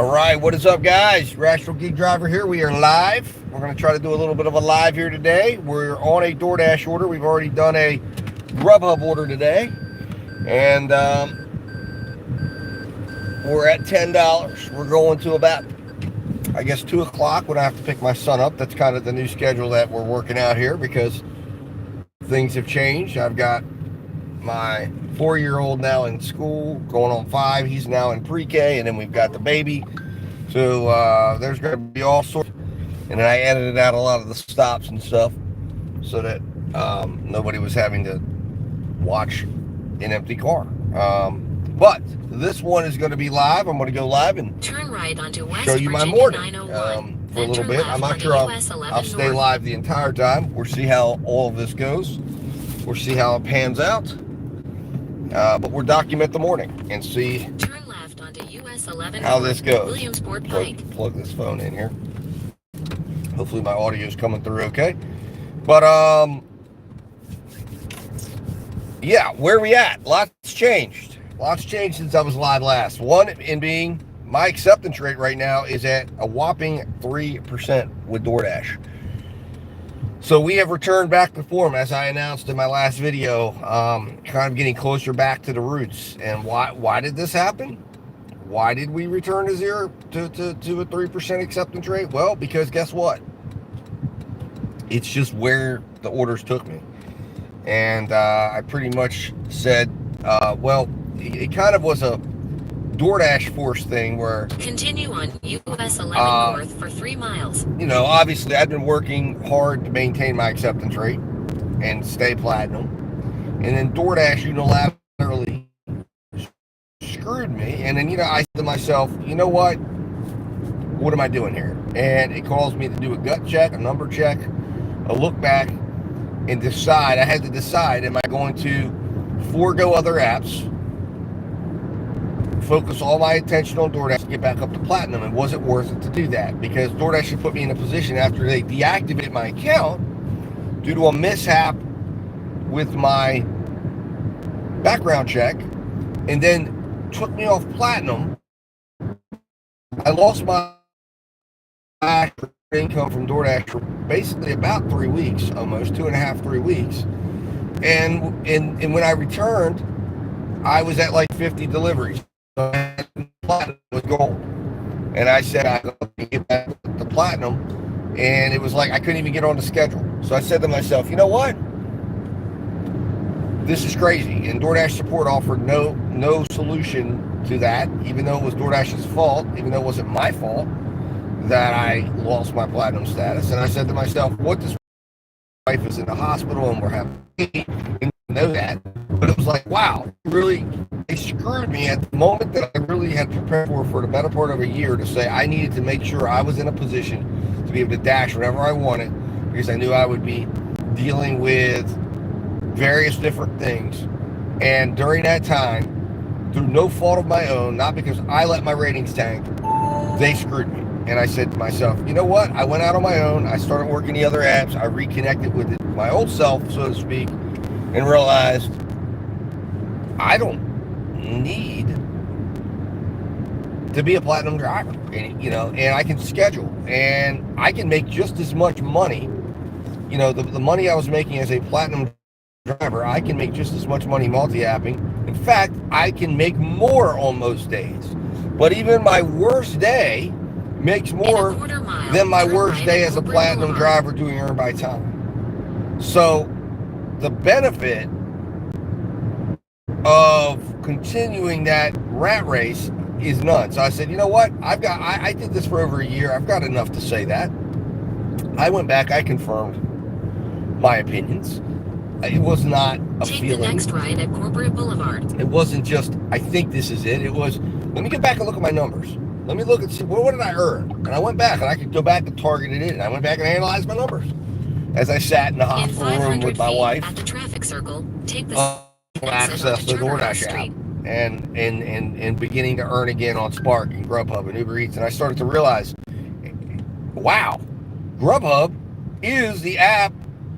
All right, what is up, guys? Rational Geek Driver here. We are live. We're going to try to do a little bit of a live here today. We're on a DoorDash order. We've already done a Grubhub order today, and we're at $10. We're going to about, I guess, 2 o'clock when I have to pick my son up. That's kind of the new schedule that we're working out here because things have changed. I've got my 4-year-old now in school, going on 5. He's now in pre-K, and then we've got the baby. So there's going to be all sorts. And then I edited out a lot of the stops and stuff so that nobody was having to watch an empty car. But this one is going to be live. I'm going to go live and turn right onto West show you my morning for a little bit. I'm not sure I'll stay live the entire time. We'll see how all of this goes. We'll see how it pans out. But we'll document the morning and see turn left onto US 11 how this goes. Williamsport Pike. Plug this phone in here. Hopefully my audio is coming through okay. But yeah, where are we at? Lots changed. Lots changed since I was live last. One in being my acceptance rate right now is at a whopping 3% with DoorDash. So we have returned back to form, as I announced in my last video, kind of getting closer back to the roots. And why did this happen? Why did we return to zero to a 3% acceptance rate? Well, because guess what? It's just where the orders took me. And I pretty much said, well, it kind of was a DoorDash force thing where continue on US 11 north for 3 miles. You know, obviously I've been working hard to maintain my acceptance rate and stay platinum. And then DoorDash unilaterally screwed me. And then, I said to myself, you know what am I doing here? And it caused me to do a gut check, a number check, a look back, and decide. I had to decide, am I going to forego other apps, focus all my attention on DoorDash to get back up to platinum, and was it worth it to do that? Because DoorDash should put me in a position after they deactivated my account due to a mishap with my background check and then took me off platinum. I lost my income from DoorDash for basically about 3 weeks, almost 2.5, 3 weeks. And when I returned, I was at like 50 deliveries. Platinum was gold, and I said I got to get back to platinum, and it was like I couldn't even get on the schedule. So I said to myself, you know what? This is crazy. And DoorDash support offered no solution to that, even though it was DoorDash's fault, even though it wasn't my fault that I lost my platinum status. And I said to myself, what this wife is in the hospital and we're having and know that. But it was like, wow, really, they screwed me at the moment that I really had prepared for the better part of a year to say I needed to make sure I was in a position to be able to dash whenever I wanted, because I knew I would be dealing with various different things. And during that time, through no fault of my own, not because I let my ratings tank, they screwed me. And I said to myself, you know what? I went out on my own. I started working the other apps. I reconnected with my old self, so to speak, and realized I don't need to be a platinum driver, and I can schedule, and I can make just as much money. The money I was making as a platinum driver, I can make just as much money multi-apping. In fact, I can make more on most days. But even my worst day makes more than my worst day as a platinum driver doing earn by time. So the benefit of continuing that rat race is none. So I said, you know what? I did this for over a year. I've got enough to say that. I went back. I confirmed my opinions. It was not a Take feeling. The next right at Corporate Boulevard. It wasn't just, I think this is it. It was, let me get back and look at my numbers. Let me look and see, what did I earn? And I went back, and I could go back and target it in. And I went back and analyzed my numbers as I sat in the hospital room with my wife. At the traffic circle, take the access to the DoorDash app and beginning to earn again on Spark and Grubhub and Uber Eats. And I started to realize, wow, Grubhub is the app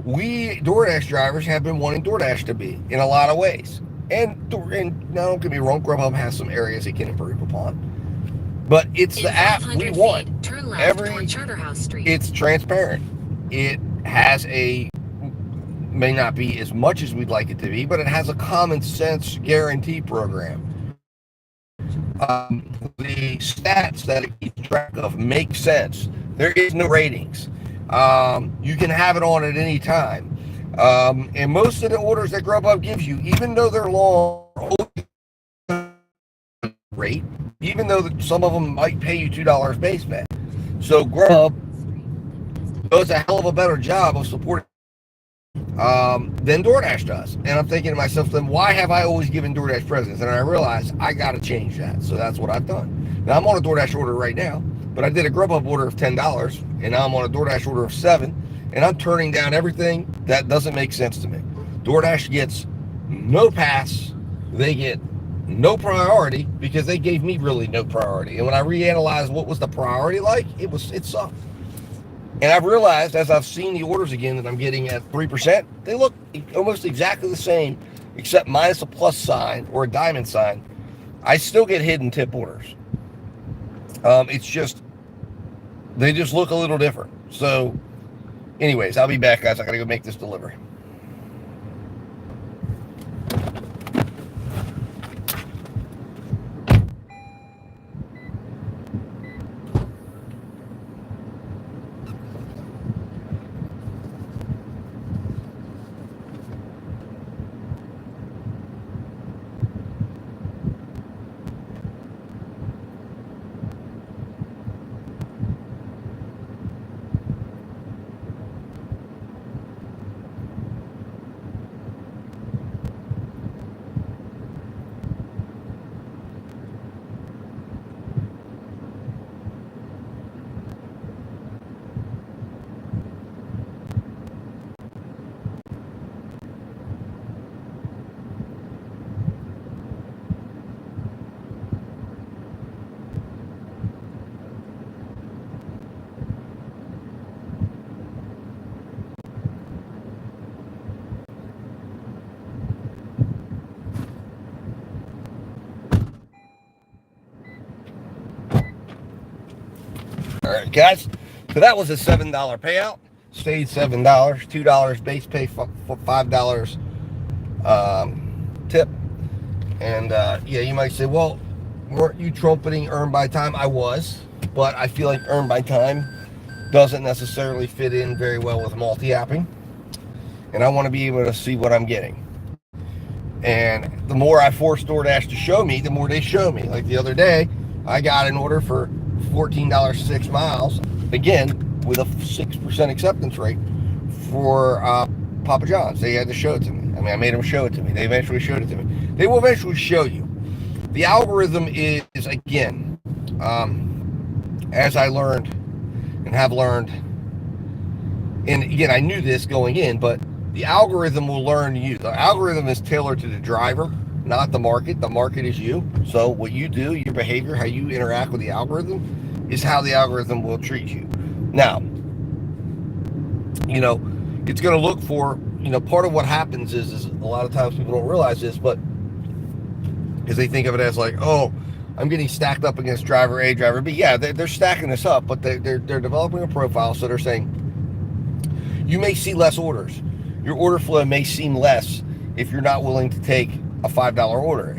we DoorDash drivers have been wanting DoorDash to be in a lot of ways. And now, don't get me wrong, Grubhub has some areas it can improve upon. But it's In the app we 500 want. feet, turn left toward Charterhouse Street. It's transparent. It has may not be as much as we'd like it to be, but it has a common sense guarantee program. The stats that it keeps track of make sense. There is no ratings. You can have it on at any time. And most of the orders that Grubhub gives you, even though they're long, rate, even though some of them might pay you $2 base pay. So Grubhub does a hell of a better job of supporting than DoorDash does. And I'm thinking to myself, then why have I always given DoorDash precedence? And I realized I got to change that. So that's what I've done. Now I'm on a DoorDash order right now, but I did a Grubhub order of $10, and now I'm on a DoorDash order of $7, and I'm turning down everything that doesn't make sense to me. DoorDash gets no pass. They get no priority because they gave me really no priority. And when I reanalyzed what was the priority like, it sucked. And I've realized as I've seen the orders again that I'm getting at 3%, they look almost exactly the same, except minus a plus sign or a diamond sign. I still get hidden tip orders. It's just, they just look a little different. So anyways, I'll be back, guys. I gotta go make this delivery. All right, guys. So that was a $7 payout. Stayed $7, $2 base pay, $5 tip. And yeah, you might say, well, weren't you trumpeting earn by time? I was, but I feel like earn by time doesn't necessarily fit in very well with multi-apping. And I want to be able to see what I'm getting. And the more I force DoorDash to show me, the more they show me. Like the other day, I got an order for $14 6 miles, again with a 6% acceptance rate for Papa John's. They had to show it to me. I mean, I made them show it to me. They eventually showed it to me. They will eventually show you. The algorithm is again, as I learned and have learned, and again, I knew this going in, but the algorithm will learn you. The algorithm is tailored to the driver, not the market. The market is you. So what you do, your behavior, how you interact with the algorithm is how the algorithm will treat you. Now, you know, it's going to look for, you know, part of what happens is a lot of times people don't realize this, but because they think of it as like, oh, I'm getting stacked up against driver A, driver B. Yeah, they're stacking this up, but they're developing a profile. So they're saying you may see less orders. Your order flow may seem less if you're not willing to take a $5 order,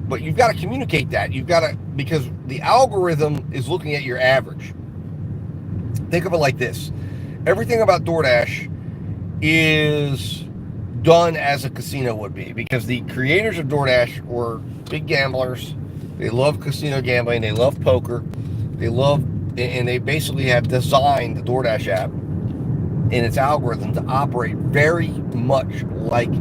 but you've got to communicate that. You've got to, because the algorithm is looking at your average. Think of it like this. Everything about DoorDash is done as a casino would be, because the creators of DoorDash were big gamblers. They love casino gambling. They love poker. And they basically have designed the DoorDash app and its algorithm to operate very much like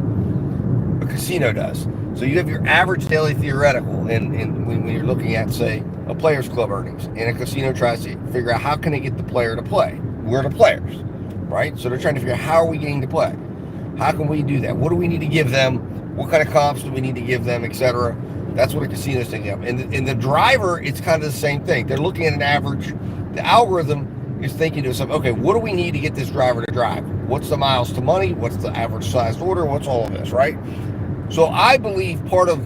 a casino does. So you have your average daily theoretical, and when you're looking at, say, a Players Club earnings, and a casino tries to figure out how can they get the player to play. We're the players, right? So they're trying to figure out how are we getting to play? How can we do that? What do we need to give them? What kind of comps do we need to give them, etc.? That's what a casino's thinking of. And the driver, it's kind of the same thing. They're looking at an average. The algorithm is thinking to itself, okay, what do we need to get this driver to drive? What's the miles to money? What's the average sized order? What's all of this, right? So I believe part of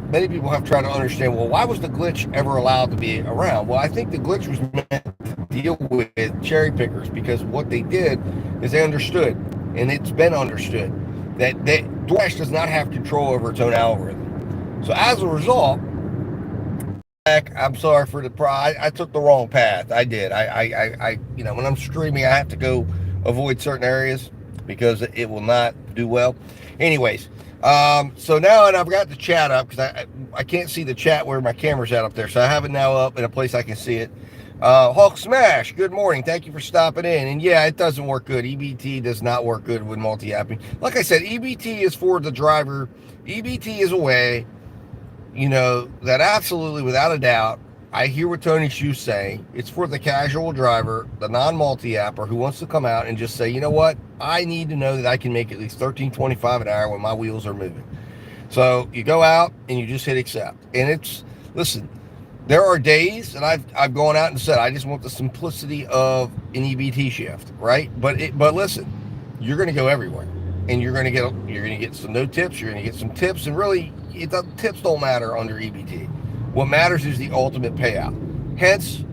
many people have tried to understand, well, why was the glitch ever allowed to be around? Well, I think the glitch was meant to deal with cherry pickers, because what they did is they understood, and it's been understood, that DoorDash does not have control over its own algorithm. So as a result, I'm sorry for I took the wrong path. I did. I when I'm streaming, I have to go avoid certain areas because it will not do well. Anyways, so now, and I've got the chat up because I can't see the chat where my camera's at up there, so I have it now up in a place I can see it. Hulk Smash, good morning. Thank you for stopping in. And yeah, it doesn't work good. EBT does not work good with multi-apping. Like I said, EBT is for the driver. EBT is a way, that absolutely, without a doubt, I hear what Tony Shu's saying. It's for the casual driver, the non-multi-apper who wants to come out and just say, you know what? I need to know that I can make at least $13.25 an hour when my wheels are moving. So you go out and you just hit accept. And listen, there are days that I've gone out and said, I just want the simplicity of an EBT shift, right? But listen, you're going to go everywhere, and you're going to get some no tips. You're going to get some tips, and really, tips don't matter under EBT. What matters is the ultimate payout. Hence,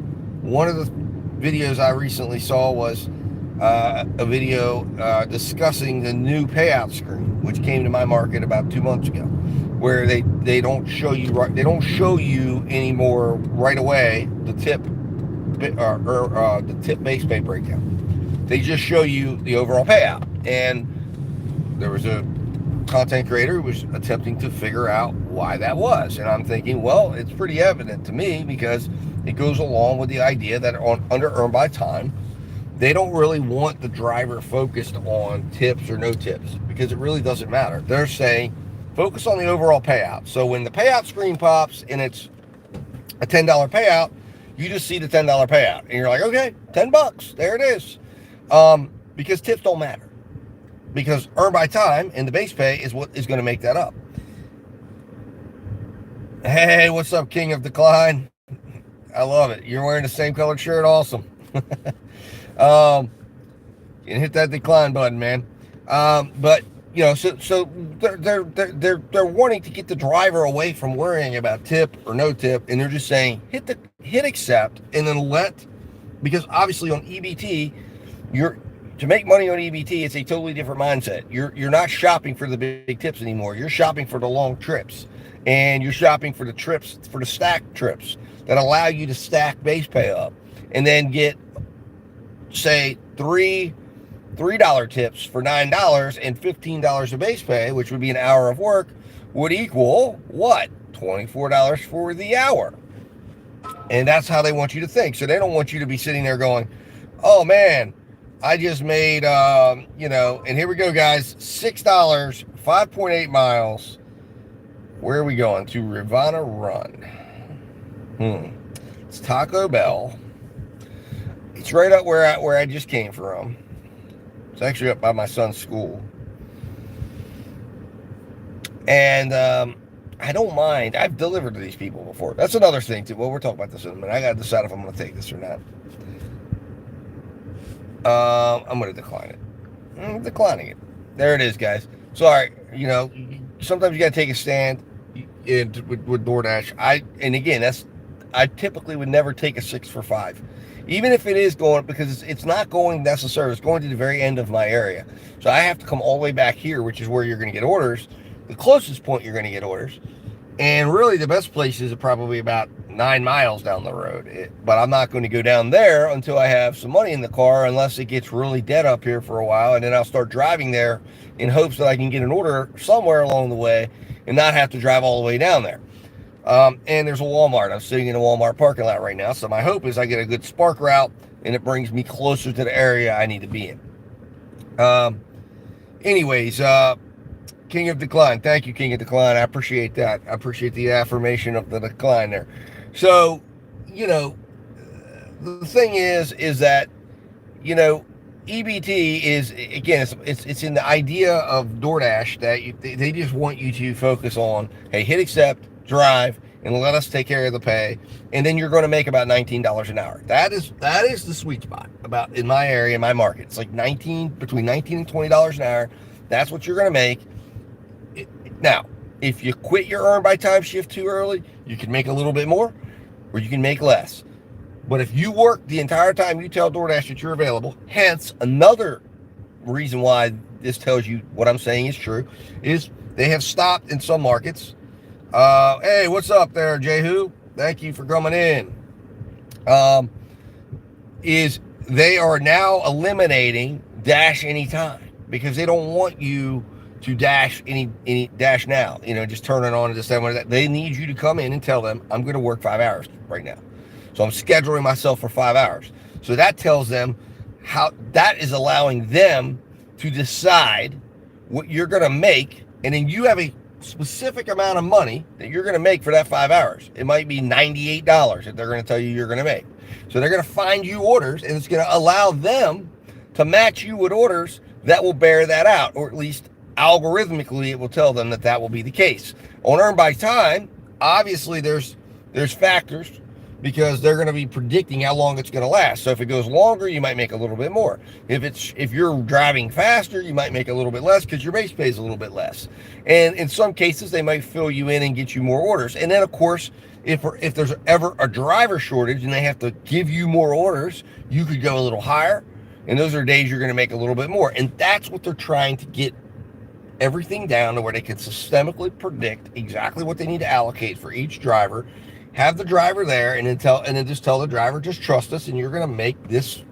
one of the videos I recently saw was a video discussing the new payout screen, which came to my market about 2 months ago, where they don't show you anymore right away the tip the tip base pay breakdown. They just show you the overall payout. And there was a content creator who was attempting to figure out why that was, and I'm thinking, well, it's pretty evident to me, because it goes along with the idea that under Earn by Time, they don't really want the driver focused on tips or no tips, because it really doesn't matter. They're saying focus on the overall payout. So when the payout screen pops and it's a $10 payout, you just see the $10 payout and you're like, okay, $10, there it is. Because tips don't matter, because Earn by Time and the base pay is what is going to make that up. Hey, what's up, King of Decline? I love it. You're wearing the same colored shirt. Awesome. And hit that decline button, man. But so they're wanting to get the driver away from worrying about tip or no tip, and they're just saying hit accept, and then because obviously on EBT, to make money on EBT, it's a totally different mindset. You're not shopping for the big tips anymore. You're shopping for the long trips, and you're shopping for the trips, for the stack trips that allow you to stack base pay up, and then get, say, $3 tips for $9 and $15 of base pay, which would be an hour of work, would equal what? $24 for the hour. And that's how they want you to think. So they don't want you to be sitting there going, oh man, I just made, and here we go, guys, $6, 5.8 miles. Where are we going? To Rivanna Run. It's Taco Bell. It's right up where I just came from. It's actually up by my son's school. And I don't mind. I've delivered to these people before. That's another thing, too. Well, we're talking about this in a minute. I got to decide if I'm going to take this or not. I'm going to decline it. I'm declining it. There it is, guys. Sorry. Sometimes you got to take a stand with DoorDash. I typically would never take a 6 for 5. Even if it is going, because it's not going necessarily, it's going to the very end of my area. So I have to come all the way back here, which is where you're going to get orders, the closest point you're going to get orders. And really the best places are probably about 9 miles down the road. But I'm not going to go down there until I have some money in the car, unless it gets really dead up here for a while. And then I'll start driving there in hopes that I can get an order somewhere along the way and not have to drive all the way down there. And there's a Walmart. I'm sitting in a Walmart parking lot right now. So my hope is I get a good Spark route and it brings me closer to the area I need to be in. Anyways, King of Decline. Thank you, King of Decline. I appreciate that. I appreciate the affirmation of the decline there. So, the thing is that, EBT is, again, it's in the idea of DoorDash that they just want you to focus on, hey, hit accept, drive, and let us take care of the pay, and then you're going to make about $19 an hour. That is the sweet spot about in my area, in my market. It's like between $19 and $20 an hour. That's what you're going to make. Now, if you quit your earn by time shift too early, you can make a little bit more or you can make less. But if you work the entire time you tell DoorDash that you're available, hence another reason why this tells you what I'm saying is true, is they have stopped in some markets. Hey, what's up there, Jehu? Thank you for coming in. Is they are now eliminating dash anytime because they don't want you to dash any dash now. Just turn it on and just say that. They need you to come in and tell them, I'm going to work 5 hours right now. So I'm scheduling myself for 5 hours. So that tells them how that is allowing them to decide what you're going to make. And then you have a specific amount of money that you're going to make for that 5 hours. It might be $98 that they're going to tell you you're going to make. So they're going to find you orders, and it's going to allow them to match you with orders that will bear that out, or at least algorithmically it will tell them that will be the case. On earn by time, obviously there's factors, because they're going to be predicting how long it's going to last. So if it goes longer, you might make a little bit more. If you're driving faster, you might make a little bit less because your base pay is a little bit less. And in some cases, they might fill you in and get you more orders. And then, of course, if there's ever a driver shortage and they have to give you more orders, you could go a little higher. And those are days you're going to make a little bit more. And that's what they're trying to get everything down to, where they can systemically predict exactly what they need to allocate for each driver. Have the driver there, and then just tell the driver, just trust us, and you're going to make this.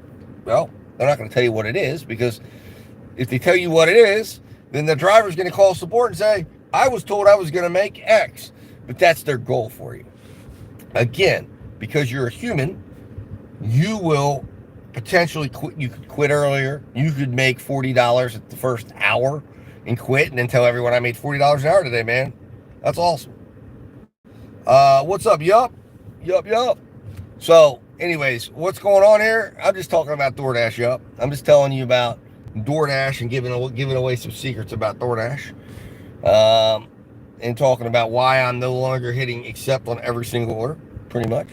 Well, they're not going to tell you what it is, because if they tell you what it is, then the driver's going to call support and say, I was told I was going to make X. But that's their goal for you. Again, because you're a human, you will potentially quit. You could quit earlier. You could make $40 at the first hour and quit, and then tell everyone, I made $40 an hour today, man. That's awesome. What's up? Yup. So anyways, what's going on here? I'm just talking about DoorDash. Yup. I'm just telling you about DoorDash and giving away some secrets about DoorDash. And talking about why I'm no longer hitting accept on every single order, pretty much.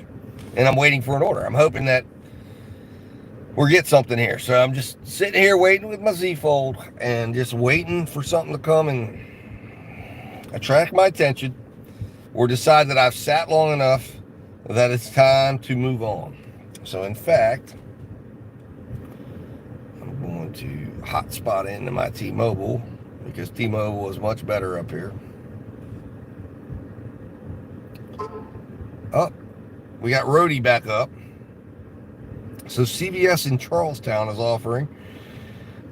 And I'm waiting for an order. I'm hoping that we'll get something here. So I'm just sitting here waiting with my Z Fold and just waiting for something to come and attract my attention, or decide that I've sat long enough that it's time to move on. So in fact, I'm going to hotspot into my T-Mobile, because T-Mobile is much better up here. Oh, we got Rhodey back up. So CVS in Charlestown is offering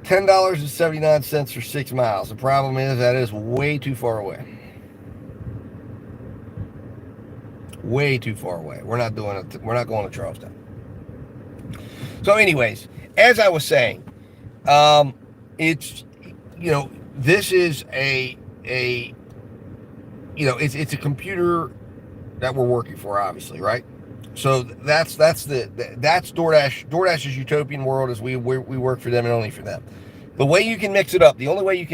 $10.79 for 6 miles. The problem is that is way too far away. Way too far away. We're not doing it. We're not going to Charlestown. So anyways, as I was saying, it's, this is it's a computer that we're working for, obviously, right? So that's DoorDash. DoorDash's utopian world is we work for them and only for them. The way you can mix it up, the only way you're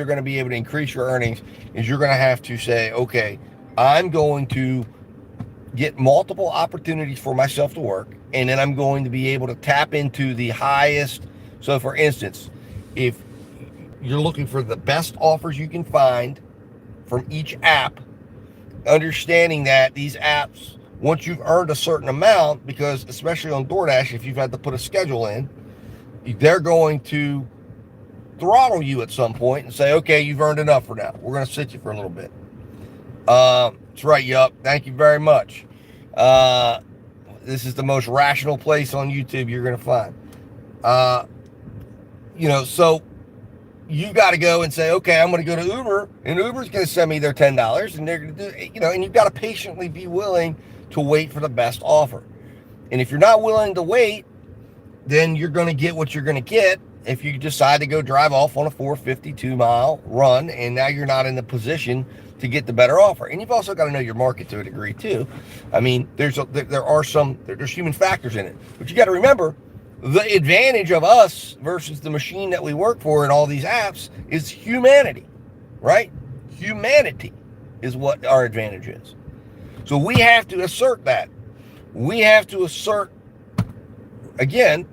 going to be able to increase your earnings is you're going to have to say, okay, I'm going to get multiple opportunities for myself to work, and then I'm going to be able to tap into the highest. So for instance, if you're looking for the best offers you can find from each app, understanding that these apps, once you've earned a certain amount, because especially on DoorDash, if you've had to put a schedule in, they're going to throttle you at some point and say, okay, you've earned enough for now. We're going to sit you for a little bit. That's right, Yup. Thank you very much. This is the most rational place on YouTube you're going to find. So you got to go and say, okay, I'm going to go to Uber, and Uber's going to send me their $10, and they're going to do, and you've got to patiently be willing to wait for the best offer. And if you're not willing to wait, then you're going to get what you're going to get if you decide to go drive off on a 452-mile run, and now you're not in the position to get the better offer. And you've also got to know your market to a degree too. I mean, there's human factors in it, but you got to remember, the advantage of us versus the machine that we work for in all these apps is humanity, right? Humanity is what our advantage is. So we have to assert that. We have to assert, again,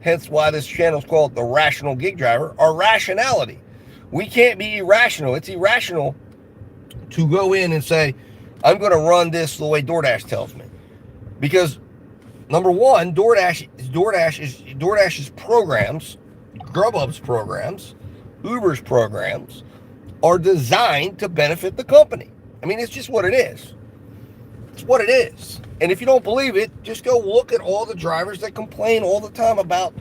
hence why this channel is called The Rational Gig Driver, our rationality. We can't be irrational. It's irrational to go in and say, I'm going to run this the way DoorDash tells me. Because number one, DoorDash's programs, Grubhub's programs, Uber's programs are designed to benefit the company. I mean, it's just what it is. It's what it is. And if you don't believe it, just go look at all the drivers that complain all the time about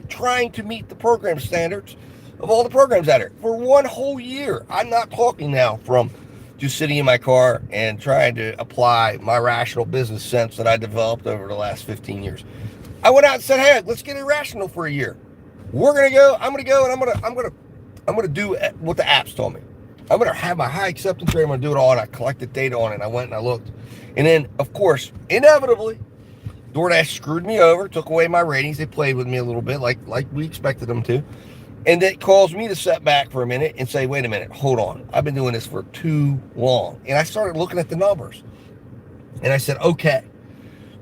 trying to meet the program standards of all the programs out there for one whole year. I'm not talking now from just sitting in my car and trying to apply my rational business sense that I developed over the last 15 years. I went out and said, hey, let's get irrational for a year. I'm going to go and I'm going to do what the apps told me. I'm going to have my high acceptance rate. I'm going to do it all. And I collected data on it. And I went and I looked. And then, of course, inevitably, DoorDash screwed me over, took away my ratings. They played with me a little bit like we expected them to. And that caused me to step back for a minute and say, wait a minute, hold on. I've been doing this for too long. And I started looking at the numbers. And I said, okay,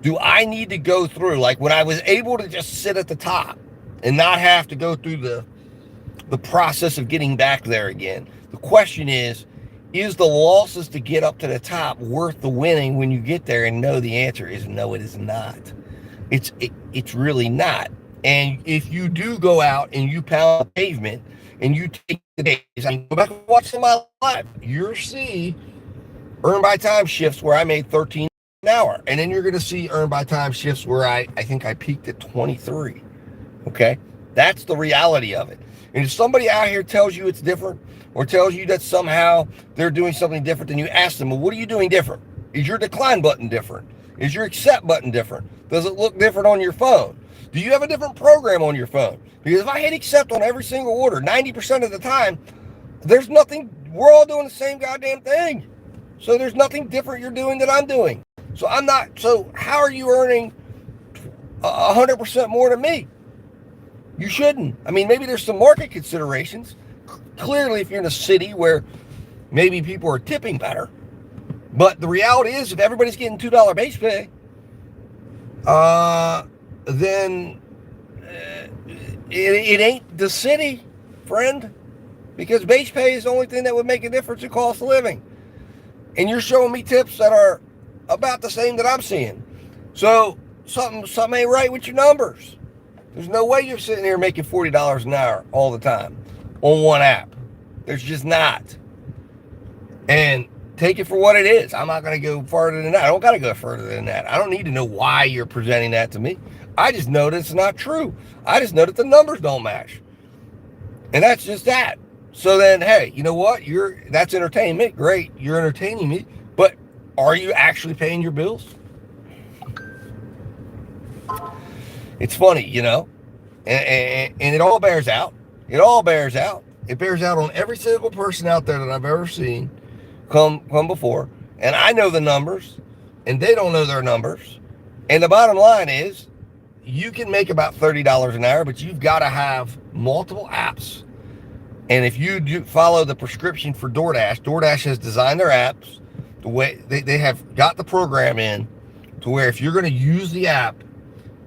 do I need to go through, like when I was able to just sit at the top and not have to go through the process of getting back there again? The question is the losses to get up to the top worth the winning when you get there? And no, the answer is no, it is not. It's really not. And if you do go out and you pound the pavement and you take the days, I mean, go back and watch some of my live, you'll see earn by time shifts where I made 13 an hour. And then you're going to see earn by time shifts where I think I peaked at 23. Okay. That's the reality of it. And if somebody out here tells you it's different or tells you that somehow they're doing something different, then you ask them, well, what are you doing different? Is your decline button different? Is your accept button different? Does it look different on your phone? Do you have a different program on your phone? Because if I hit accept on every single order, 90% of the time, there's nothing, we're all doing the same goddamn thing. So there's nothing different you're doing that I'm doing. So how are you earning 100% more than me? You shouldn't. I mean, maybe there's some market considerations. Clearly, if you're in a city where maybe people are tipping better. But the reality is, if everybody's getting $2 base pay, then it ain't the city, friend, because base pay is the only thing that would make a difference in cost of living. And you're showing me tips that are about the same that I'm seeing. So something ain't right with your numbers. There's no way you're sitting here making $40 an hour all the time on one app. There's just not. And take it for what it is. I'm not going to go further than that. I don't got to go further than that. I don't need to know why you're presenting that to me. I just know that it's not true. I just know that the numbers don't match. And that's just that. So then, hey, you know what? That's entertainment. Great. You're entertaining me. But are you actually paying your bills? It's funny, you know, and it all bears out. It all bears out. It bears out on every single person out there that I've ever seen come before. And I know the numbers, and they don't know their numbers. And the bottom line is, you can make about $30 an hour, but you've got to have multiple apps. And if you do follow the prescription for DoorDash, DoorDash has designed their apps the way they have got the program in to where if you're going to use the app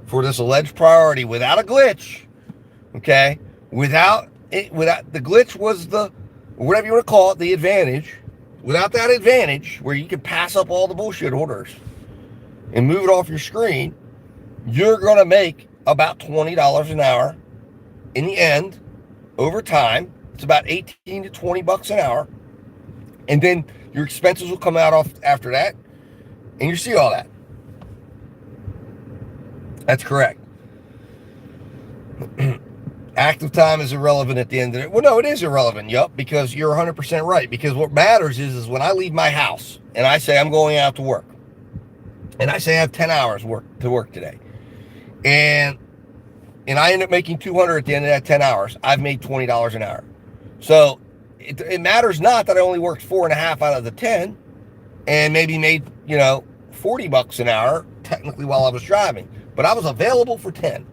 for this alleged priority without a glitch, okay, without the glitch was the, whatever you want to call it, the advantage. Without that advantage where you can pass up all the bullshit orders and move it off your screen, you're going to make about $20 an hour in the end. Over time, it's about 18 to 20 bucks an hour. And then your expenses will come out off after that. And you see all that. That's correct. Active time is irrelevant at the end of it. Well, no, it is irrelevant. Yup, because you're 100% right. Because what matters is when I leave my house and I say I'm going out to work, and I say I have 10 hours to work today, and I end up making 200 at the end of that 10 hours, I've made $20 an hour. So it matters not that I only worked 4.5 out of the 10, and maybe made 40 bucks an hour technically while I was driving, but I was available for 10.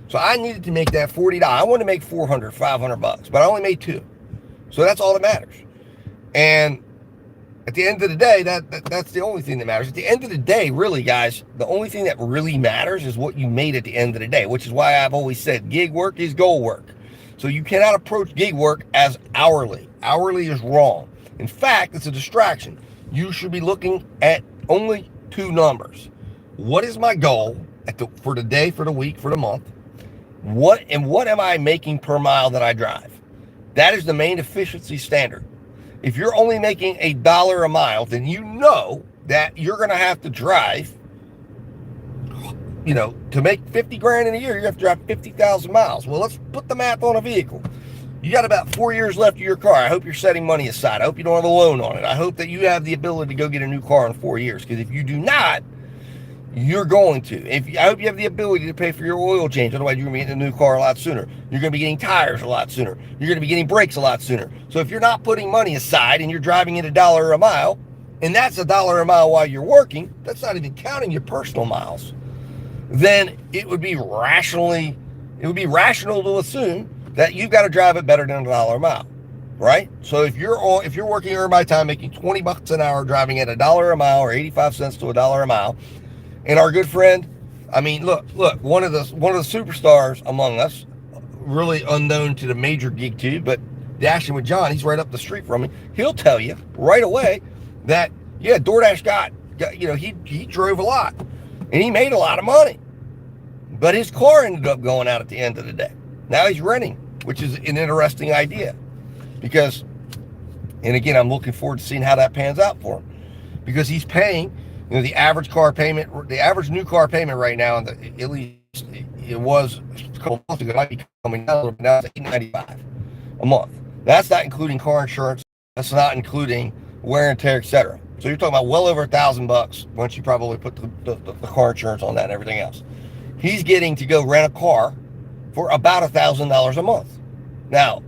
So I needed to make that $40. I wanted to make 400, 500 bucks, but I only made 2. So that's all that matters. And at the end of the day, that's the only thing that matters. At the end of the day, really, guys, the only thing that really matters is what you made at the end of the day, which is why I've always said gig work is goal work. So you cannot approach gig work as hourly. Hourly is wrong. In fact, it's a distraction. You should be looking at only two numbers. What is my goal for the day, for the week, for the month? What am I making per mile that I drive? That is the main efficiency standard. If you're only making $1 a mile, then you know that you're going to have to drive, to make 50 grand in a year, you have to drive 50,000 miles. Well, let's put the math on a vehicle. You got about 4 years left of your car. I hope you're setting money aside. I hope you don't have a loan on it. I hope that you have the ability to go get a new car in 4 years. Because if you do not, you're going to. I hope you have the ability to pay for your oil change. Otherwise, you're going to be getting a new car a lot sooner. You're going to be getting tires a lot sooner. You're going to be getting brakes a lot sooner. So if you're not putting money aside and you're driving at $1 a mile, and that's $1 a mile while you're working, that's not even counting your personal miles, then it would be rational to assume that you've got to drive it better than $1 a mile, right? So if you're working earn my time making $20 an hour driving at $1 a mile or 85 cents to $1 a mile, and our good friend, look, one of the superstars among us, really unknown to the major gig tube, but Dashing with John, he's right up the street from me. He'll tell you right away that DoorDash got he drove a lot and he made a lot of money, but his car ended up going out at the end of the day. Now he's renting, which is an interesting idea because, and again, I'm looking forward to seeing how that pans out for him because he's paying. The average new car payment right now, at least it was a couple months ago, it might be coming down a little bit now, it's $895 a month. That's not including car insurance. That's not including wear and tear, etc. So you're talking about well over $1,000 once you probably put the car insurance on that and everything else. He's getting to go rent a car for about $1,000 a month. Now,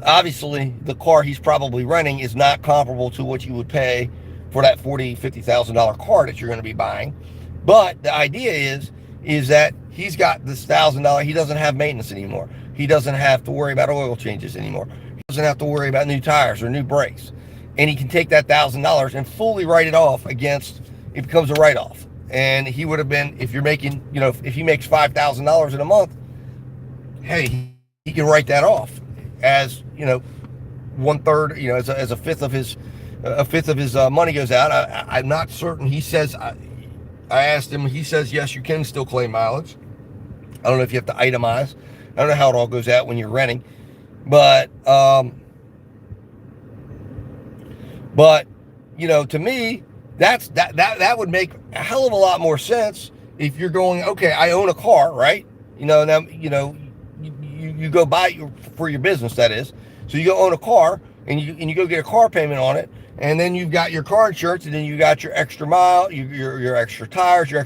obviously the car he's probably renting is not comparable to what you would pay for that $40,000, $50,000 car that you're going to be buying. But the idea is that he's got this $1,000. He doesn't have maintenance anymore. He doesn't have to worry about oil changes anymore. He doesn't have to worry about new tires or new brakes. And he can take that $1,000 and fully write it off against, it becomes a write-off. And he would have been, if you're making, if he makes $5,000 in a month, hey, he can write that off as, 1/3, as a fifth of his money goes out. I'm not certain. He says, I asked him, he says, yes, you can still claim mileage. I don't know if you have to itemize. I don't know how it all goes out when you're renting, but to me, that would make a hell of a lot more sense if you're going, okay, I own a car, right? Now, you go buy for your business, that is. So you go own a car and you go get a car payment on it. And then you've got your car insurance, and then you got your extra mile, your extra tires, you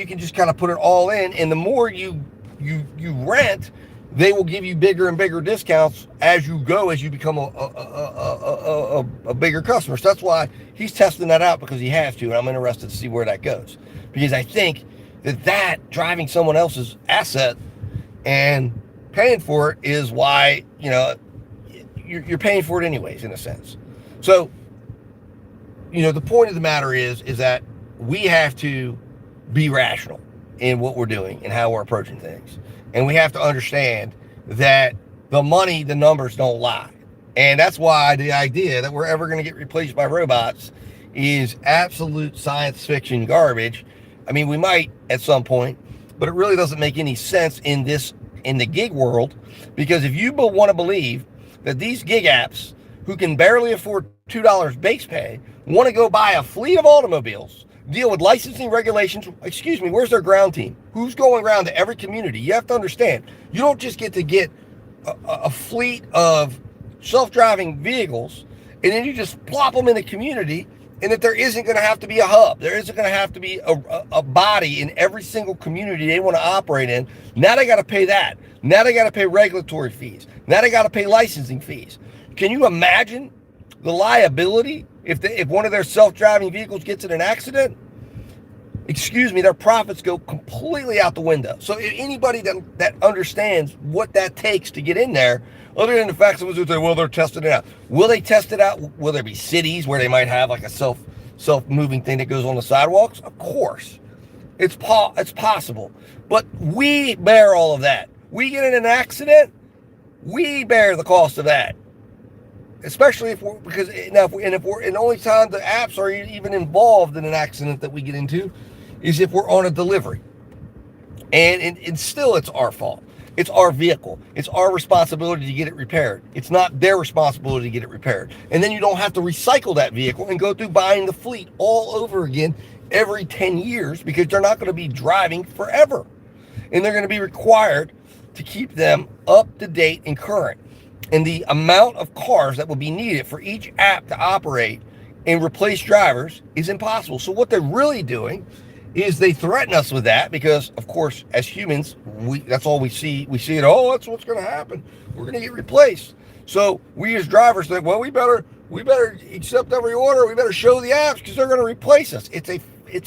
can just kind of put it all in. And the more you rent, they will give you bigger and bigger discounts as you go, as you become a bigger customer. So that's why he's testing that out, because he has to, and I'm interested to see where that goes. Because I think that driving someone else's asset and paying for it is why, you're paying for it anyways, in a sense. So, the point of the matter is that we have to be rational in what we're doing and how we're approaching things. And we have to understand that the numbers don't lie. And that's why the idea that we're ever going to get replaced by robots is absolute science fiction garbage. We might at some point, but it really doesn't make any sense in the gig world, because if you want to believe that these gig apps who can barely afford $2 base pay want to go buy a fleet of automobiles, deal with licensing regulations. Excuse me, where's their ground team? Who's going around to every community? You have to understand, you don't just get to get a fleet of self-driving vehicles and then you just plop them in a community, and that there isn't going to have to be a hub. There isn't going to have to be a body in every single community they want to operate in. Now they got to pay that. Now they got to pay regulatory fees. Now they got to pay licensing fees. Can you imagine the liability if one of their self-driving vehicles gets in an accident? Excuse me, their profits go completely out the window. So anybody that understands what that takes to get in there, other than the fact someone's going to say, well, they're testing it out. Will they test it out? Will there be cities where they might have like a self-moving thing that goes on the sidewalks? Of course. It's possible. But we bear all of that. We get in an accident, we bear the cost of that. especially if we're, because now if we're, and the only time the apps are even involved in an accident that we get into is if we're on a delivery. And still it's our fault. It's our vehicle. It's our responsibility to get it repaired. It's not their responsibility to get it repaired. And then you don't have to recycle that vehicle and go through buying the fleet all over again every 10 years because they're not going to be driving forever. And they're going to be required to keep them up to date and current. And the amount of cars that will be needed for each app to operate and replace drivers is impossible. So what they're really doing is they threaten us with that because, of course, as humans, that's all we see. We see it, oh, that's what's going to happen. We're going to get replaced. So we as drivers think, well, we better accept every order. We better show the apps because they're going to replace us. It's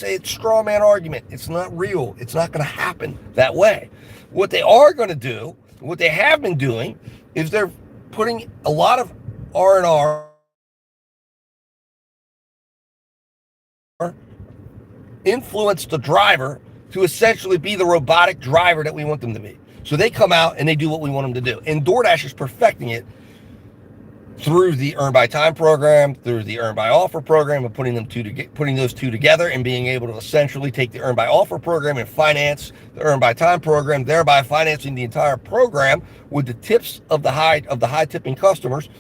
a straw man argument. It's not real. It's not going to happen that way. What they are going to do, what they have been doing, is they're putting a lot of R&R influence the driver to essentially be the robotic driver that we want them to be. So they come out and they do what we want them to do. And DoorDash is perfecting it through the Earn by Time program, through the Earn by Offer program, and putting those two together and being able to essentially take the Earn by Offer program and finance the Earn by Time program, thereby financing the entire program with the tips of the high tipping customers,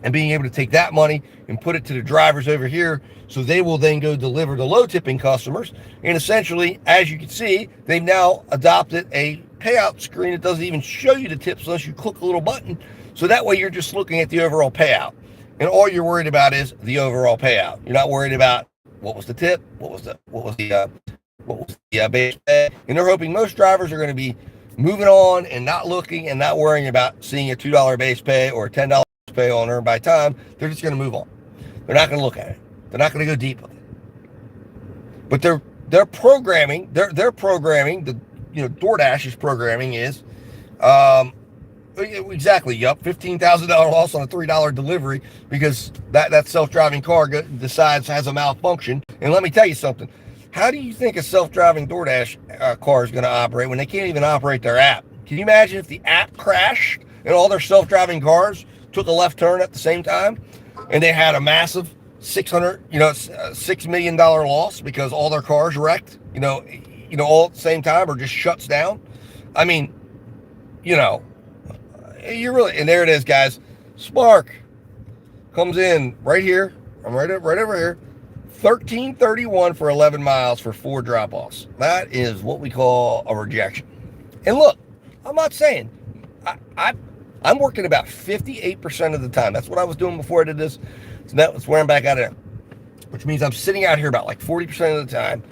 and being able to take that money and put it to the drivers over here so they will then go deliver the low tipping customers. And essentially, as you can see, they've now adopted a payout screen that doesn't even show you the tips unless you click a little button. So that way you're just looking at the overall payout. And all you're worried about is the overall payout. You're not worried about what was the tip, what was the base pay. And they're hoping most drivers are going to be moving on and not looking and not worrying about seeing a $2 base pay or a $10 pay on Earn by Time. They're just going to move on. They're not going to look at it. They're not going to go deep with it. But they're programming. They're programming. DoorDash's programming is exactly. Yup, $15,000 loss on a $3 delivery because that self-driving car decides has a malfunction. And let me tell you something. How do you think a self-driving DoorDash car is going to operate when they can't even operate their app? Can you imagine if the app crashed and all their self-driving cars took a left turn at the same time and they had a massive $6 million loss because all their cars wrecked, all at the same time or just shuts down? I mean, you're really, and there it is, guys. Spark comes in right here. I'm right over here. 1331 for 11 miles for 4 drop-offs. That is what we call a rejection. And look, I'm not saying I'm working about 58% of the time. That's what I was doing before I did this. So that's where I'm back out of there, which means I'm sitting out here about like 40% of the time,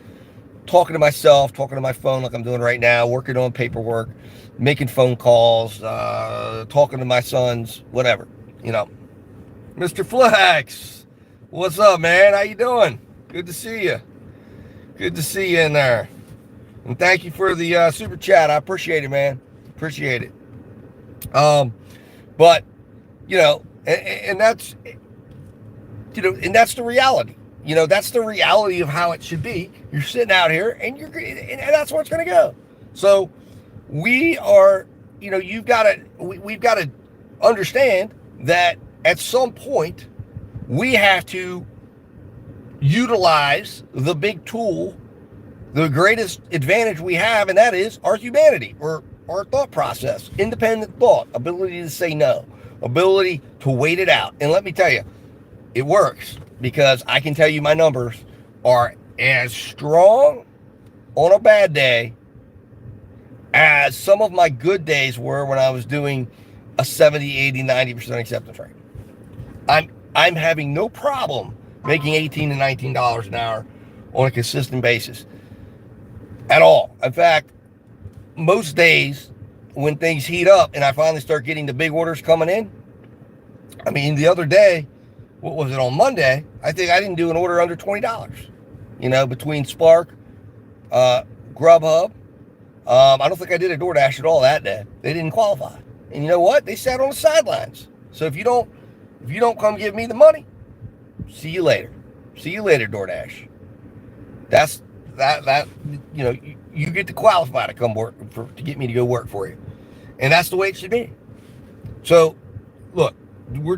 talking to myself, talking to my phone like I'm doing right now, working on paperwork, making phone calls, talking to my sons, whatever, Mr. Flex, what's up, man? How you doing? Good to see you. Good to see you in there. And thank you for the super chat. I appreciate it, man. Appreciate it. But, and that's, and that's the reality. That's the reality of how it should be. You're sitting out here and and that's where it's going to go. So we are, we've got to understand that at some point we have to utilize the big tool, the greatest advantage we have, and that is our humanity or our thought process, independent thought, ability to say no, ability to wait it out. And let me tell you, it works because I can tell you my numbers are as strong on a bad day as some of my good days were when I was doing a 70, 80, 90% acceptance rate. I'm having no problem making $18 to $19 an hour on a consistent basis at all. In fact, most days when things heat up and I finally start getting the big orders coming in, I mean, the other day, what was it, on Monday, I think I didn't do an order under $20, between Spark, Grubhub. I don't think I did a DoorDash at all that day. They didn't qualify. And you know what? They sat on the sidelines. So if you don't come give me the money, see you later. See you later, DoorDash. That's that you get to qualify to come work to get me to go work for you. And that's the way it should be. So look,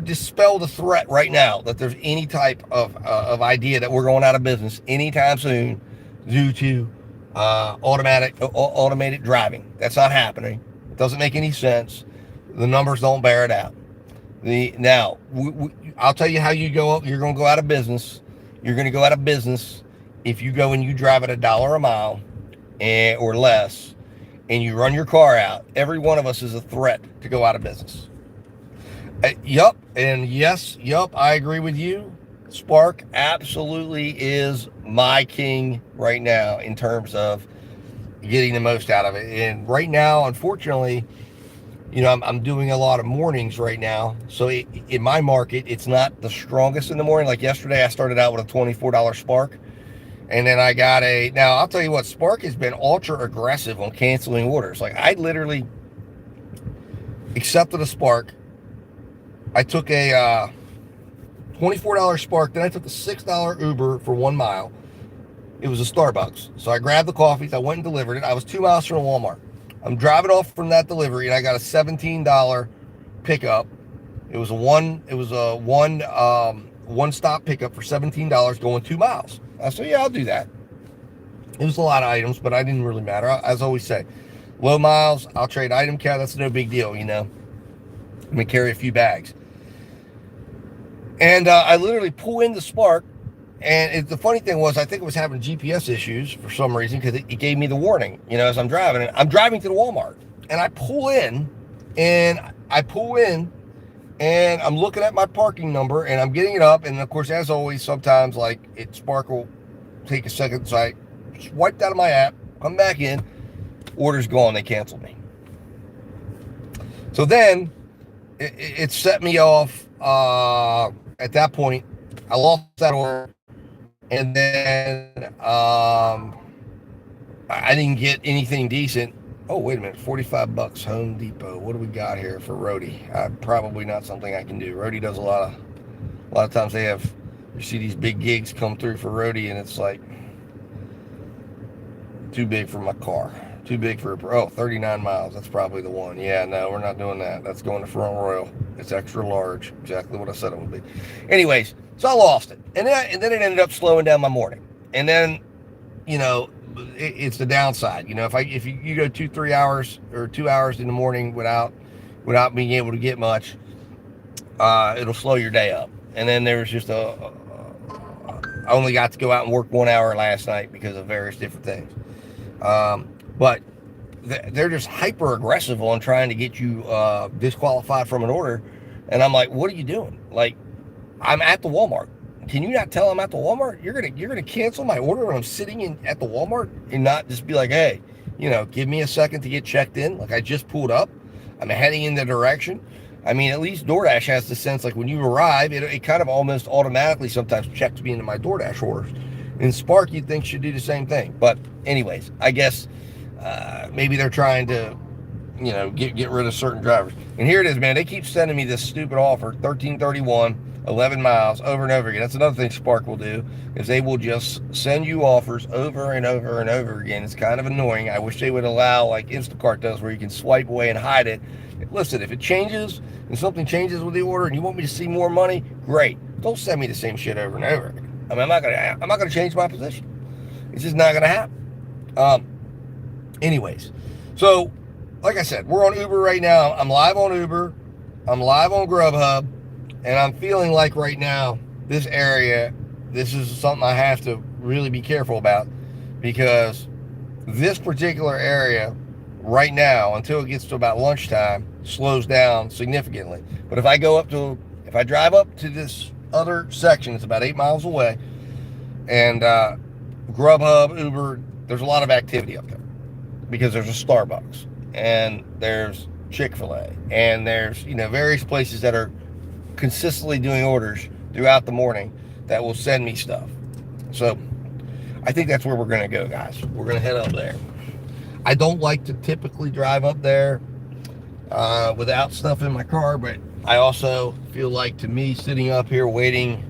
dispel the threat right now that there's any type of idea that we're going out of business anytime soon due to automated driving. That's not happening. It doesn't make any sense. The numbers don't bear it out. I'll tell you how you go. You're going to go out of business. You're going to go out of business if you go and you drive at $1 a mile or less, and you run your car out. Every one of us is a threat to go out of business. Yup, I agree with you. Spark absolutely is my king right now in terms of getting the most out of it. And right now, unfortunately, I'm doing a lot of mornings right now. So in my market, it's not the strongest in the morning. Like yesterday, I started out with a $24 Spark. And then I got now I'll tell you what, Spark has been ultra aggressive on canceling orders. Like I literally accepted a Spark. I took a $24 Spark. Then I took a $6 Uber for 1 mile. It was a Starbucks. So I grabbed the coffees. I went and delivered it. I was 2 miles from a Walmart. I'm driving off from that delivery, and I got a $17 pickup. It was a one stop pickup for $17 going 2 miles. I said, yeah, I'll do that. It was a lot of items, but I didn't really matter. As I always say, low miles, I'll trade item count. That's no big deal, I'm going to carry a few bags. And I literally pull in the Spark. And the funny thing was, I think it was having GPS issues for some reason because it gave me the warning, as I'm driving. And I'm driving to the Walmart. And I pull in, and I'm looking at my parking number, and I'm getting it up. And, of course, as always, sometimes, Spark will take a second. So I swiped out of my app, come back in, order's gone. They canceled me. So then it set me off. At that point, I lost that order. And then I didn't get anything decent. Oh, wait a minute. $45 Home Depot. What do we got here for Roadie? Probably not something I can do. Roadie does a lot of times you see these big gigs come through for Roadie, and it's like too big for my car. Too big for 39 miles. That's probably the one. Yeah, no, we're not doing that. That's going to Front Royal. It's extra large. Exactly what I said it would be. Anyways, so I lost it. And then it ended up slowing down my morning. And then, it's the downside. If you go 2-3 hours or 2 hours in the morning without being able to get much, it'll slow your day up. And then there's just I only got to go out and work 1 hour last night because of various different things. But they're just hyper aggressive on trying to get you disqualified from an order. And I'm like, what are you doing? Like, I'm at the Walmart. Can you not tell I'm at the Walmart? You're gonna cancel my order when I'm sitting at the Walmart and not just be like, hey, give me a second to get checked in. Like I just pulled up. I'm heading in the direction. I mean, at least DoorDash has the sense, like when you arrive, it kind of almost automatically sometimes checks me into my DoorDash orders. And Spark, you'd think, should do the same thing. But anyways, I guess maybe they're trying to, get rid of certain drivers. And here it is, man. They keep sending me this stupid offer, $13.31, 11 miles, over and over again. That's another thing Spark will do, is they will just send you offers over and over and over again. It's kind of annoying. I wish they would allow, like Instacart does, where you can swipe away and hide it. Listen, if it changes and something changes with the order and you want me to see more money, great. Don't send me the same shit over and over again. I mean, I'm not gonna change my position. It's just not gonna happen. Anyways, so like I said, we're on Uber right now. I'm live on Uber. I'm live on Grubhub, and I'm feeling like right now this area, this is something I have to really be careful about, because this particular area right now, until it gets to about lunchtime, slows down significantly. But if I drive up to this other section, it's about 8 miles away, and Grubhub, Uber, there's a lot of activity up there because there's a Starbucks and there's Chick-fil-A and there's various places that are consistently doing orders throughout the morning that will send me stuff. So I think that's where we're going to go, guys. We're going to head up there. I don't like to typically drive up there without stuff in my car, but I also feel like, to me, sitting up here waiting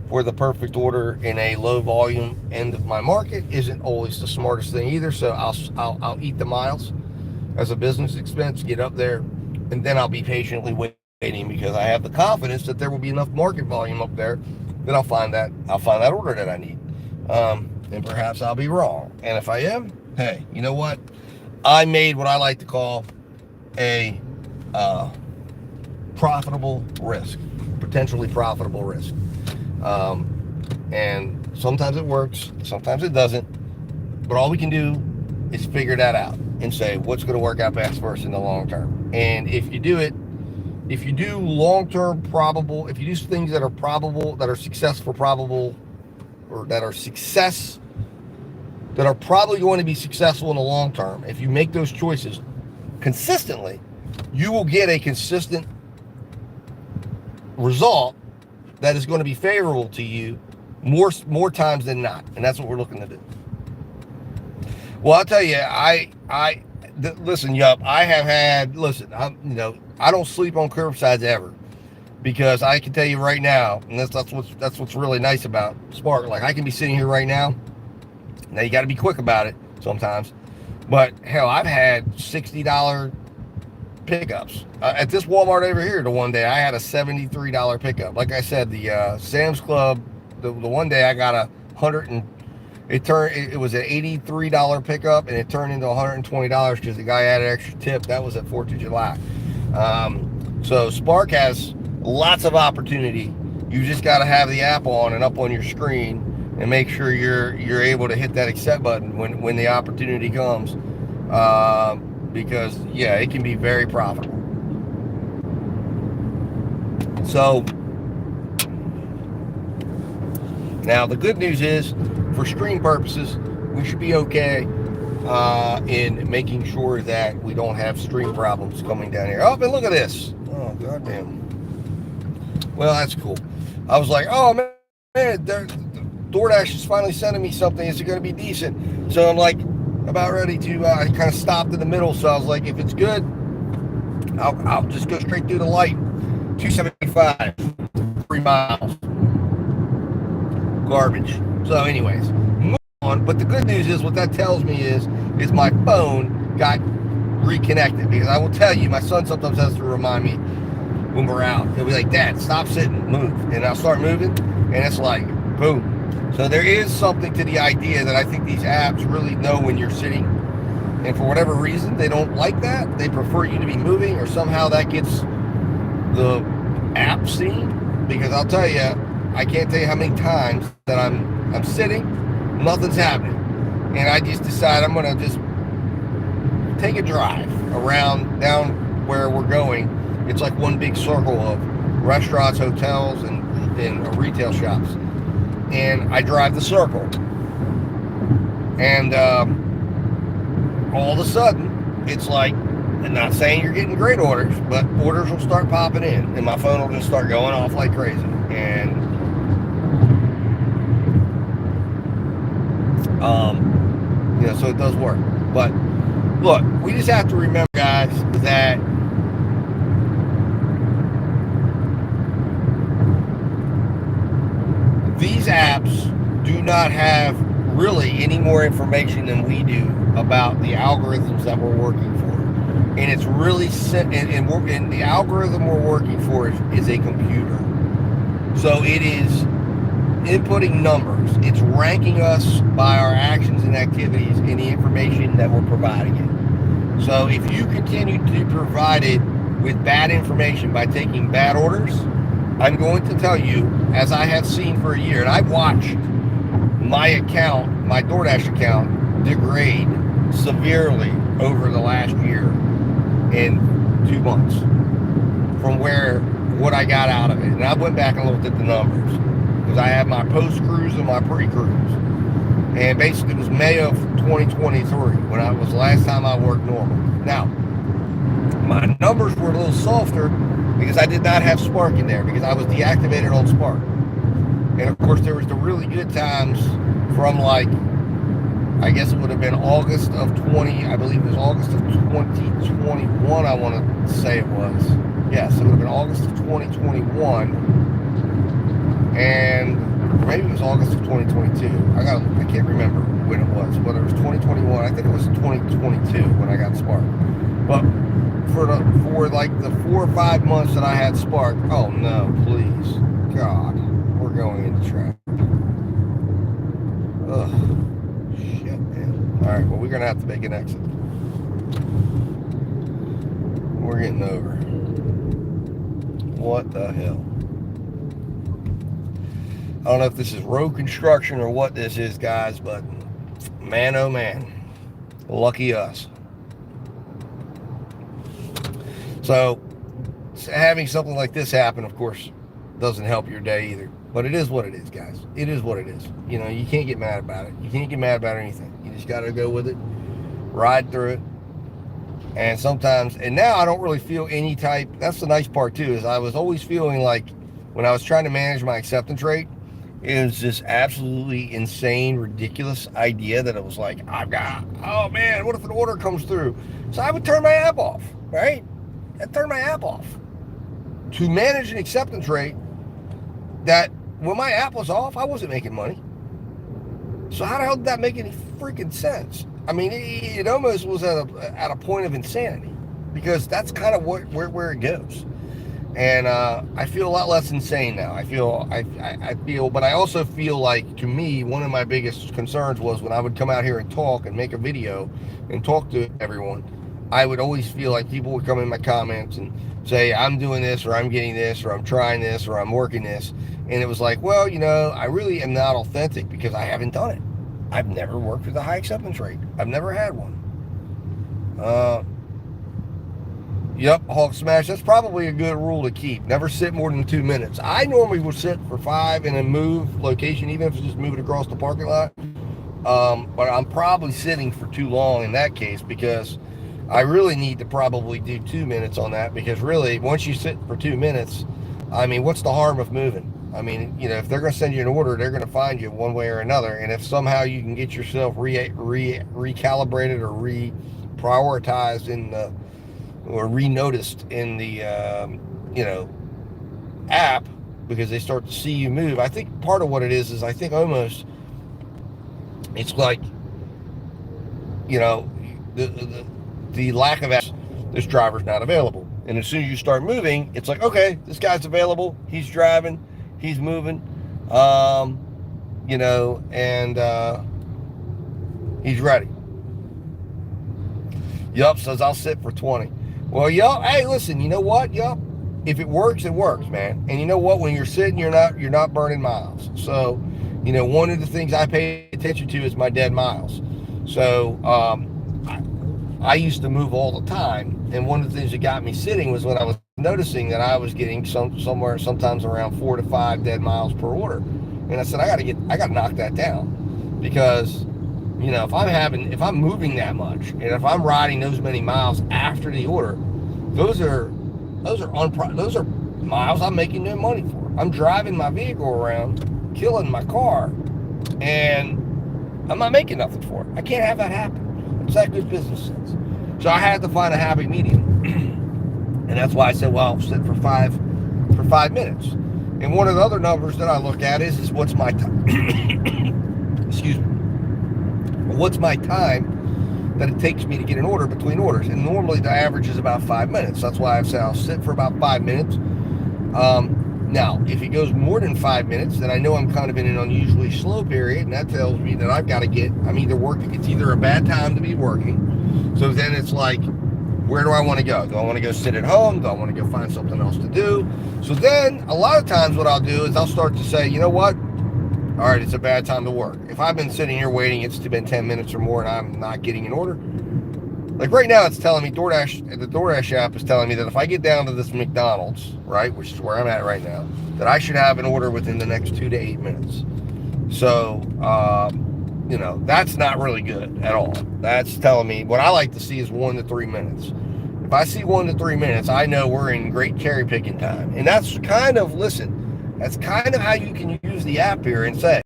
for the perfect order in a low volume end of my market isn't always the smartest thing either. So I'll eat the miles as a business expense, get up there, and then I'll be patiently waiting because I have the confidence that there will be enough market volume up there that I'll find that order that I need. And perhaps I'll be wrong. And if I am, hey, you know what? I made what I like to call a profitable risk, potentially profitable risk. And sometimes it works, sometimes it doesn't. But all we can do is figure that out and say what's going to work out best for us in the long term. And if you do it, if you do long-term probable, if you do things that are probable, that are successful, probable, or that are probably going to be successful in the long term, if you make those choices consistently, you will get a consistent result that is going to be favorable to you more times than not. And that's what we're looking to do. Well, I'll tell you, listen, Yup, I have had, I don't sleep on curbsides ever, because I can tell you right now, and that's what's really nice about Spark. Like, I can be sitting here right now. Now you got to be quick about it sometimes, but hell, I've had $60 pickups at this Walmart over here. The one day I had a $73 pickup. Like I said, the Sam's Club, the one day I got it was an $83 pickup, and it turned into $120 because the guy added extra tip. That was at 4th of July. So Spark has lots of opportunity. You just got to have the app on and up on your screen and make sure you're able to hit that accept button when the opportunity comes. Because yeah, it can be very profitable. So now the good news is, for stream purposes, we should be okay in making sure that we don't have stream problems coming down here. Oh, but look at this. Oh, goddamn. Well, that's cool. I was like, oh, man, DoorDash is finally sending me something. Is it going to be decent? So I'm like, about ready to, I kind of stopped in the middle. So I was like, if it's good, I'll just go straight through the light. 275, 3 miles. Garbage. So anyways, move on. But the good news is, what that tells me is my phone got reconnected, because I will tell you, my son sometimes has to remind me when we're out. He'll be like, Dad, stop sitting, move. And I'll start moving, and it's like, boom. So there is something to the idea that I think these apps really know when you're sitting, and for whatever reason, they don't like that. They prefer you to be moving, or somehow that gets the app seen. Because I'll tell you, I can't tell you how many times that I'm sitting, nothing's happening, and I just decide I'm gonna just take a drive around down where we're going. It's like one big circle of restaurants, hotels, and retail shops, and I drive the circle, and all of a sudden it's like, I'm not saying you're getting great orders, but orders will start popping in, and my phone will just start going off like crazy. And so it does work. But look, we just have to remember, guys, that these apps do not have really any more information than we do about the algorithms that we're working for. And it's really and the algorithm we're working for is a computer. So it is inputting numbers. It's ranking us by our actions and activities in the information that we're providing it. So if you continue to provide it with bad information by taking bad orders, I'm going to tell you, as I have seen for a year, and I've watched my account, my DoorDash account, degrade severely over the last year in 2 months from what I got out of it. And I went back and looked at the numbers, because I had my post-cruise and my pre-cruise. And basically it was May of 2023 when I was the last time I worked normal. Now, my numbers were a little softer because I did not have Spark in there, because I was deactivated on Spark. And of course there was the really good times from, like, I guess it would have been August of 20, I believe it was August of 2021, I want to say it was. Yes, it would have been August of 2021, and maybe it was August of 2022. I can't remember when it was, whether it was 2021, I think it was 2022 when I got Spark. But for like the 4 or 5 months that I had Spark. Oh no, please, God, we're going into traffic. Ugh, shit, man. All right, well, we're gonna have to make an exit. We're getting over. What the hell? I don't know if this is road construction or what this is, guys, but man, oh man, lucky us. So having something like this happen, of course, doesn't help your day either. But it is what it is, guys. It is what it is. You know, you can't get mad about it. You can't get mad about anything. You just got to go with it, ride through it. And sometimes, and now I don't really feel any type, that's the nice part too, is I was always feeling like when I was trying to manage my acceptance rate, it was this absolutely insane, ridiculous idea that it was like, oh man, what if an order comes through? So I would turn my app off, right? I'd turn my app off to manage an acceptance rate that when my app was off, I wasn't making money. So how the hell did that make any freaking sense? I mean, it almost was at a point of insanity, because that's kind of where it goes. And I feel a lot less insane now. I feel, but I also feel like, to me, one of my biggest concerns was when I would come out here and talk and make a video and talk to everyone, I would always feel like people would come in my comments and say, I'm doing this, or I'm getting this, or I'm trying this, or I'm working this. And it was like, well, you know, I really am not authentic because I haven't done it. I've never worked with a high acceptance rate. I've never had one. Yep, Hulk Smash. That's probably a good rule to keep. Never sit more than 2 minutes. I normally will sit for 5 and then move location, even if it's just moving across the parking lot. But I'm probably sitting for too long in that case, because I really need to probably do 2 minutes on that, because really, once you sit for 2 minutes, I mean, what's the harm of moving? I mean, you know, if they're going to send you an order, they're going to find you one way or another. And if somehow you can get yourself recalibrated or reprioritized in the, or re-noticed in the, you know, app, because they start to see you move. I think part of what it is I think almost it's like, you know, the lack of this driver's not available. And as soon as you start moving, it's like, okay, this guy's available. He's driving. He's moving. You know, and he's ready. Yup, says I'll sit for 20. Well, yup, hey, listen, you know what? Yup, if it works, man. And you know what? When you're sitting, you're not burning miles. So, you know, one of the things I pay attention to is my dead miles. So, I used to move all the time, and one of the things that got me sitting was when I was noticing that I was getting sometimes around 4 to 5 dead miles per order. And I said, I got to knock that down, because, you know, if I'm moving that much, and if I'm riding those many miles after the order, those are miles I'm making no money for. I'm driving my vehicle around, killing my car, and I'm not making nothing for it. I can't have that happen. It's that good business sense. So I had to find a happy medium. And that's why I said, well, I'll sit for 5 minutes. And one of the other numbers that I look at is what's my time? Excuse me. What's my time that it takes me to get an order between orders? And normally the average is about 5 minutes. That's why I say I'll sit for about 5 minutes. Now, if it goes more than 5 minutes, then I know I'm kind of in an unusually slow period, and that tells me that I'm either working, it's either a bad time to be working. So then it's like, where do I want to go? Do I want to go sit at home? Do I want to go find something else to do? So then a lot of times what I'll do is I'll start to say, you know what? All right, it's a bad time to work. If I've been sitting here waiting, it's been 10 minutes or more and I'm not getting an order. Like right now, it's telling me the DoorDash app is telling me that if I get down to this McDonald's, right, which is where I'm at right now, that I should have an order within the next 2 to 8 minutes. So, you know, that's not really good at all. That's telling me, what I like to see is 1 to 3 minutes. If I see 1 to 3 minutes, I know we're in great cherry picking time. And that's kind of how you can use the app here and say,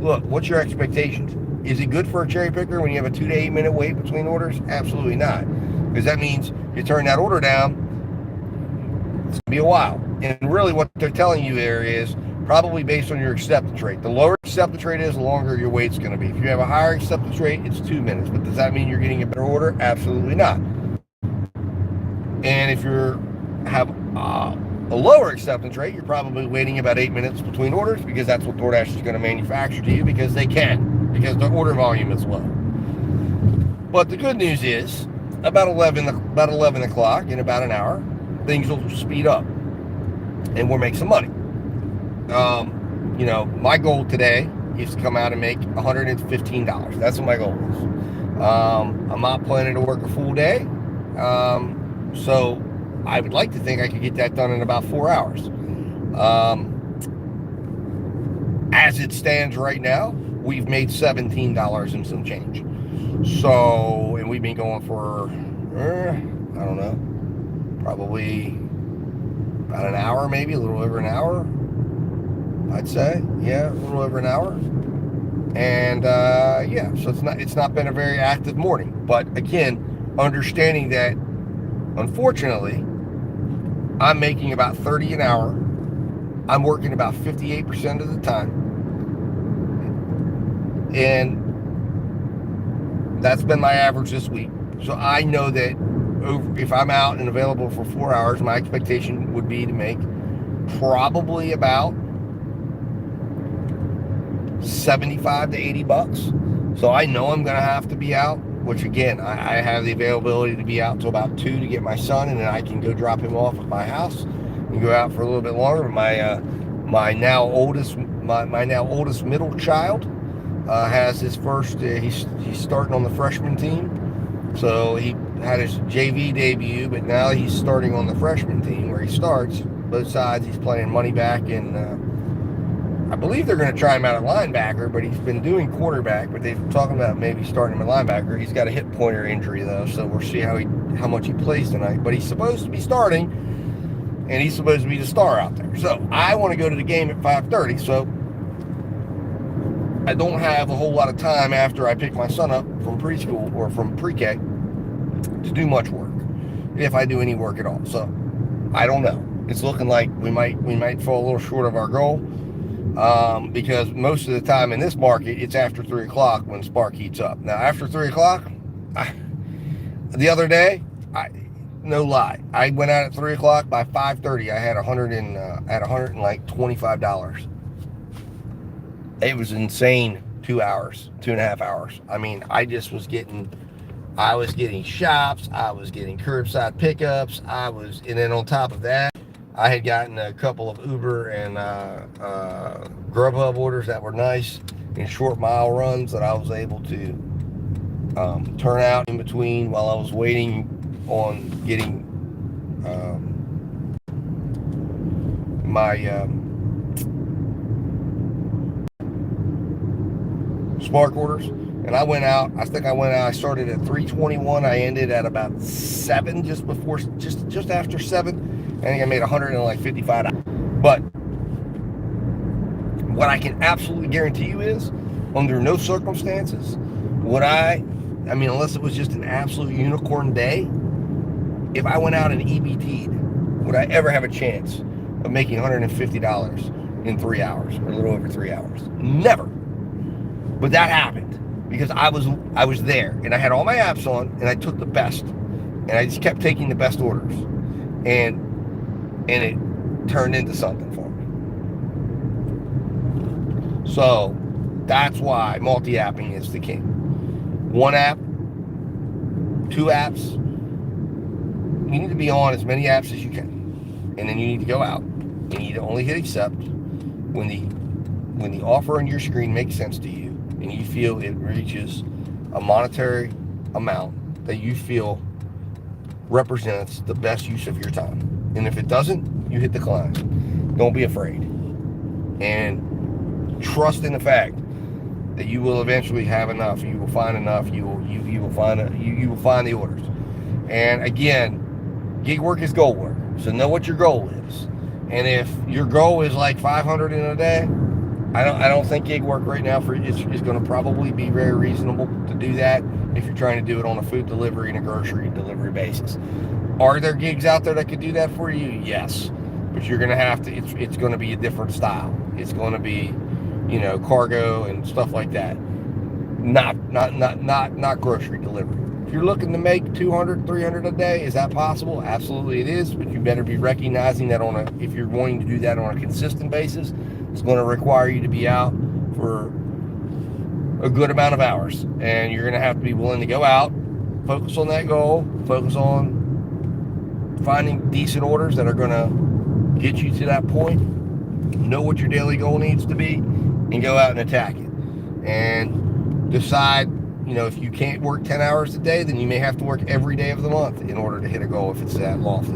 look, what's your expectations? Is it good for a cherry picker when you have a 2 to 8 minute wait between orders? Absolutely not. Because that means you turn that order down, it's going to be a while. And really what they're telling you there is probably based on your acceptance rate. The lower acceptance rate is, the longer your wait's going to be. If you have a higher acceptance rate, it's 2 minutes. But does that mean you're getting a better order? Absolutely not. And if you have a lower acceptance rate, you're probably waiting about 8 minutes between orders, because that's what DoorDash is going to manufacture to you, because they can, because the order volume is low. But the good news is, about 11 o'clock, in about an hour, things will speed up, and we'll make some money. My goal today is to come out and make $115. That's what my goal is. I'm not planning to work a full day, so I would like to think I could get that done in about 4 hours. As it stands right now, we've made $17 and some change. So, and we've been going for, I don't know, probably about an hour, maybe a little over an hour, I'd say. Yeah, a little over an hour. And so it's not been a very active morning. But again, understanding that, unfortunately, I'm making about 30 an hour. I'm working about 58% of the time. And that's been my average this week. So I know that if I'm out and available for 4 hours, my expectation would be to make probably about $75 to $80. So I know I'm going to have to be out, which again, I have the availability to be out till about 2 to get my son, and then I can go drop him off at my house and go out for a little bit longer. My now oldest middle child has his first, he's starting on the freshman team. So he had his JV debut, but now he's starting on the freshman team where he starts. Both sides, he's playing money back, and I believe they're going to try him out at linebacker, but he's been doing quarterback, but they're talking about maybe starting him at linebacker. He's got a hip pointer injury, though, so we'll see how much he plays tonight. But he's supposed to be starting, and he's supposed to be the star out there. So I want to go to the game at 5:30, so I don't have a whole lot of time after I pick my son up from preschool or from pre-K to do much work, if I do any work at all. So I don't know. It's looking like we might fall a little short of our goal, because most of the time in this market, it's after 3 o'clock when Spark heats up. Now, after 3 o'clock, the other day, no lie, I went out at 3 o'clock. By 5:30, I had $125. It was insane. 2 hours, 2.5 hours. I mean, I was getting shops, I was getting curbside pickups, and then on top of that, I had gotten a couple of Uber and Grubhub orders that were nice in short mile runs that I was able to turn out in between while I was waiting on getting my Spark orders. And I went out, I started at 3:21, I ended at about 7, just after 7. I think I made $155. But what I can absolutely guarantee you is, under no circumstances would unless it was just an absolute unicorn day, if I went out and EBT'd, would I ever have a chance of making $150 in 3 hours, or a little over 3 hours? Never. But that happened because I was there, and I had all my apps on, and I took the best, and I just kept taking the best orders, and it turned into something for me. So that's why multi-apping is the king. One app, 2 apps. You need to be on as many apps as you can, and then you need to go out. You need to only hit accept when the offer on your screen makes sense to you, and you feel it reaches a monetary amount that you feel represents the best use of your time. And if it doesn't, you hit decline. Don't be afraid. And trust in the fact that you will eventually have enough. You will find enough. You will find the orders. And again, gig work is goal work. So know what your goal is. And if your goal is like 500 in a day, I don't think gig work right now is going to probably be very reasonable to do that if you're trying to do it on a food delivery and a grocery delivery basis. Are there gigs out there that could do that for you? Yes, but you're going to have to. It's going to be a different style. It's going to be, cargo and stuff like that. Not grocery delivery. If you're looking to make 200, 300 a day, is that possible? Absolutely it is, but you better be recognizing that if you're going to do that on a consistent basis, it's going to require you to be out for a good amount of hours. And you're going to have to be willing to go out, focus on that goal, focus on finding decent orders that are going to get you to that point, know what your daily goal needs to be, and go out and attack it. And decide, if you can't work 10 hours a day, then you may have to work every day of the month in order to hit a goal if it's that lofty.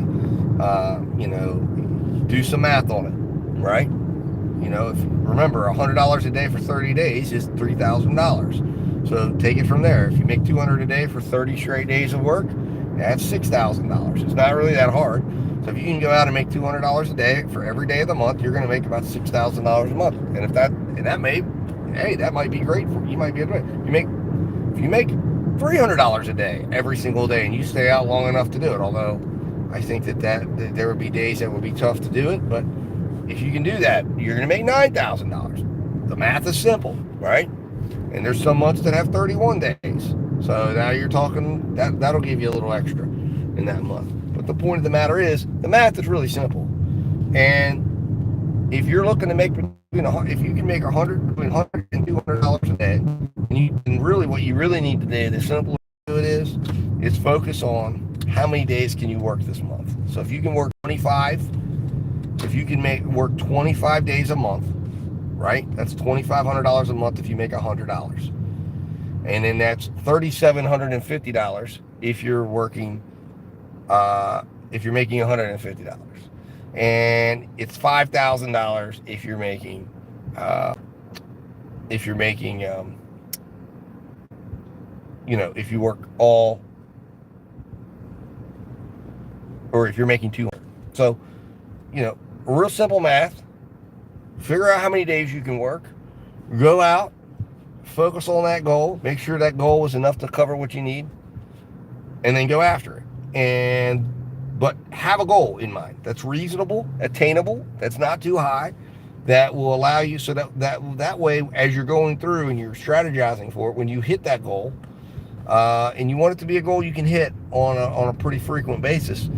Do some math on it, right? Remember, $100 a day for 30 days is $3,000. So take it from there. If you make $200 a day for 30 straight days of work, that's $6,000. It's not really that hard. So if you can go out and make $200 a day for every day of the month, you're going to make about $6,000 a month. And that might be great for you. You might be able to if you make $300 a day every single day and you stay out long enough to do it. Although I think that there would be days that would be tough to do it, but if you can do that, you're going to make $9,000. The math is simple, right? And there's some months that have 31 days. So now you're talking, that'll give you a little extra in that month. But the point of the matter is, the math is really simple. And if you're looking to make, if you can make between $100 and $200 a day, and really what you really need to do, the simple to it is focus on how many days can you work this month. So if you can work 25, if you can work 25 days a month, right? That's $2,500 a month if you make $100. And then that's $3,750 if you're working, if you're making $150. And it's $5,000 if you're making, if you work all, or if you're making 200. So, real simple math. Figure out how many days you can work. Go out, focus on that goal. Make sure that goal is enough to cover what you need, and then go after it. But have a goal in mind that's reasonable, attainable, that's not too high, that will allow you so that way, as you're going through and you're strategizing for it, when you hit that goal, and you want it to be a goal you can hit on a pretty frequent basis.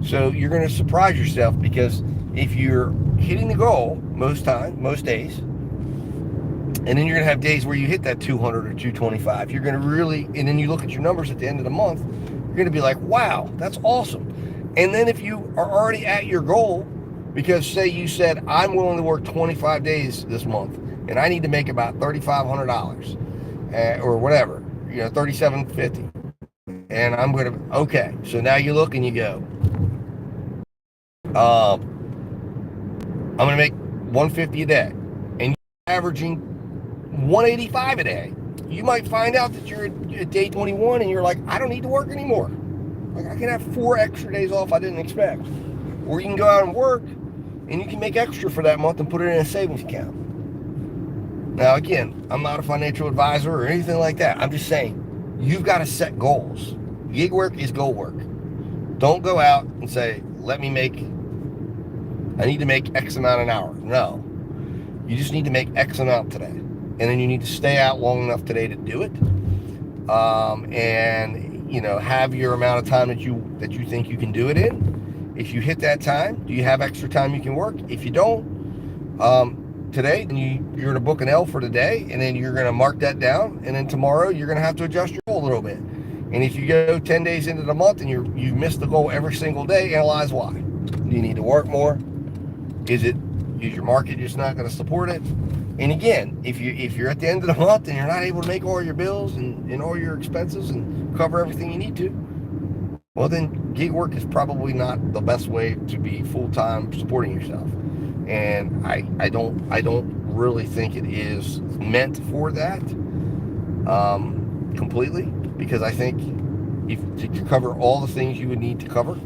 So you're going to surprise yourself, because if you're hitting the goal most days, and then you're going to have days where you hit that 200 or 225, you're going to really, and then you look at your numbers at the end of the month, you're going to be like, wow, that's awesome. And then if you are already at your goal, because say you said, I'm willing to work 25 days this month, and I need to make about $3,500 or whatever, $3,750. And I'm going to, okay, so now you look and you go, I'm going to make $150 a day, and you're averaging $185 a day. You might find out that you're at day 21 and you're like, I don't need to work anymore. Like, I can have 4 extra days off I didn't expect. Or you can go out and work, and you can make extra for that month and put it in a savings account. Now, again, I'm not a financial advisor or anything like that. I'm just saying, you've got to set goals. Gig work is goal work. Don't go out and say, I need to make X amount an hour. No. You just need to make X amount today. And then you need to stay out long enough today to do it. Have your amount of time that you think you can do it in. If you hit that time, do you have extra time you can work? If you don't, today, then you're going to book an L for today, and then you're going to mark that down, and then tomorrow you're going to have to adjust your goal a little bit. And if you go 10 days into the month and you've missed the goal every single day, analyze why. Do you need to work more? Is your market just not going to support it? And again, if you're at the end of the month and you're not able to make all your bills and all your expenses and cover everything you need to, well, then gig work is probably not the best way to be full-time supporting yourself. And I don't really think it is meant for that completely, because I think if to cover all the things you would need to cover,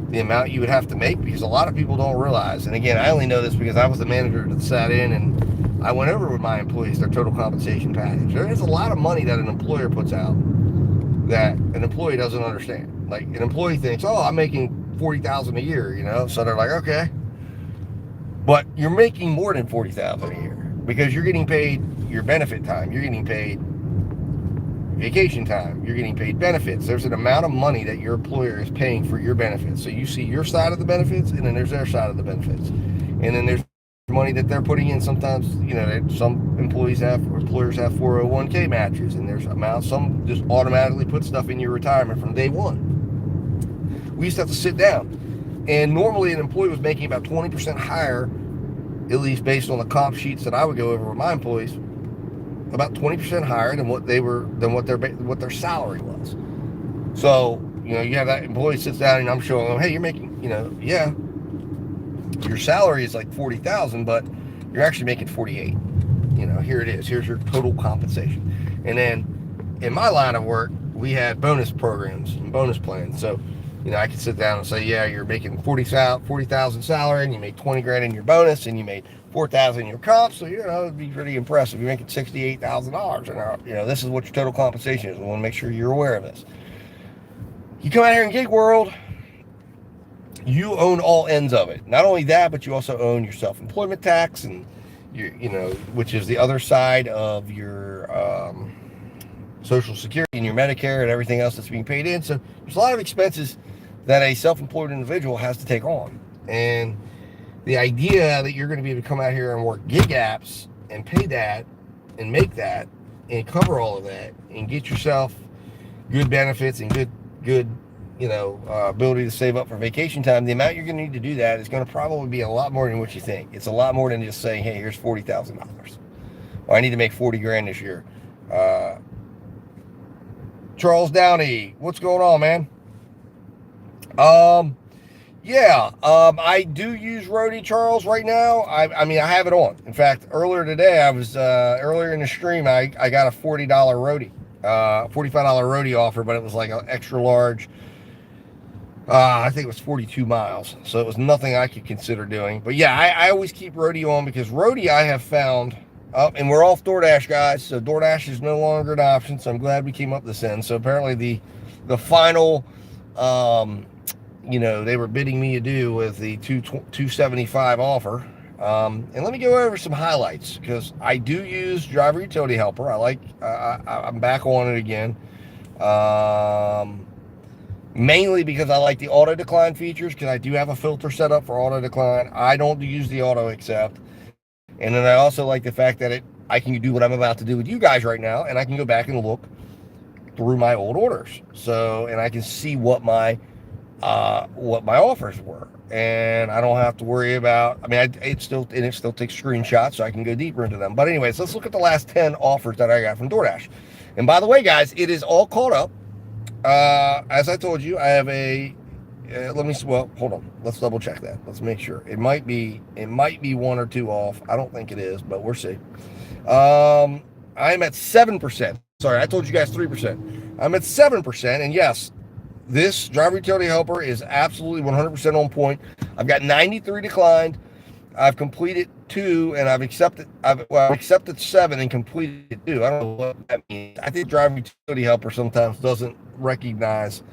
the amount you would have to make, because a lot of people don't realize, and again, I only know this because I was the manager that sat in and I went over with my employees their total compensation package. There is a lot of money that an employer puts out that an employee doesn't understand. Like, an employee thinks, oh, I'm making $40,000 a year, so they're like, okay. But you're making more than $40,000 a year, because you're getting paid your benefit time. You're getting paid vacation time. You're getting paid benefits. There's an amount of money that your employer is paying for your benefits. So you see your side of the benefits, and then there's their side of the benefits. And then there's money that they're putting in. Sometimes, some employers have 401k matches, and there's some just automatically put stuff in your retirement from day one. We used to have to sit down, and normally an employee was making about 20% higher, at least based on the comp sheets that I would go over with my employees, about 20% higher than what their salary was. So, you have that employee sits down, and I'm showing them, hey, you're making, yeah, your salary is like 40,000, but you're actually making 48. Here it is. Here's your total compensation. And then in my line of work, we had bonus programs and bonus plans. So, I could sit down and say, yeah, you're making 40,000 salary, and you made 20 grand in your bonus, and you made 4,000 in your comp. So, it'd be pretty impressive. You're making $68,000, and this is what your total compensation is. We want to make sure you're aware of this. You come out here in gig world, you own all ends of it. Not only that, but you also own your self-employment tax, and which is the other side of your Social Security and your Medicare and everything else that's being paid in. So there's a lot of expenses that a self-employed individual has to take on. And the idea that you're going to be able to come out here and work gig apps and pay that and make that and cover all of that and get yourself good benefits and good ability to save up for vacation time, the amount you're going to need to do that is going to probably be a lot more than what you think. It's a lot more than just saying, hey, here's $40,000. Well, I need to make 40 grand this year. Charles Downey, what's going on, man? I do use Roadie, Charles, right now. I have it on. In fact, earlier today, earlier in the stream, I got a $40 Roadie, $45 Roadie offer, but it was like an extra large. I think it was 42 miles, so it was nothing I could consider doing. But yeah, I always keep Roadie on, because Roadie I have found, and we're off DoorDash, guys, so DoorDash is no longer an option, so I'm glad we came up this end. So apparently the final, they were bidding me a do with the $275 offer. And let me go over some highlights, because I do use Driver Utility Helper. I'm back on it again. Mainly because I like the auto decline features, because I do have a filter set up for auto decline. I don't use the auto accept. And then I also like the fact that I can do what I'm about to do with you guys right now, and I can go back and look through my old orders. And I can see what my offers were, and I don't have to worry about. It still takes screenshots, so I can go deeper into them. But anyways, let's look at the last 10 offers that I got from DoorDash. And by the way, guys, it is all caught up. As I told you, I have hold on. Let's double check that. Let's make sure. It might be 1 or 2 off. I don't think it is, but we'll see. I'm at 7%. Sorry, I told you guys 3%. I'm at 7%, and yes, this Driver Utility Helper is absolutely 100% on point. I've got 93 declined. I've completed 2, and I've accepted 7 and completed 2. I don't know what that means. I think Driver Utility Helper sometimes doesn't recognize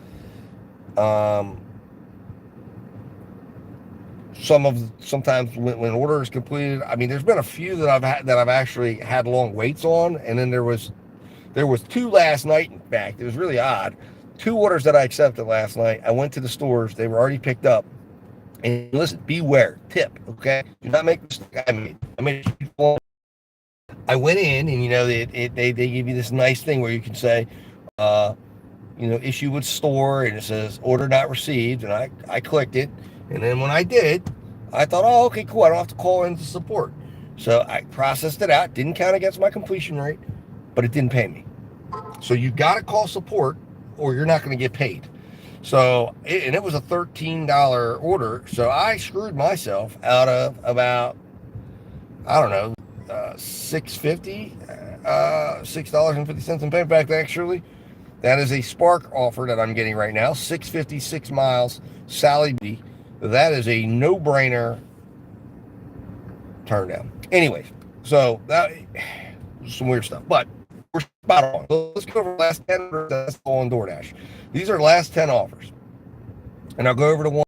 sometimes when an order is completed. There's been a few that I've actually had long waits on, and then there was 2 last night. In fact, it was really odd. 2 orders that I accepted last night. I went to the stores; they were already picked up. And listen, beware, tip, okay? Do not make the mistake I made. I went in, and they give you this nice thing where you can say, issue with store, and it says order not received, and I clicked it, and then when I did, I thought, oh, okay, cool, I don't have to call into support. So I processed it out, didn't count against my completion rate, but it didn't pay me. So you got to call support, or you're not going to get paid. So, and it was a $13 order, so I screwed myself out of about, $6.50 in payback. Actually, that is a Spark offer that I'm getting right now, $6.50, 6 miles, Sally B. That is a no-brainer turn down. Anyways, so that some weird stuff, but we're spot on. So let's go over the last 10 that's on DoorDash. These are the last 10 offers. And I'll go over to one.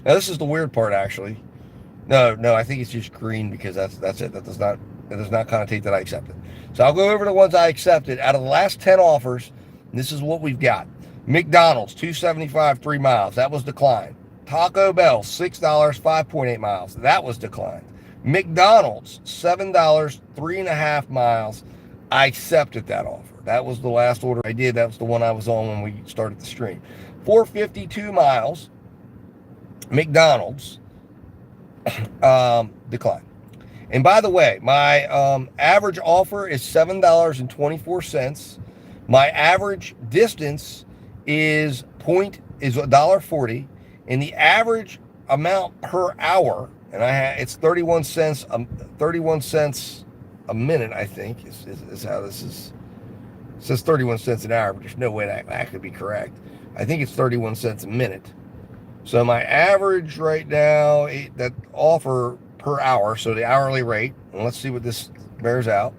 Now, this is the weird part, actually. No, I think it's just green because that's it. That That does not connotate that I accepted. So I'll go over the ones I accepted. Out of the last 10 offers, this is what we've got. McDonald's, $2.75, 3 miles. That was declined. Taco Bell, $6, 5.8 miles. That was declined. McDonald's, $7, 3.5 miles. I accepted that offer. That was the last order I did. That was the one I was on when we started the stream. 452 miles, McDonald's, declined. And by the way, my average offer is $7.24. My average distance is $1.40, and the average amount per hour, and it's 31 cents a minute, I think, is how this is. It says 31 cents an hour, but there's no way that could be correct. I think it's 31 cents a minute. So my average right now, that offer per hour, so the hourly rate, and let's see what this bears out,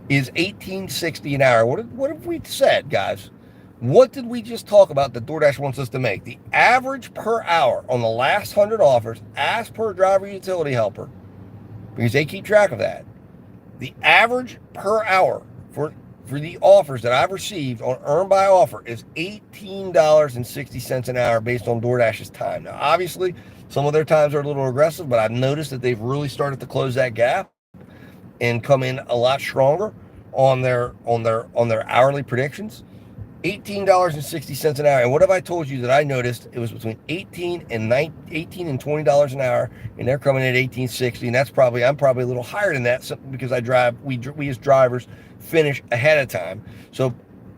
is $18.60 an hour. What have we said, guys? What did we just talk about that DoorDash wants us to make? The average per hour on the last 100 offers, as per driver utility helper, because they keep track of that, the average per hour for the offers that I've received on Earn by Offer is $18.60 an hour based on DoorDash's time. Now, obviously, some of their times are a little aggressive, but I've noticed that they've really started to close that gap and come in a lot stronger on their hourly predictions. $18.60 an hour. And what have I told you that I noticed? It was between $18 and $20 an hour, and they're coming in at $18.60, and I'm probably a little higher than that because we as drivers finish ahead of time. So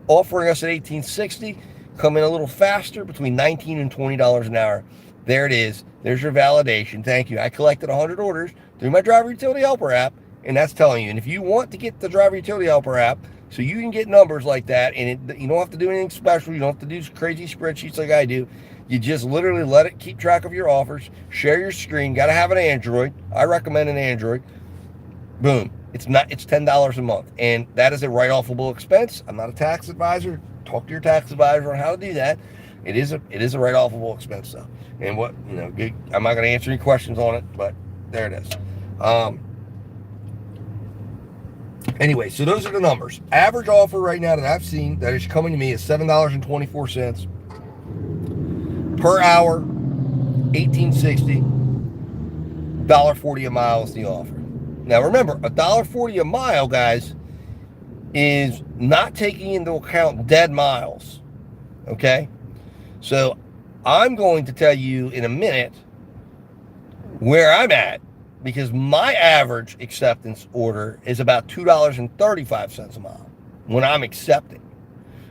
offering us at $18.60, come in a little faster, between $19 and $20 an hour. There it is. There's your validation. Thank you. I collected 100 orders through my driver utility helper app, and that's telling you. And if you want to get the driver utility helper app so you can get numbers like that, and you don't have to do anything special, you don't have to do crazy spreadsheets like I do, you just literally let it keep track of your offers, share your screen. Got to have an Android. I recommend an Android. Boom. It's $10 a month, and that is a write-offable expense. I'm not a tax advisor. Talk to your tax advisor on how to do that. It is a write-offable expense, though. And I'm not going to answer any questions on it, but there it is. Anyway, so those are the numbers. Average offer right now that I've seen that is coming to me is $7.24 per hour, $18.60, $1.40 a mile is the offer. Now remember, $1.40 a mile, guys, is not taking into account dead miles. Okay? So I'm going to tell you in a minute where I'm at, because my average acceptance order is about $2.35 a mile when I'm accepting.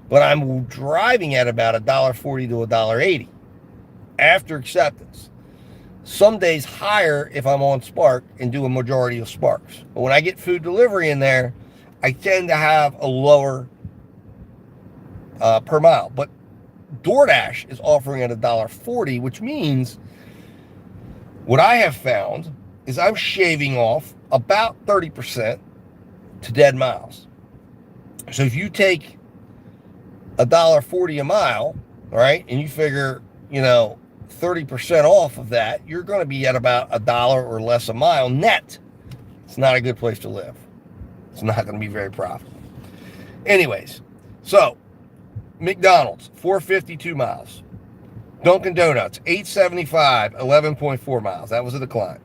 But I'm driving at about $1.40 to $1.80 after acceptance. Some days higher if I'm on Spark and do a majority of Sparks. But when I get food delivery in there, I tend to have a lower per mile. But DoorDash is offering at $1.40, which means what I have found is I'm shaving off about 30% to dead miles. So if you take $1.40 a mile, all right, and you figure, 30% off of that, you're going to be at about $1 or less a mile net. It's not a good place to live. It's not going to be very profitable. Anyways, so McDonald's, 452 miles. Dunkin' Donuts, 875, 11.4 miles. That was a decline.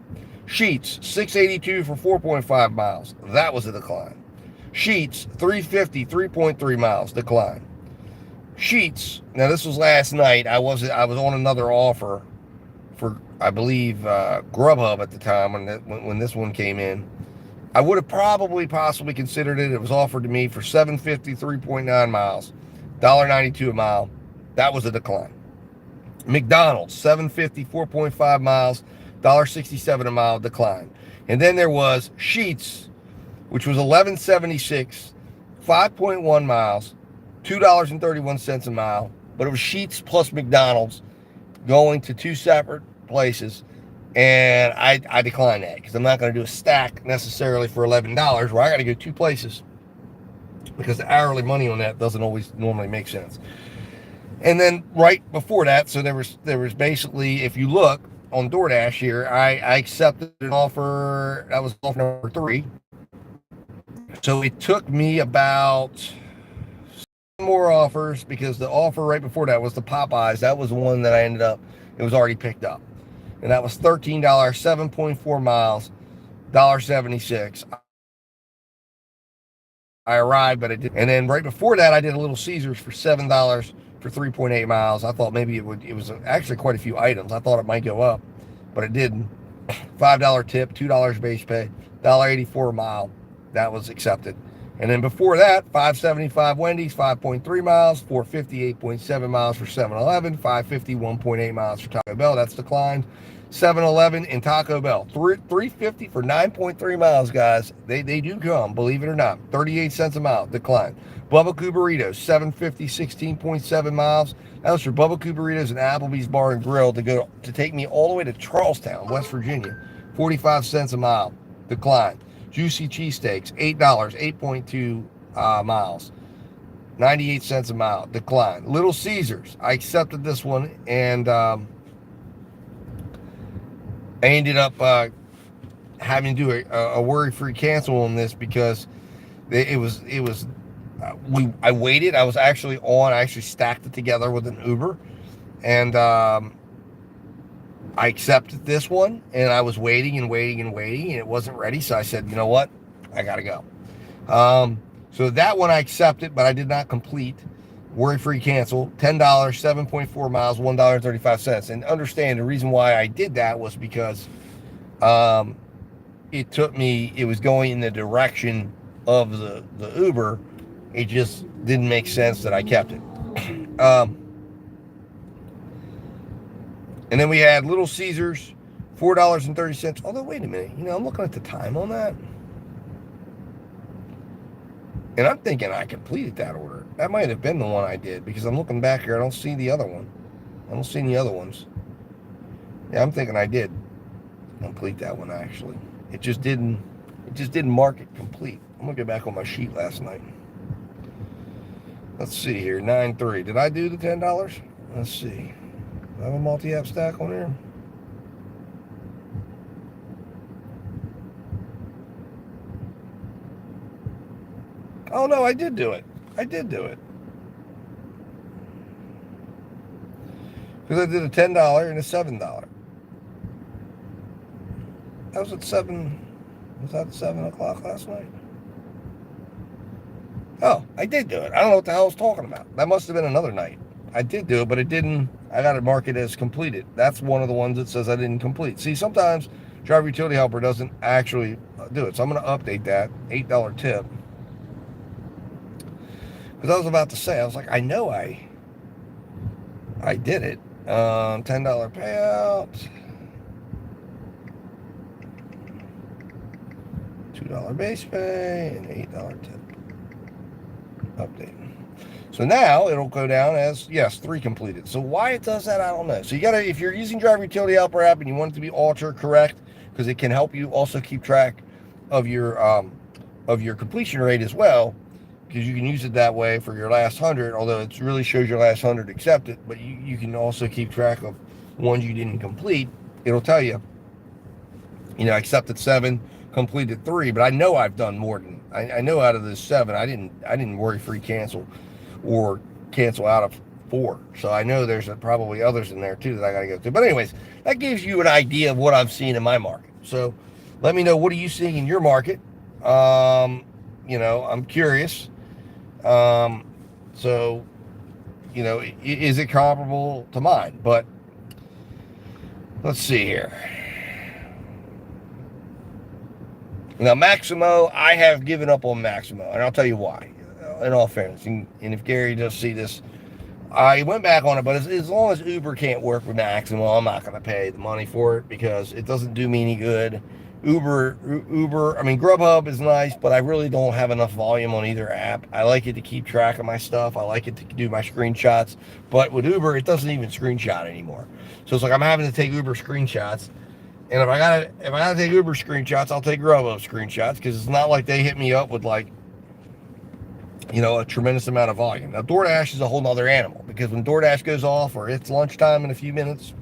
Sheetz, 682 for 4.5 miles. That was a decline. Sheetz, 350, 3.3 miles. Decline. Sheetz, now this was last night. I was on another offer for, I believe, Grubhub at the time when this one came in. I would have possibly considered it. It was offered to me for $7.50, 3.9 miles, $1.92 a mile. That was a decline. McDonald's, $7.50, 4.5 miles, $1.67 a mile, decline. And then there was Sheetz, which was $11.76, 5.1 miles, $2.31 a mile. But it was Sheetz plus McDonald's going to two separate places. And I declined that because I'm not going to do a stack necessarily for $11 where I got to go two places because the hourly money on that doesn't always normally make sense. And then right before that, so there was basically, if you look, on DoorDash here, I accepted an offer. That was offer number 3. So it took me about more offers, because the offer right before that was the Popeyes. That was the one that I ended up, it was already picked up. And that was $13, 7.4 miles, $1.76. I arrived, but I did. And then right before that, I did a Little Caesars for $7 for 3.8 miles. I thought maybe it was actually quite a few items. I thought it might go up, but it didn't. $5 tip, $2 base pay, $1.84 a mile. That was accepted. And then before that, $5.75 Wendy's, 5.3 miles, $4.58.7 miles for 7-Eleven, $5.51.8 miles for Taco Bell. That's declined. 7-Eleven and Taco Bell, $3.50 for 9.3 miles, guys. They do come, believe it or not. 38 cents a mile, decline. Bubba Coo Burritos, $7.50, 16.7 miles. That was for Bubba Coo Burritos and Applebee's Bar and Grill to take me all the way to Charlestown, West Virginia. 45 cents a mile, decline. Juicy Cheesesteaks, $8, 8.2 miles. 98 cents a mile, decline. Little Caesars, I accepted this one, and I ended up having to do a worry-free cancel on this, because I waited. I actually stacked it together with an Uber, and I accepted this one, and I was waiting, and it wasn't ready. So I said, you know what? I got to go. So that one I accepted, but I did not complete. Worry-free cancel, $10, 7.4 miles, $1.35. And understand the reason why I did that was because it was going in the direction of the Uber. It just didn't make sense that I kept it. And then we had Little Caesars, $4.30. Although, wait a minute. I'm looking at the time on that. And I'm thinking I completed that order. That might have been the one I did, because I'm looking back here. I don't see the other one. I don't see any other ones. Yeah, I'm thinking I did complete that one, actually. It just didn't mark it complete. I'm going to get back on my sheet last night. Let's see here. 9.3. Did I do the $10? Let's see. Do I have a multi-app stack on here? Oh, no, I did do it. Because I did a $10 and a $7. That was at 7. Was that 7 o'clock last night? Oh, I did do it. I don't know what the hell I was talking about. That must have been another night. I did do it, but it didn't. I got to mark it as completed. That's one of the ones that says I didn't complete. See, sometimes Driver Utility Helper doesn't actually do it. So I'm going to update that. $8 tip. Because I was about to say, I was like, I know I did it. $10 payout. $2 base pay and $8 tip. Update. So now it'll go down as, yes, 3 completed. So why it does that, I don't know. So you gotta, if you're using Driver Utility Helper app and you want it to be ultra correct, because it can help you also keep track of your completion rate as well, because you can use it that way for your last 100, although it really shows your last 100 accepted, but you can also keep track of ones you didn't complete. It'll tell you, accepted 7, completed 3, but I know I've done more than, I know out of the 7, I didn't worry-free cancel or cancel out of 4. So I know there's probably others in there too that I got to go through. But anyways, that gives you an idea of what I've seen in my market. So let me know, what are you seeing in your market? I'm curious. So, is it comparable to mine? But let's see here. Now, Maximo, I have given up on Maximo, and I'll tell you why, in all fairness. And if Gary does see this, I went back on it, but as long as Uber can't work with Maximo, I'm not going to pay the money for it, because it doesn't do me any good. Grubhub is nice, but I really don't have enough volume on either app. I like it to keep track of my stuff. I like it to do my screenshots, but with Uber, it doesn't even screenshot anymore. So it's like I'm having to take Uber screenshots. And if I gotta take Uber screenshots, I'll take Grubhub screenshots, because it's not like they hit me up with a tremendous amount of volume. Now, DoorDash is a whole nother animal, because when DoorDash goes off or it's lunchtime in a few minutes,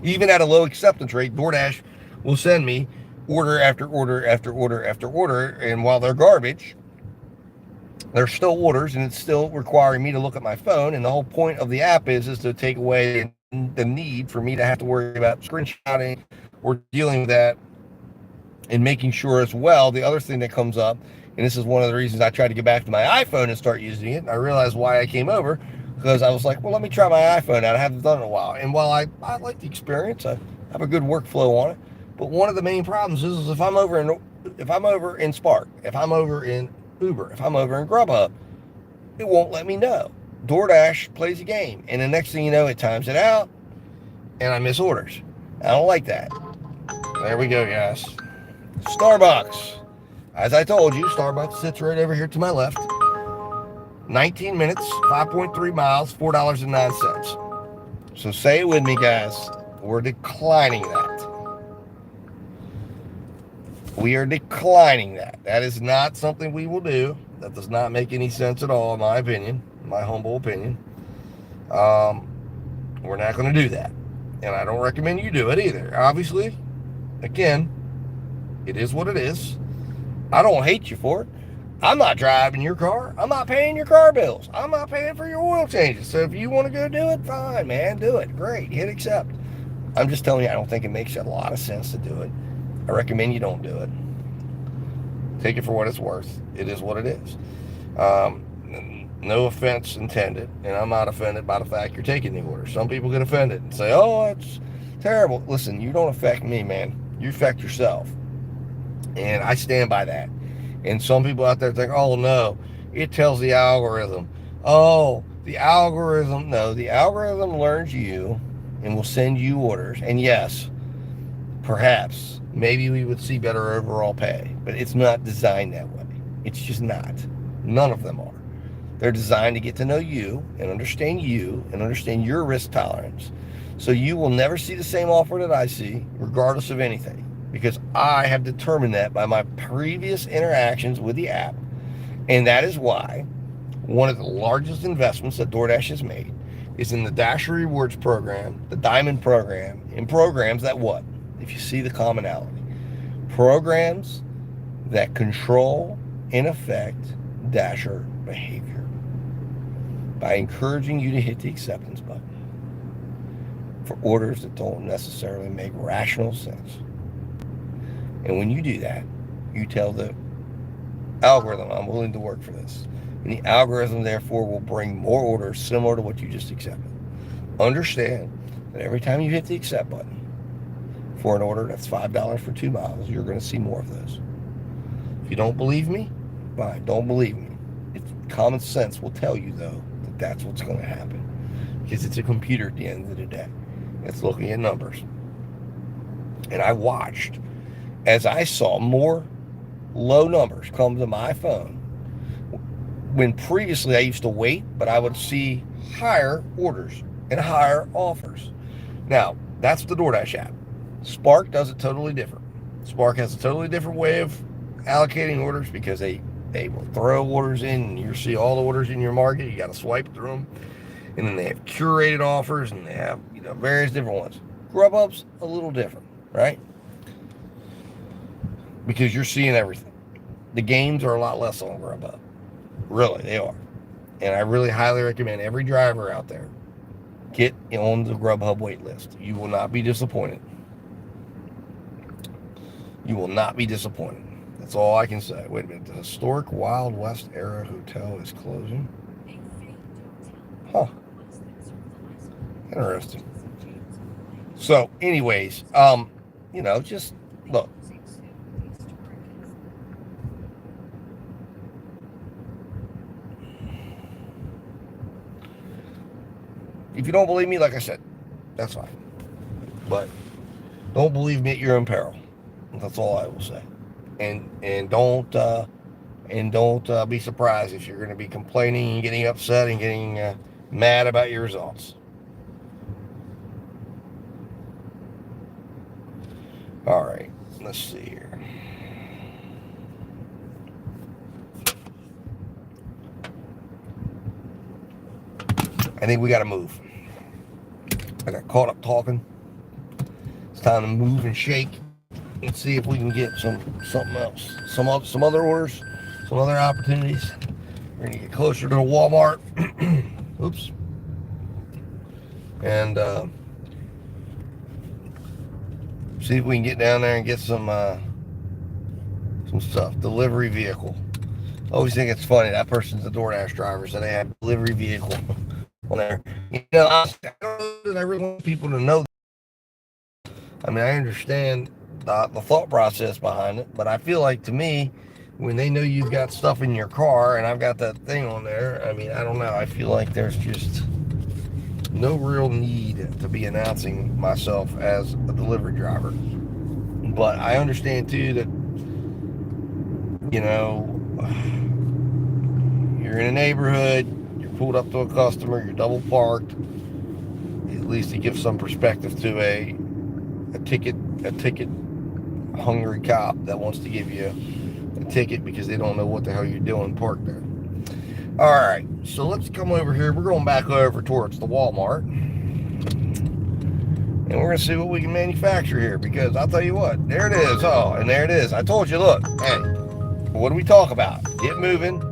Even at a low acceptance rate, DoorDash will send me order after order after order after order. And while they're garbage, they're still orders, and it's still requiring me to look at my phone. And the whole point of the app is to take away the need for me to have to worry about screenshotting or dealing with that, and making sure as well. The other thing that comes up, and this is one of the reasons I tried to get back to my iPhone and start using it, and I realized why I came over, because I was like, well, let me try my iPhone out. I haven't done it in a while. And while I like the experience, I have a good workflow on it. But one of the main problems is if I'm over in Spark, if I'm over in Uber, if I'm over in Grubhub, it won't let me know. DoorDash plays a game, and the next thing you know, it times it out, and I miss orders. I don't like that. There we go, guys. Starbucks. As I told you, Starbucks sits right over here to my left. 19 minutes, 5.3 miles, $4.09. So say it with me, guys. We're declining that. We are declining that. That is not something we will do. That does not make any sense at all, in my opinion, my humble opinion. We're not going to do that. And I don't recommend you do it either. Obviously, again, it is what it is. I don't hate you for it. I'm not driving your car. I'm not paying your car bills. I'm not paying for your oil changes. So if you want to go do it, fine, man. Do it. Great. Hit accept. I'm just telling you, I don't think it makes a lot of sense to do it. I recommend you don't do it. Take it for what it's worth. It is what it is. No offense intended, and I'm not offended by the fact you're taking the order. Some people get offended and say, oh, it's terrible. Listen, you don't affect me, man. You affect yourself. And I stand by that. And some people out there think, oh, no, it tells the algorithm. Oh, the algorithm. No, the algorithm learns you and will send you orders. And yes, perhaps, maybe we would see better overall pay. But it's not designed that way. It's just not. None of them are. They're designed to get to know you and understand your risk tolerance. So you will never see the same offer that I see, regardless of anything. Because I have determined that by my previous interactions with the app. And that is why one of the largest investments that DoorDash has made is in the Dasher Rewards program, the Diamond program, and programs that what? If you see the commonality. Programs that control and affect Dasher behavior by encouraging you to hit the acceptance button for orders that don't necessarily make rational sense. And when you do that, you tell the algorithm, I'm willing to work for this. And the algorithm, therefore, will bring more orders similar to what you just accepted. Understand that every time you hit the accept button for an order that's $5 for 2 miles, you're going to see more of those. If you don't believe me, fine, don't believe me. Common sense will tell you, though, that that's what's going to happen. Because it's a computer at the end of the day. It's looking at numbers. And I watched as I saw more low numbers come to my phone, when previously I used to wait, but I would see higher orders and higher offers. Now, that's the DoorDash app. Spark does it totally different. Spark has a totally different way of allocating orders because they will throw orders in, and you see all the orders in your market. You got to swipe through them. And then they have curated offers, and they have various different ones. Grubhub's a little different, right? Because you're seeing everything. The games are a lot less on Grubhub. Really, they are. And I really highly recommend every driver out there get on the Grubhub wait list. You will not be disappointed. You will not be disappointed. That's all I can say. Wait a minute. The historic Wild West era hotel is closing. Huh. Interesting. So, anyways, just look. If you don't believe me, like I said, that's fine. But don't believe me at your own peril. That's all I will say. And don't be surprised if you're going to be complaining and getting upset and getting mad about your results. All right, let's see here. I think we got to move. I got caught up talking. time to move and shake and see if we can get something else, some other orders, some other opportunities. We're gonna get closer to the Walmart. Oops. And see if we can get down there and get some stuff. Delivery vehicle. I always think it's funny, that person's a DoorDash driver, so they have delivery vehicle on there. I don't know that I really want people to know that. I mean, I understand the thought process behind it, but I feel like, to me, when they know you've got stuff in your car and I've got that thing on there, I mean, I don't know. I feel like there's just no real need to be announcing myself as a delivery driver. But I understand, too, that, you're in a neighborhood, you're pulled up to a customer, you're double parked. At least it gives some perspective to a ticket hungry cop that wants to give you a ticket because they don't know what the hell you're doing parked there. All right, so let's come over here. We're going back over towards the Walmart, and we're going to see what we can manufacture here, because I'll tell you what, there it is. Oh, and there it is. I told you, look, hey, what do we talk about? Get moving,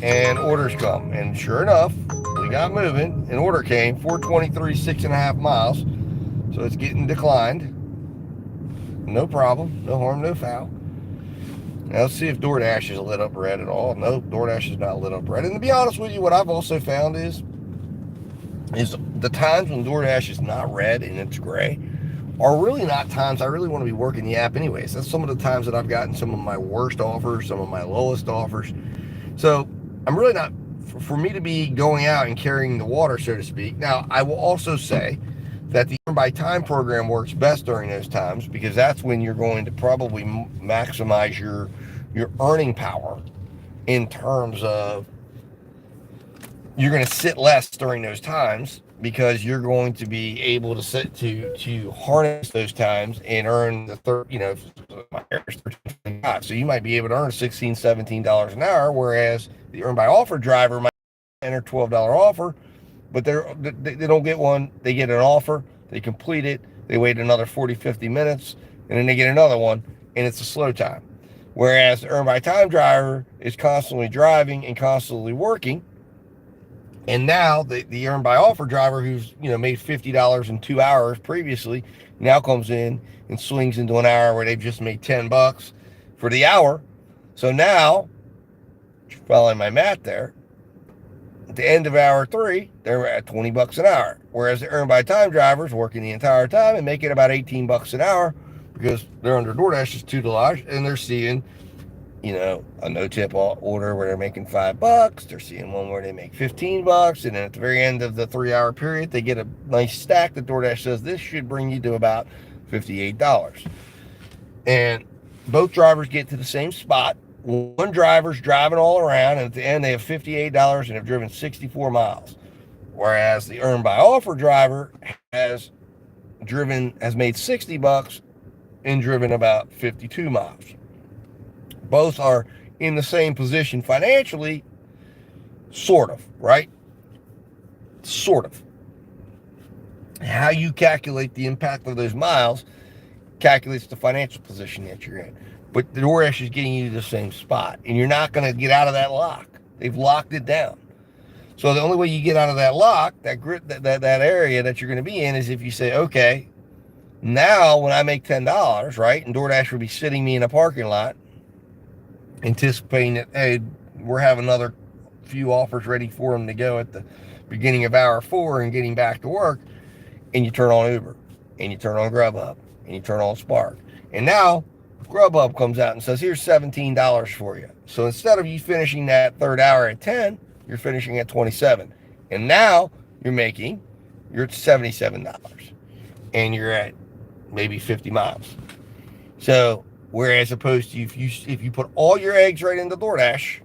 and orders come. And sure enough, we got moving. An order came, 423, 6.5 miles. So it's getting declined. No problem, no harm, no foul. Now let's see if DoorDash is lit up red at all. Nope, DoorDash is not lit up red. And to be honest with you, what I've also found is the times when DoorDash is not red and it's gray are really not times I really want to be working the app anyways. That's some of the times that I've gotten some of my worst offers, some of my lowest offers. So I'm really not, for me to be going out and carrying the water, so to speak. Now, I will also say that the Earn by Time program works best during those times, because that's when you're going to probably maximize your earning power, in terms of you're going to sit less during those times, because you're going to be able to sit to harness those times and earn the $13.25. So you might be able to earn $16, $17 an hour, whereas the Earn by Offer driver might enter $12 offer, but they don't get one. They get an offer, they complete it, they wait another 40, 50 minutes, and then they get another one, and it's a slow time. Whereas the Earn by Time driver is constantly driving and constantly working. And now the Earn by Offer driver, who's made $50 in 2 hours previously, now comes in and swings into an hour where they've just made $10 for the hour. So now, following my math there, at the end of hour 3, they're at $20 an hour. Whereas the Earn by Time drivers working the entire time and making about $18 an hour, because they're under DoorDash's tutelage, and they're seeing a no-tip order where they're making $5. They're seeing one where they make $15, and then at the very end of the 3-hour period, they get a nice stack that DoorDash says this should bring you to about $58. And both drivers get to the same spot. One driver's driving all around, and at the end they have $58 and have driven 64 miles. Whereas the Earn by Offer driver has made $60 and driven about 52 miles. Both are in the same position financially, sort of, right? Sort of. How you calculate the impact of those miles calculates the financial position that you're in. But the DoorDash is getting you to the same spot, and you're not going to get out of that lock. They've locked it down. So the only way you get out of that lock, that area that you're going to be in, is if you say, okay, now when I make $10, right, and DoorDash would be sitting me in a parking lot, anticipating that, hey, we're having another few offers ready for them to go at the beginning of hour 4 and getting back to work, and you turn on Uber, and you turn on Grubhub, and you turn on Spark. And now Grubhub comes out and says, here's $17 for you. So instead of you finishing that third hour at 10, you're finishing at 27. And now you're at $77. And you're at maybe 50 miles. So whereas opposed to if you put all your eggs right into DoorDash,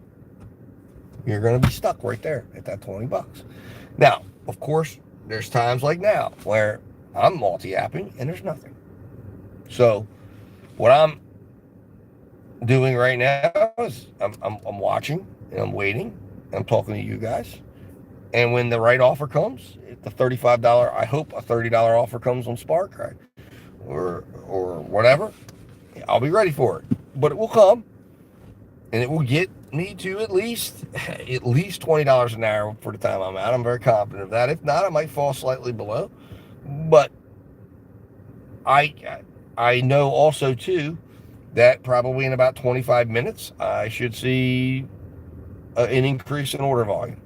you're going to be stuck right there at that $20. Now, of course, there's times like now where I'm multi-apping and there's nothing. So what I'm doing right now is I'm watching and I'm waiting and I'm talking to you guys. And when the right offer comes, the $35, I hope a $30 offer comes on Spark, right? or whatever, I'll be ready for it. But it will come, and it will get me to at least $20 an hour for the time I'm out. I'm very confident of that. If not, I might fall slightly below. But I know also too that probably in about 25 minutes I should see an increase in order volume.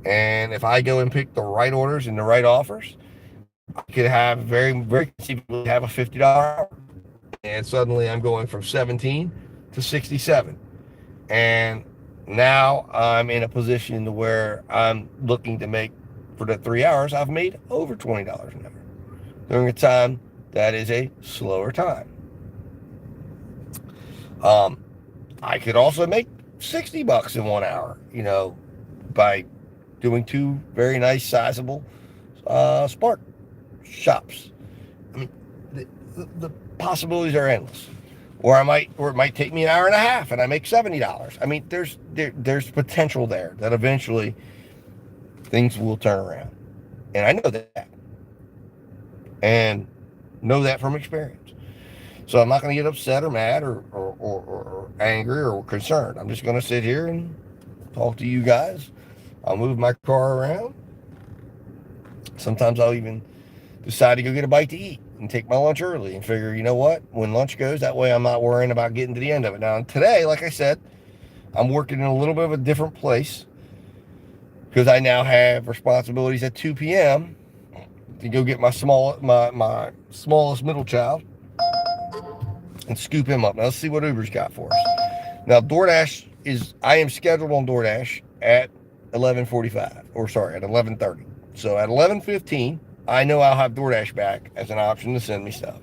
And if I go and pick the right orders and the right offers, I could have very conceivably have a $50 hour. And suddenly I'm going from 17 to 67. And now I'm in a position to where I'm looking to make, for the 3 hours, I've made over $20 an hour during a time that is a slower time. I could also make $60 in 1 hour, by doing 2 very nice sizable Spark shops. I mean, the possibilities are endless. Or it might take me an hour and a half and I make $70. I mean, there's potential there that eventually things will turn around. And I know that. And know that from experience. So I'm not going to get upset or mad or angry or concerned. I'm just going to sit here and talk to you guys. I'll move my car around. Sometimes I'll even decide to go get a bite to eat and take my lunch early and figure, you know what, when lunch goes, that way I'm not worrying about getting to the end of it. Now, today, like I said, I'm working in a little bit of a different place because I now have responsibilities at 2 p.m. to go get my smallest middle child and scoop him up. Now, let's see what Uber's got for us. Now, I am scheduled on DoorDash at 11:45, at 11:30. So at 11:15, I know I'll have DoorDash back as an option to send me stuff.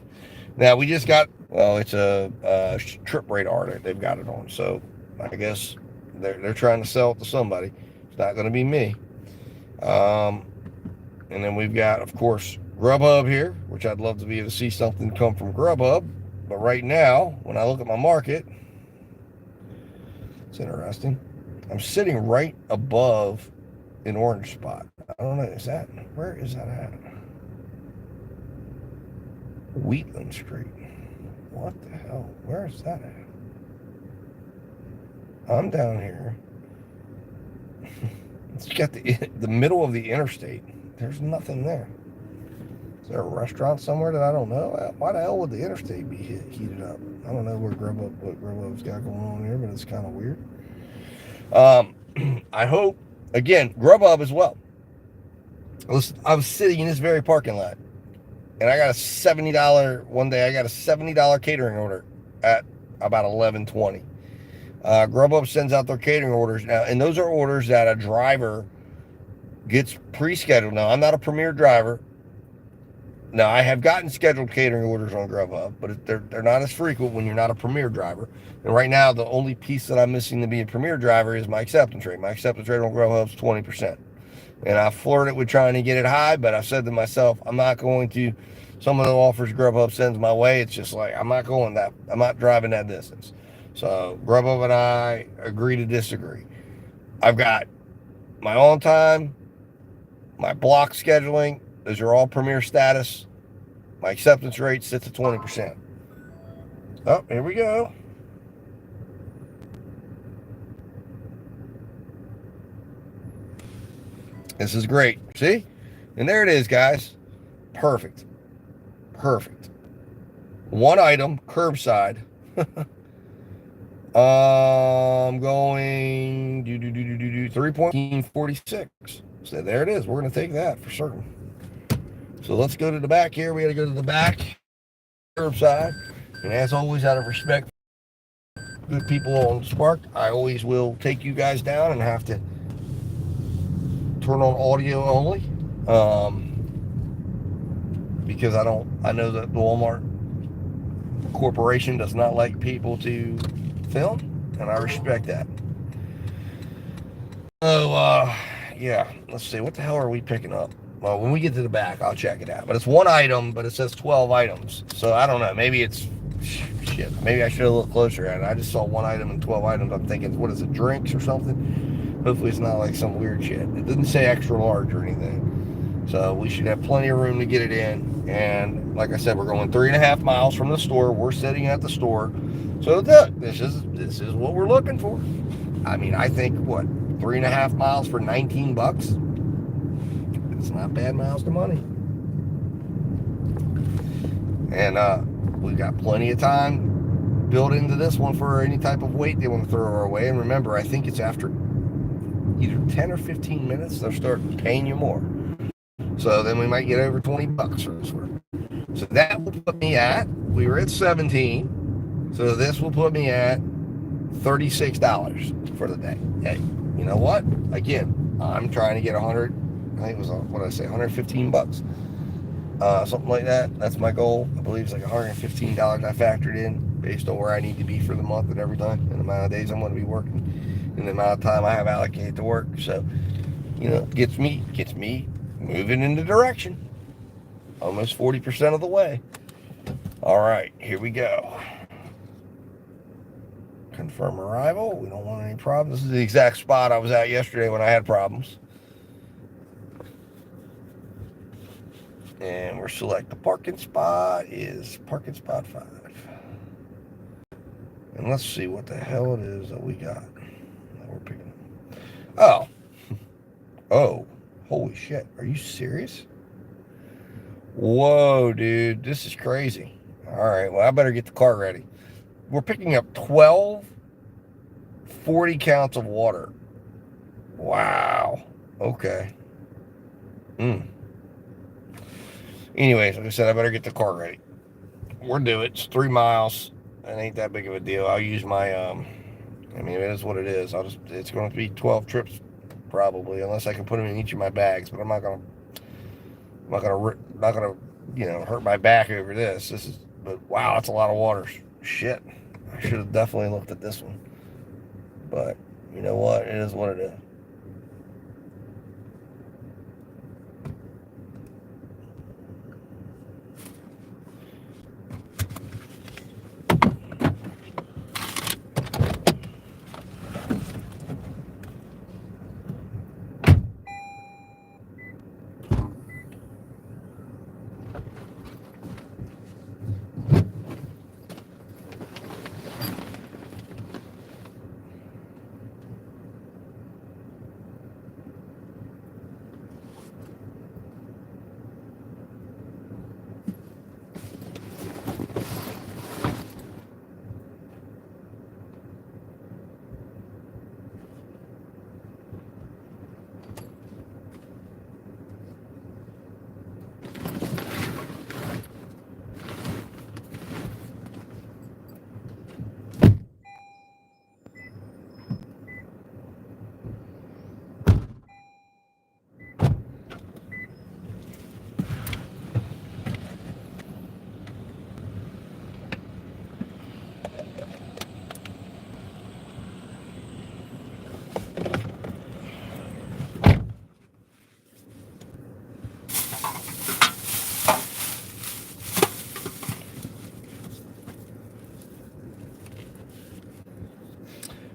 Now, we just got, it's a trip radar that they've got it on. So I guess they're trying to sell it to somebody. It's not going to be me. And then we've got, of course, Grubhub here, which I'd love to be able to see something come from Grubhub. But right now, when I look at my market, it's interesting. I'm sitting right above an orange spot. I don't know, where is that at? Wheatland Street. What the hell? Where is that at? I'm down here. It's got the middle of the interstate. There's nothing there. Is there a restaurant somewhere that I don't know? Why the hell would the interstate be heated up? I don't know what Grubhub's got going on here, but it's kind of weird. I hope, again, Grubhub as well. Listen, I was sitting in this very parking lot, and I got a $70 catering order at about 11:20. Grubhub sends out their catering orders now, and those are orders that a driver gets pre-scheduled. Now, I'm not a Premier driver. Now, I have gotten scheduled catering orders on Grubhub, but they're not as frequent when you're not a Premier driver. And right now, the only piece that I'm missing to be a Premier driver is my acceptance rate. My acceptance rate on Grubhub is 20%. And I flirted with trying to get it high, but I said to myself, I'm not going to. Some of the offers Grubhub sends my way, it's just like, I'm not driving that distance. So Grubhub and I agree to disagree. I've got my on time, my block scheduling, those are all Premier status. My acceptance rate sits at 20%. Oh, here we go. This is great. See? And there it is, guys. Perfect. One item, curbside. I'm going 3.46. So there it is. We're going to take that for certain. So let's go to the back here. We got to go to the back, curbside. And as always, out of respect for good people on Spark, I always will take you guys down and have to turn on audio only. Because I know that the Walmart Corporation does not like people to film, and I respect that. So, yeah, let's see. What the hell are we picking up? Well, when we get to the back, I'll check it out. But it's one item, but it says 12 items. So I don't know. Maybe it's shit. Maybe I should have looked closer at it. I just saw one item and 12 items. I'm thinking, what is it, drinks or something? Hopefully it's not like some weird shit. It didn't say extra large or anything. So we should have plenty of room to get it in. And like I said, we're going 3.5 miles from the store. We're sitting at the store. So look, this is what we're looking for. I mean, I think what, 3.5 miles for $19? It's not bad miles to money. And we got plenty of time built into this one for any type of weight they want to throw our way. And remember, I think it's after either 10 or 15 minutes, they'll start paying you more. So then we might get over $20 for this work. So that will put me at, we were at 17. So this will put me at $36 for the day. Hey, you know what? Again, I'm trying to get 100, I think it was, what did I say, $115. Something like that. That's my goal. I believe it's like $115 I factored in based on where I need to be for the month and everything, and the amount of days I'm going to be working, and the amount of time I have allocated to work. So, you know, gets me moving in the direction. Almost 40% of the way. All right, here we go. Confirm arrival. We don't want any problems. This is the exact spot I was at yesterday when I had problems. And we're select the parking spot is parking spot 5. And let's see what the hell it is that we got that we're picking up. Oh, holy shit. Are you serious? Whoa, dude. This is crazy. All right, well, I better get the car ready. We're picking up 12 40 counts of water. Wow. Okay. Anyways, like I said, I better get the car ready. We'll do it. It's 3 miles. It ain't that big of a deal. I'll use my, I mean, it is what it is. It's going to be 12 trips probably, unless I can put them in each of my bags, but I'm not going to, you know, hurt my back over this. But wow, that's a lot of water. Shit. I should have definitely looked at this one. But you know what? It is what it is.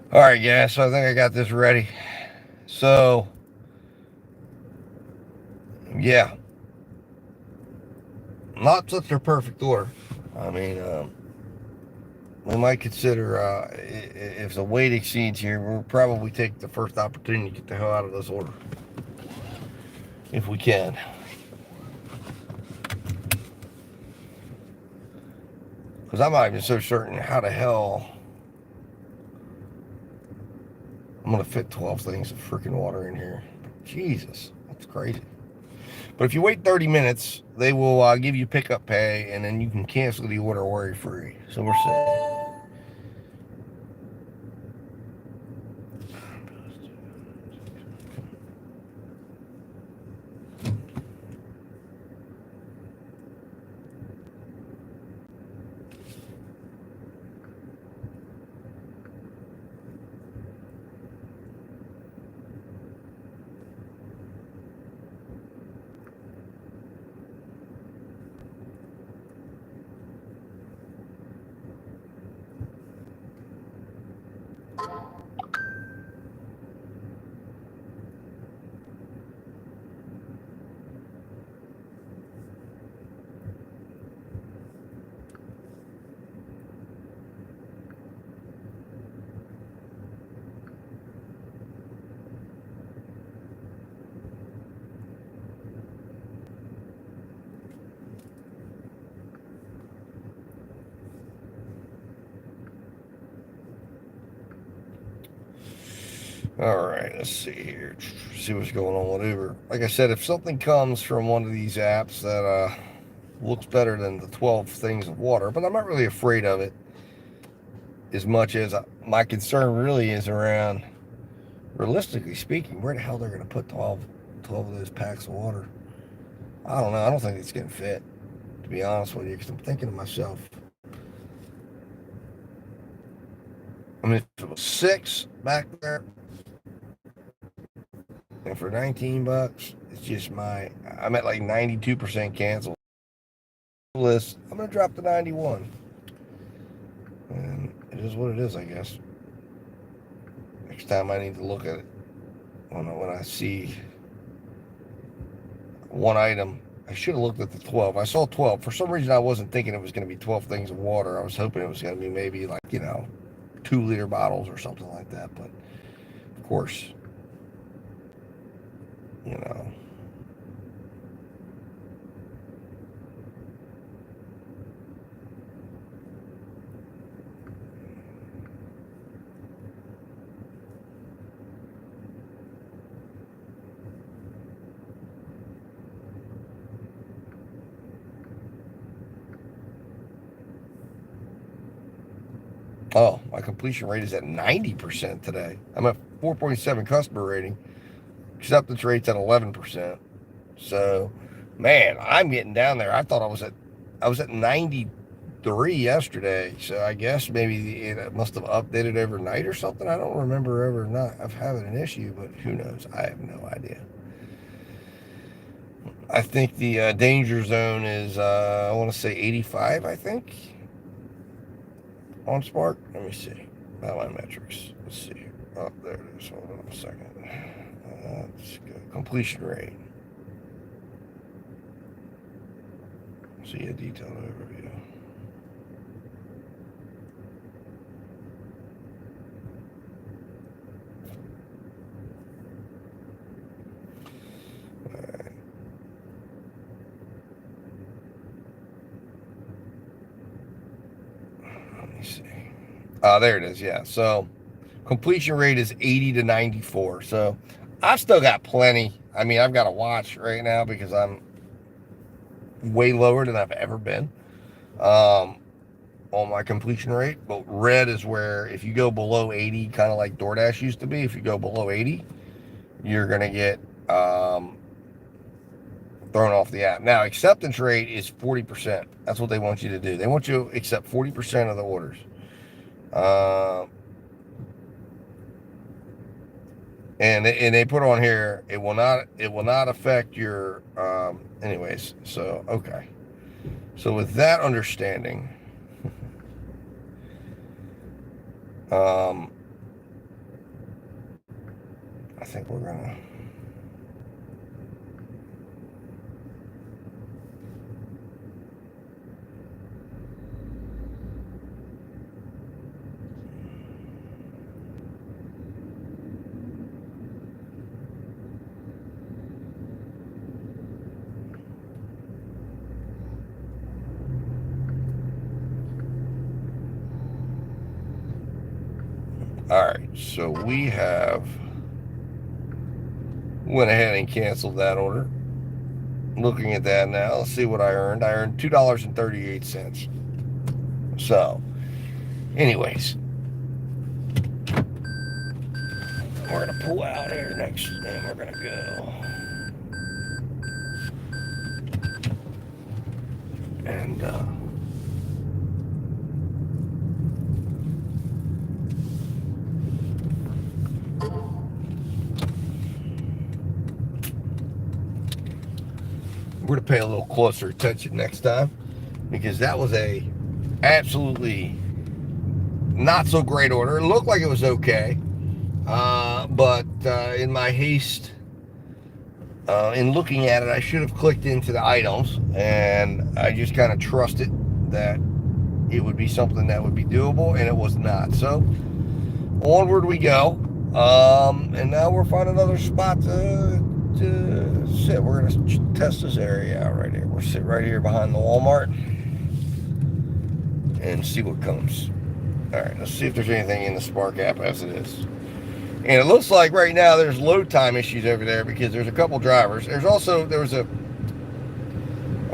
All right, guys, so I think I got this ready. So, yeah, not such a perfect order. I mean, we might consider, if the weight exceeds here, we'll probably take the first opportunity to get the hell out of this order. If we can. Because I'm not even so certain how the hell I'm going to fit 12 things of freaking water in here. Jesus, that's crazy. But if you wait 30 minutes, they will give you pickup pay, and then you can cancel the order worry-free. So we're set. All right, let's see here. See what's going on with Uber. Like I said, if something comes from one of these apps that looks better than the 12 things of water, but I'm not really afraid of it as much as my concern really is around, realistically speaking, where the hell they're going to put 12 of those packs of water. I don't know. I don't think it's going to fit, to be honest with you, because I'm thinking to myself, I mean, if it was 6 back there, and for $19, it's just I'm at like 92% cancel list. I'm going to drop to 91. And it is what it is, I guess. Next time I need to look at it, when I see one item, I should have looked at the 12. I saw 12. For some reason, I wasn't thinking it was going to be 12 things of water. I was hoping it was going to be maybe like, 2-liter bottles or something like that. But, of course, oh, my completion rate is at 90% today. I'm at 4.7 customer rating. Acceptance rate's at 11%. So, man, I'm getting down there. I thought I was at 93 yesterday. So I guess maybe it must have updated overnight or something. I don't remember ever not having an issue, but who knows? I have no idea. I think the danger zone is, I want to say 85, I think, on Spark. Let me see. My metrics. Let's see. Oh, there it is. Hold on a second. Let's go. Completion rate. See a detailed overview. All right. Let me see. There it is. Yeah. So completion rate is 80 to 94. So I've still got plenty. I mean, I've got a watch right now because I'm way lower than I've ever been on my completion rate. But red is where if you go below 80, kind of like DoorDash used to be, if you go below 80, you're going to get thrown off the app. Now, acceptance rate is 40%. That's what they want you to do. They want you to accept 40% of the orders. And they put on here, it will not affect your anyways. So okay. So with that understanding, I think we're gonna all right, so we have went ahead and canceled that order. Looking at that now, let's see what I earned. I earned $2.38. So, anyways, we're gonna pull out here next, and we're gonna go. And we're going to pay a little closer attention next time, because that was a absolutely not so great order. It looked like it was okay, but in my haste, in looking at it, I should have clicked into the items, and I just kind of trusted that it would be something that would be doable, and it was not. So onward we go, and now we'll find another spot to sit. We're going to test this area out right here. We'll sit right here behind the Walmart and see what comes. All right, let's see if there's anything in the Spark app as it is. And it looks like right now there's load time issues over there because there's a couple drivers. I'm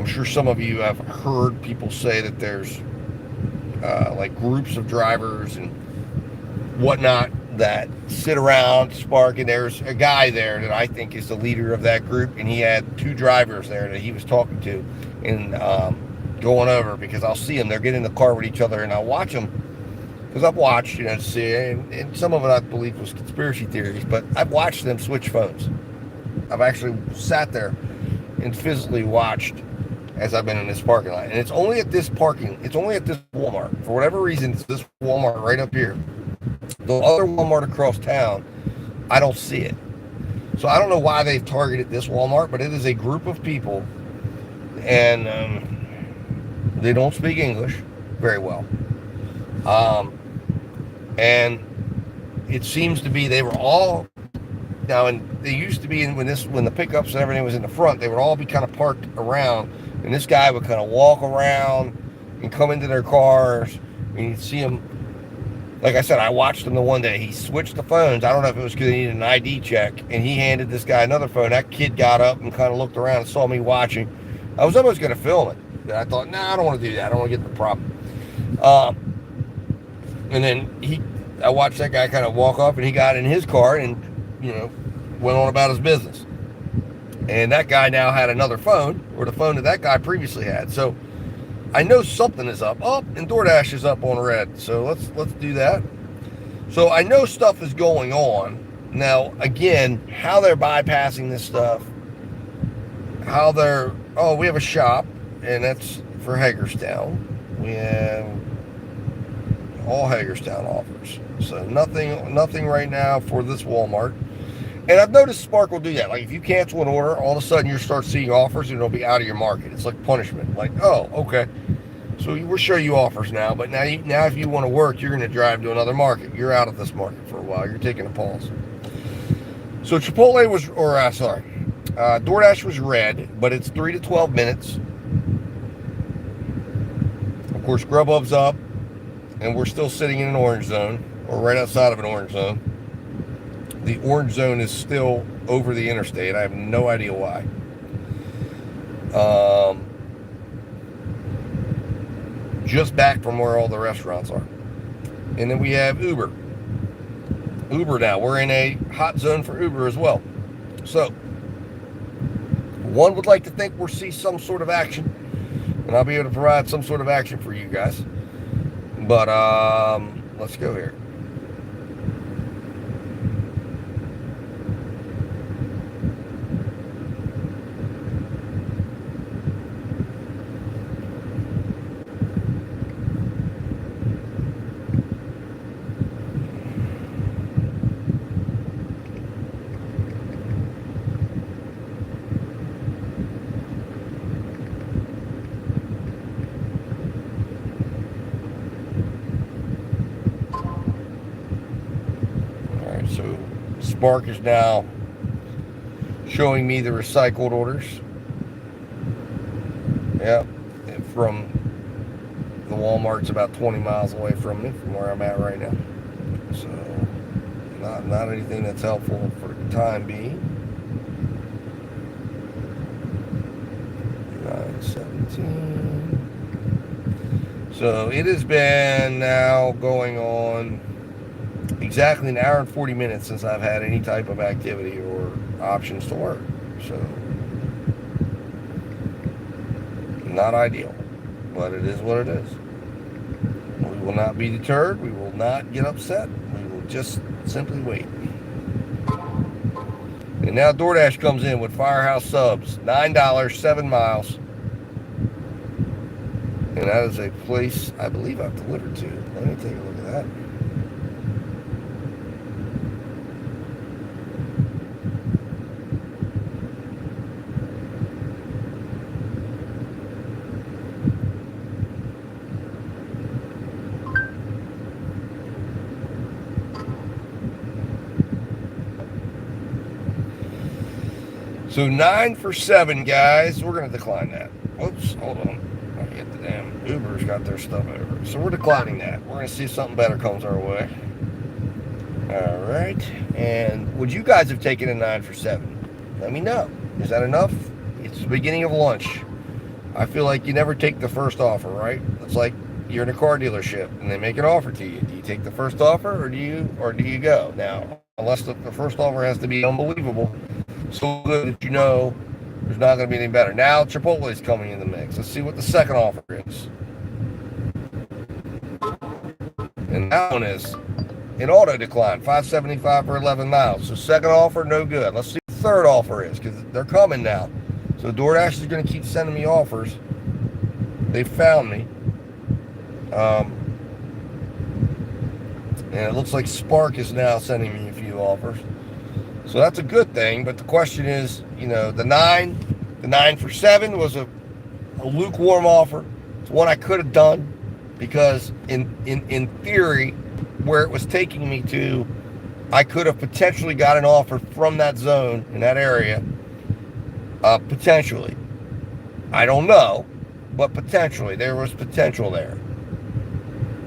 sure some of you have heard people say that there's like groups of drivers and whatnot that sit around Spark, and there's a guy there that I think is the leader of that group, and he had two drivers there that he was talking to and going over, because I'll see them, they're getting in the car with each other, and I'll watch them, because I've watched, to see, and some of it I believe was conspiracy theories, but I've watched them switch phones. I've actually sat there and physically watched as I've been in this parking lot, and it's only at this Walmart. For whatever reason, it's this Walmart right up here. The other Walmart across town, I don't see it. So I don't know why they've targeted this Walmart, but it is a group of people, and they don't speak English very well. And it seems to be they were all now, and they used to be when the pickups and everything was in the front, they would all be kind of parked around, and this guy would kind of walk around and come into their cars, and you'd see him. Like I said, I watched him the one day. He switched the phones. I don't know if it was because he needed an ID check, and he handed this guy another phone. That kid got up and kind of looked around and saw me watching. I was almost going to film it, but I thought, nah, I don't want to do that. I don't want to get the problem. And then I watched that guy kind of walk up, and he got in his car and, went on about his business. And that guy now had another phone, or the phone that that guy previously had. So I know something is up. Oh, and DoorDash is up on red. So let's do that. So I know stuff is going on. Now, again, how they're bypassing this stuff, we have a shop, and that's for Hagerstown. We have all Hagerstown offers. So nothing right now for this Walmart. And I've noticed Spark will do that. Like if you cancel an order, all of a sudden you start seeing offers and it'll be out of your market. It's like punishment. Like, oh, okay. So we'll show you offers now, but now if you want to work, you're going to drive to another market. You're out of this market for a while. You're taking a pause. So Chipotle DoorDash was red, but it's 3 to 12 minutes. Of course, Grubhub's up, and we're still sitting in an orange zone, or right outside of an orange zone. The orange zone is still over the interstate. I have no idea why. Just back from where all the restaurants are. And then we have Uber. Uber now. We're in a hot zone for Uber as well. So, one would like to think we'll see some sort of action. And I'll be able to provide some sort of action for you guys. But, let's go here. So Spark is now showing me the recycled orders. Yep, from the Walmart's about 20 miles away from me, from where I'm at right now. So not anything that's helpful for the time being. 9:17. So it has been now going on exactly an hour and 40 minutes since I've had any type of activity or options to work. So, not ideal, but it is what it is. We will not be deterred. We will not get upset. We will just simply wait. And now DoorDash comes in with Firehouse subs, $9, 7 miles. And that is a place I believe I've delivered to. Let me take a look at that. So 9 for 7, guys. We're going to decline that. Whoops, hold on. I get the damn Uber's got their stuff over. So we're declining that. We're going to see if something better comes our way. All right. right. And would you guys have taken a 9 for 7? Let me know. Is that enough? It's the beginning of lunch. I feel like you never take the first offer, right? It's like you're in a car dealership and they make an offer to you. Do you take the first offer or do you go? Now, unless the first offer has to be unbelievable, so good that you know there's not going to be any better. Now Chipotle is coming in the mix. Let's see what the second offer is. And that one is an auto decline, $5.75 for 11 miles. So second offer, no good. Let's see what the third offer is, because they're coming now. So DoorDash is going to keep sending me offers. They found me. And it looks like Spark is now sending me a few offers. So that's a good thing. But the question is, the 9 for 7 was a lukewarm offer. It's one I could have done because in theory, where it was taking me to, I could have potentially got an offer from that zone in that area. Potentially. I don't know, but potentially. There was potential there.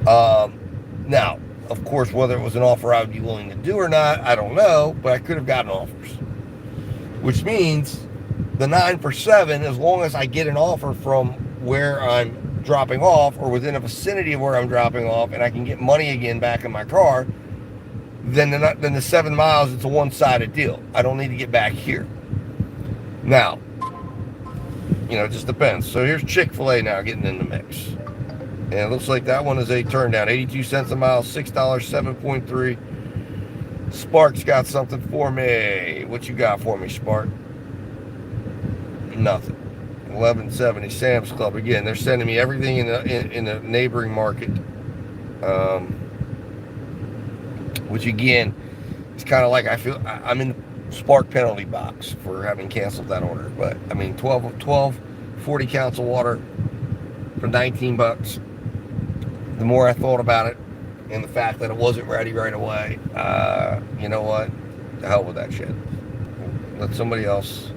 Now, of course, whether it was an offer I would be willing to do or not, I don't know, but I could have gotten offers. Which means the 9 for 7, as long as I get an offer from where I'm dropping off or within a vicinity of where I'm dropping off and I can get money again back in my car, then the 7 miles, it's a one-sided deal. I don't need to get back here. Now, it just depends. So here's Chick-fil-A now getting in the mix. And it looks like that one is a turn down. 82 cents a mile, $6, 7.3. Spark's got something for me. What you got for me, Spark? Nothing. 11.70. Sam's Club. Again, they're sending me everything in the neighboring market. Which again, it's kind of like I feel I'm in the Spark penalty box for having canceled that order. But I mean, 40 counts of water for $19. The more I thought about it, and the fact that it wasn't ready right away, you know what? The hell with that shit. Let somebody else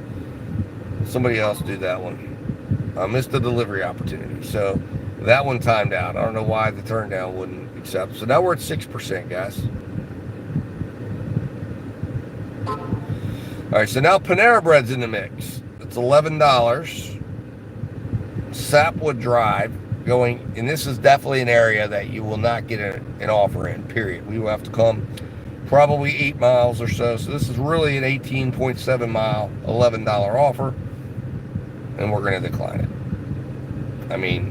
do that one. I missed the delivery opportunity, so that one timed out. I don't know why the turn down wouldn't accept. So now we're at 6%, guys. All right, so now Panera Bread's in the mix. It's $11. Sapwood Drive. Going, and this is definitely an area that you will not get an offer in, period. We will have to come probably 8 miles or so. So this is really an 18.7 mile, $11 offer, and we're going to decline it. I mean,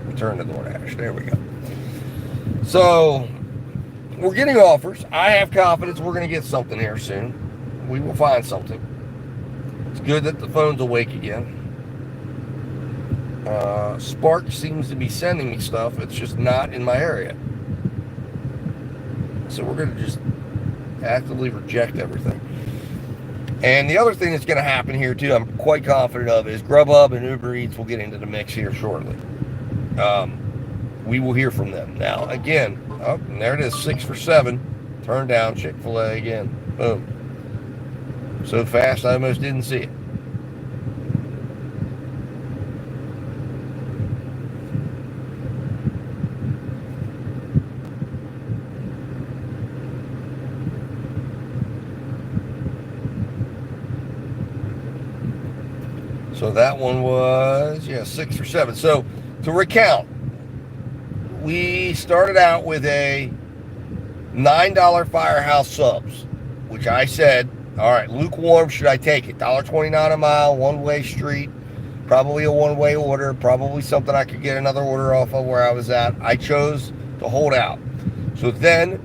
return to DoorDash. There we go. So we're getting offers. I have confidence we're going to get something here soon. We will find something. It's good that the phone's awake again. Spark seems to be sending me stuff. It's just not in my area. So we're going to just actively reject everything. And the other thing that's going to happen here too, I'm quite confident of, is Grubhub and Uber Eats will get into the mix here shortly. We will hear from them. Now, again, and there it is, 6 for 7. Turn down Chick-fil-A again. Boom. So fast, I almost didn't see it. So that one was, 6 for 7. So to recount, we started out with a $9 Firehouse subs, which I said, all right, lukewarm, should I take it? $1.29 a mile, one-way street, probably a one-way order, probably something I could get another order off of where I was at. I chose to hold out. So then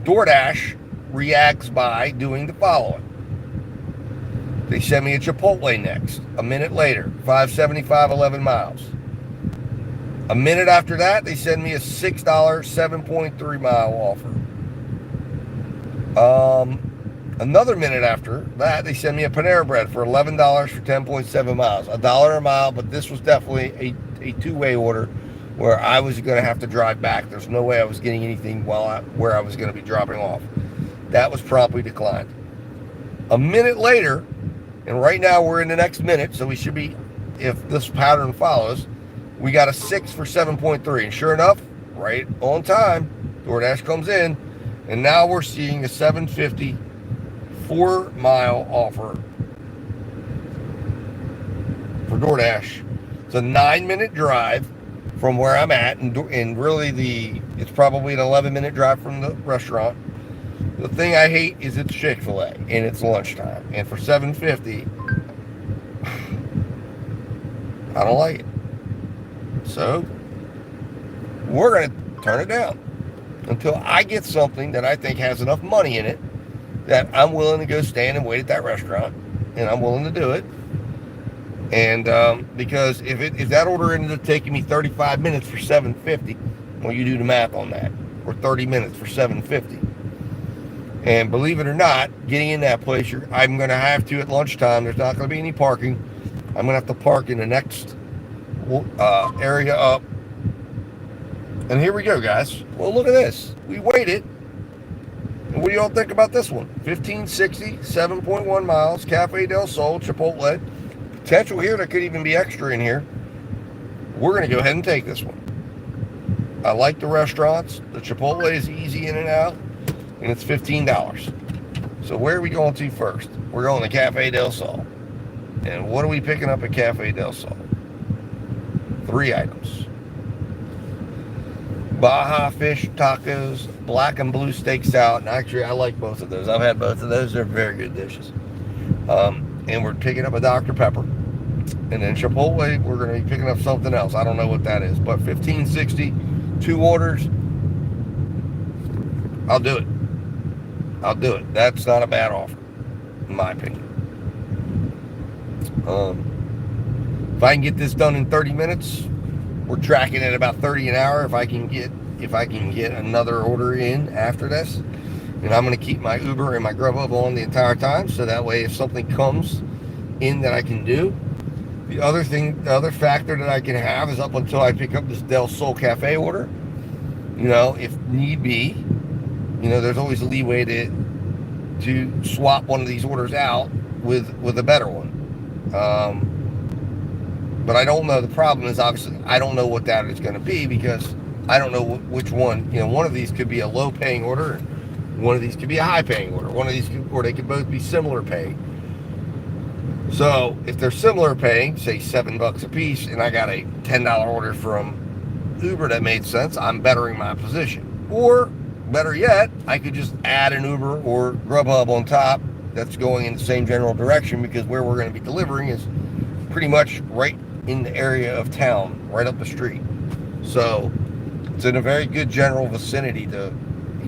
DoorDash reacts by doing the following. They send me a Chipotle next. A minute later, $5.75, 11 miles. A minute after that, they send me a $6, 7.3 mile offer. Another minute after that, they send me a Panera Bread for $11 for 10.7 miles. $1 a mile, but this was definitely a two-way order where I was going to have to drive back. There's no way I was getting anything where I was going to be dropping off. That was promptly declined. A minute later, and right now we're in the next minute, so we should be, if this pattern follows, we got a 6 for 7.3. And sure enough, right on time, DoorDash comes in, and now we're seeing a $7.50 4-mile offer for DoorDash. It's a 9-minute drive from where I'm at, and really it's probably an 11-minute drive from the restaurant. The thing I hate is it's Chick-fil-A and it's lunchtime, and for $7.50, I don't like it. So we're gonna turn it down until I get something that I think has enough money in it that I'm willing to go stand and wait at that restaurant, and I'm willing to do it. And because if that order ended up taking me 35 minutes for $7.50, well, you do the math on that, or 30 minutes for $7.50. And believe it or not, getting in that place, I'm going to have to at lunchtime. There's not going to be any parking. I'm going to have to park in the next area up. And here we go, guys. Well, look at this. We waited. And what do y'all think about this one? 1560, 7.1 miles, Cafe del Sol, Chipotle. Potential here, there could even be extra in here. We're going to go ahead and take this one. I like the restaurants. The Chipotle is easy in and out, and it's $15. So where are we going to first? We're going to Cafe del Sol. And what are we picking up at Cafe del Sol? 3 items. Baja fish tacos, black and blue steak salad. And actually, I like both of those. I've had both of those. They're very good dishes. And we're picking up a Dr. Pepper. And then Chipotle, we're going to be picking up something else. I don't know what that is. But $15.60, 2 orders. I'll do it. I'll do it. That's not a bad offer, in my opinion. If I can get this done in 30 minutes, we're tracking at about 30 an hour. If I can get another order in after this, and I'm going to keep my Uber and my Grubhub on the entire time, so that way if something comes in that I can do. The other factor that I can have is up until I pick up this Del Sol Cafe order. If need be, there's always a leeway to swap one of these orders out with a better one. But I don't know. The problem is, obviously, I don't know what that is going to be, because I don't know which one. One of these could be a low-paying order, and one of these could be a high-paying order. Or they could both be similar paying. So if they're similar paying, say $7 a piece, and I got a $10 order from Uber that made sense, I'm bettering my position. Or better yet, I could just add an Uber or Grubhub on top that's going in the same general direction, because where we're going to be delivering is pretty much right in the area of town, right up the street. So it's in a very good general vicinity to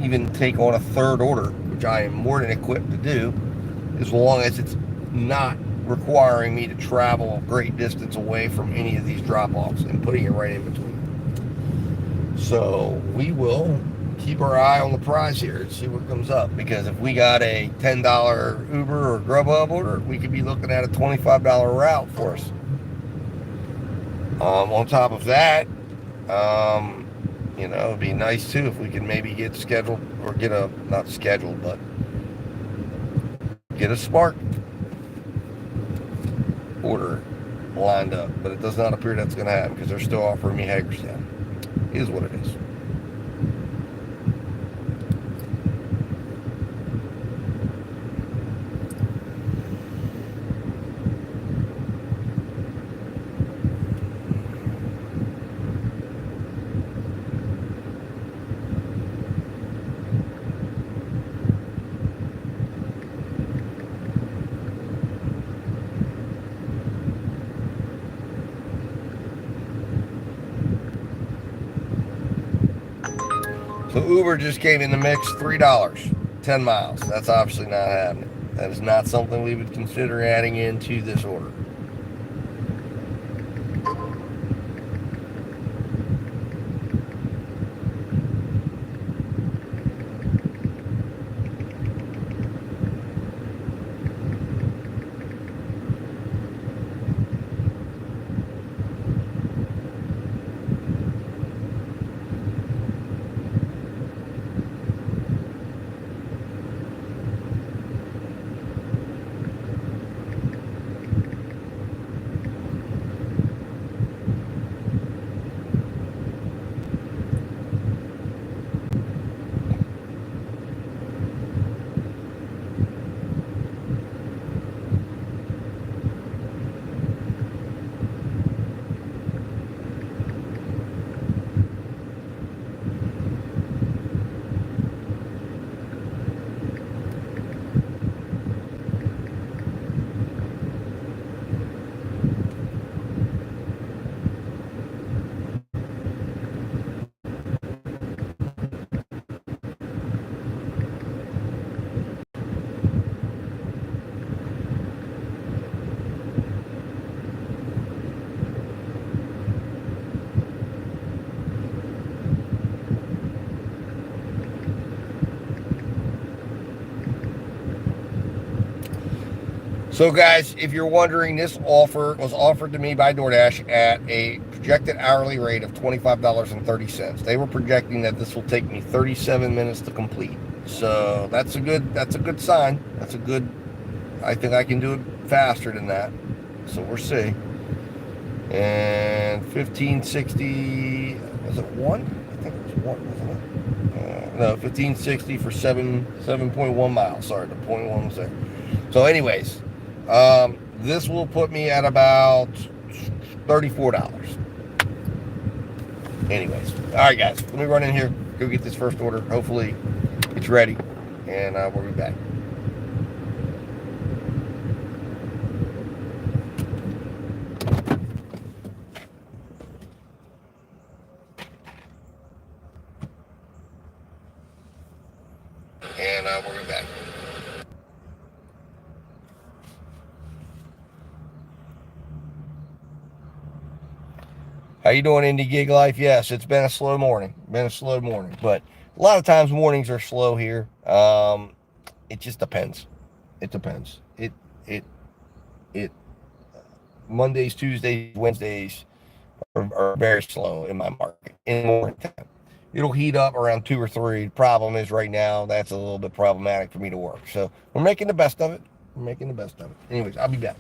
even take on a third order, which I am more than equipped to do, as long as it's not requiring me to travel a great distance away from any of these drop-offs and putting it right in between. So we will keep our eye on the prize here and see what comes up, because if we got a $10 Uber or Grubhub order, we could be looking at a $25 route for us. On top of that, it'd be nice too if we could maybe get scheduled, or not scheduled, but get a Spark order lined up. But it does not appear that's going to happen, because they're still offering me Hagerstown. It is what it is. So Uber just came in the mix, $3, 10 miles. That's obviously not happening. That is not something we would consider adding into this order. So, guys, if you're wondering, this offer was offered to me by DoorDash at a projected hourly rate of $25.30. They were projecting that this will take me 37 minutes to complete. So that's a good sign. I think I can do it faster than that. So we'll see. And 1560, was it one? I think it was one, wasn't it? No, 1560 for 7.1 miles. Sorry, the 0.1 was there. So, anyways, this will put me at about $34. Anyways, all right, guys, let me run in here, go get this first order. Hopefully, it's ready, and we'll be back. And we'll be back. How you doing, Indie Gig Life? Yes, it's been a slow morning. But a lot of times mornings are slow here. It just depends. It depends. It. Mondays, Tuesdays, Wednesdays are very slow in my market in the morning time. It'll heat up around 2 or 3. The problem is right now that's a little bit problematic for me to work. So we're making the best of it. Anyways, I'll be back.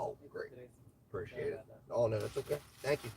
Oh, great. Appreciate it. Oh, no, that's okay. Thank you.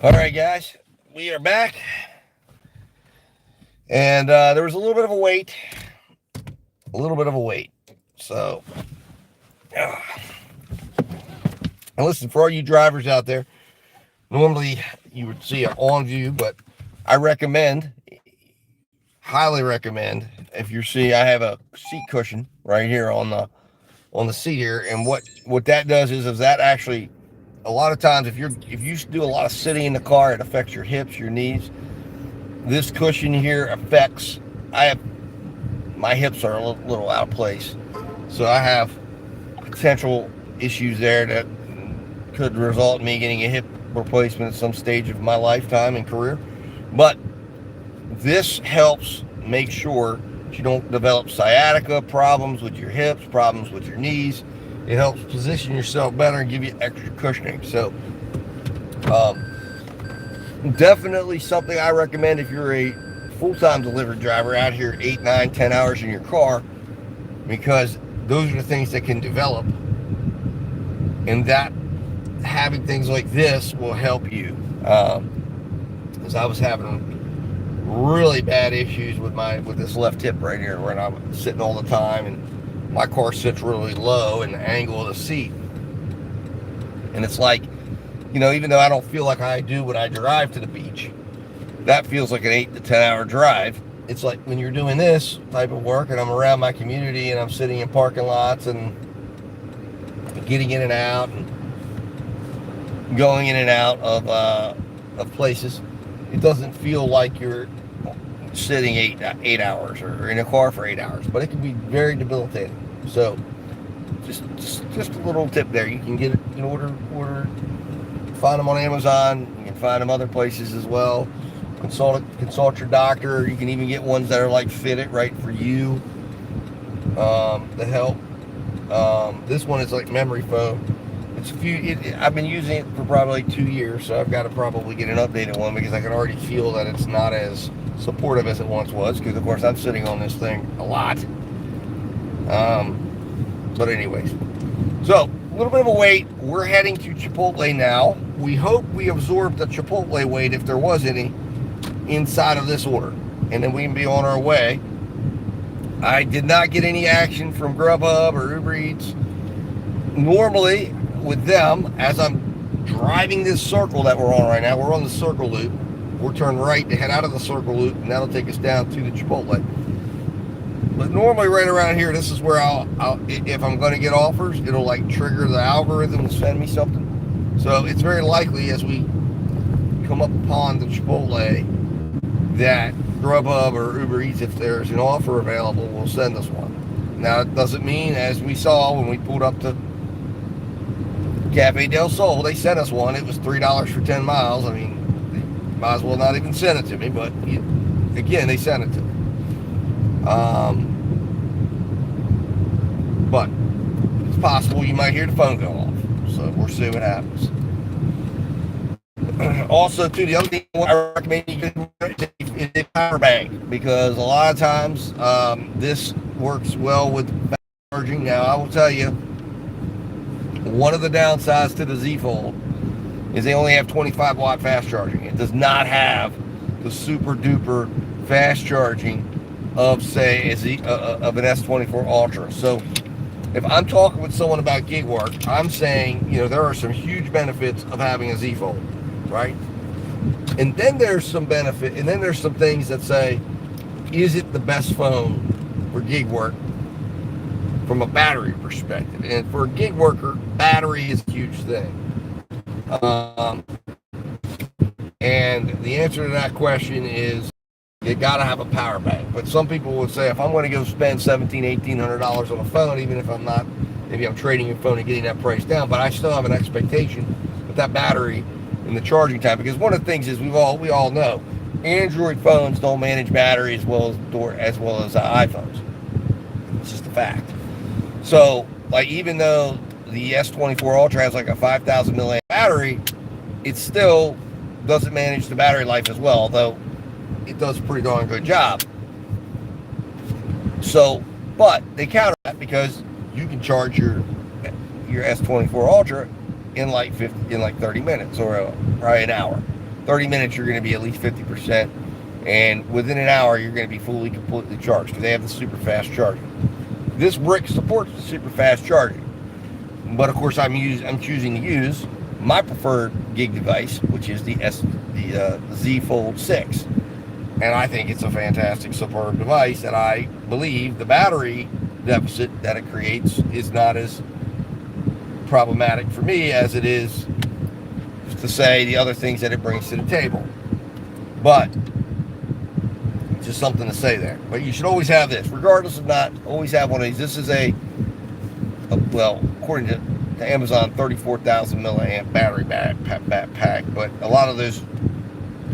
All right, guys, we are back, and there was a little bit of a wait, So, and listen, for all you drivers out there, normally you would see an on view, but I highly recommend, if you see, I have a seat cushion right here on the seat here, and what that does is that actually, a lot of times if you do a lot of sitting in the car, it affects your hips, your knees. This cushion here affects, my hips are a little out of place, so I have potential issues there that could result in me getting a hip replacement at some stage of my lifetime and career. But this helps make sure that you don't develop sciatica, problems with your hips, problems with your knees. It helps position yourself better and give you extra cushioning. So definitely something I recommend if you're a full-time delivery driver out here 8, 9, 10 hours in your car, because those are the things that can develop, and that having things like this will help you. Because I was having really bad issues with this left hip right here, where I'm sitting all the time, and my car sits really low in the angle of the seat, and it's like, even though I don't feel like I do when I drive to the beach, that feels like an 8 to 10 hour drive. It's like when you're doing this type of work and I'm around my community and I'm sitting in parking lots and getting in and out and going in and out of places, it doesn't feel like you're sitting eight hours or in a car for 8 hours, but it can be very debilitating. So just a little tip there. You can get it, order, find them on Amazon. You can find them other places as well. Consult your doctor. You can even get ones that are like fitted right for you to help. This one is like memory foam. I've been using it for probably 2 years, so I've got to probably get an updated one, because I can already feel that it's not as supportive as it once was, because of course I'm sitting on this thing a lot. But anyways, so a little bit of a wait. We're heading to Chipotle now. We hope we absorbed the Chipotle wait, if there was any, inside of this order, and then we can be on our way. I did not get any action from Grubhub or Uber Eats. Normally with them, as I'm driving this circle that we're on right now, we're on the circle loop. We'll turn right to head out of the circle loop, and that'll take us down to the Chipotle. But normally right around here, this is where I'll if I'm going to get offers, it'll like trigger the algorithm to send me something. So it's very likely as we come up upon the Chipotle that Grubhub or Uber Eats, if there's an offer available, will send us one. Now, it doesn't mean, as we saw when we pulled up to Cafe Del Sol, they sent us one. It was $3 for 10 miles. I mean, they might as well not even send it to me, but again, they sent it to me. But it's possible you might hear the phone go off. So we'll see what happens. Also, too, the other thing I recommend you do is a power bank, because a lot of times this works well with charging. Now, I will tell you, one of the downsides to the Z Fold is they only have 25 watt fast charging. It does not have the super duper fast charging of, say, of an S24 Ultra. So if I'm talking with someone about gig work, I'm saying, there are some huge benefits of having a Z Fold, right? And then there's some benefit, and then there's some things that say, is it the best phone for gig work from a battery perspective? And for a gig worker, battery is a huge thing. And the answer to that question is you got to have a power bank. But some people would say, if I'm going to go spend $1,700, $1,800 on a phone, even if I'm not, maybe I'm trading a phone and getting that price down, but I still have an expectation with that battery and the charging time. Because one of the things is we all know, Android phones don't manage battery as well as iPhones. It's just a fact. So, even though the S24 Ultra has a 5,000 milliamp battery, it still doesn't manage the battery life as well, although it does a pretty darn good job. So, but they counter that because you can charge your S24 Ultra in 30 minutes or probably an hour. 30 minutes, you're going to be at least 50%, and within an hour, you're going to be completely charged because they have the super fast charging. This brick supports the super fast charging, but of course, I'm choosing to use my preferred gig device, which is the Z Fold 6. And I think it's a fantastic, superb device, and I believe the battery deficit that it creates is not as problematic for me as it is to say the other things that it brings to the table. But just something to say there. But you should always have this, regardless of not, always have one of these. This is according to Amazon, 34,000 milliamp battery pack, but a lot of those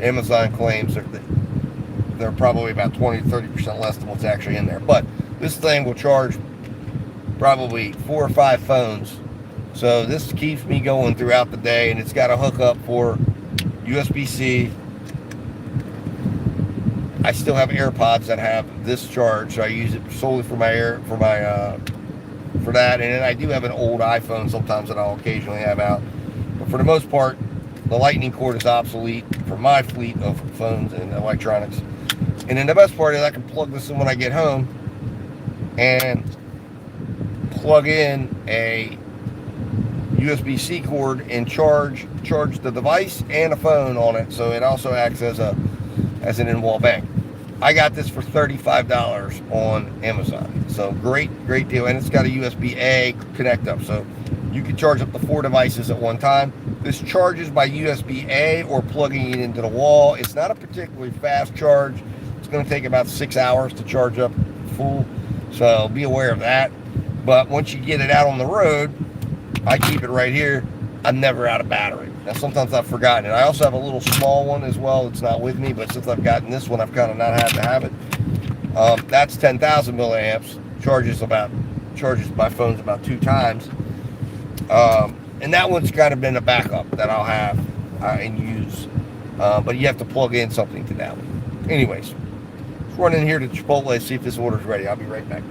Amazon claims they're probably about 20-30% less than what's actually in there. But this thing will charge probably 4 or 5 phones. So this keeps me going throughout the day, and it's got a hookup for USB-C. I still have AirPods that have this charge, so I use it solely for that. And then I do have an old iPhone sometimes that I'll occasionally have out. But for the most part, the lightning cord is obsolete for my fleet of phones and electronics. And then the best part is I can plug this in when I get home and plug in a USB-C cord and charge the device and a phone on it, so it also acts as an in-wall bank. I got this for $35 on Amazon, so great deal, and it's got a USB-A connect up, so you can charge up to 4 devices at one time. This charges by USB-A or plugging it into the wall. It's not a particularly fast charge. It's going to take about 6 hours to charge up full, so be aware of that. But once you get it out on the road, I keep it right here. I'm never out of battery. Now, sometimes I've forgotten it. I also have a little small one as well. It's not with me, but since I've gotten this one, I've kind of not had to have it. That's 10,000 milliamps. Charges my phones about 2 times. And that one's kind of been a backup that I'll have and use. But you have to plug in something to that one. Anyways, let's run in here to Chipotle, see if this order's ready. I'll be right back.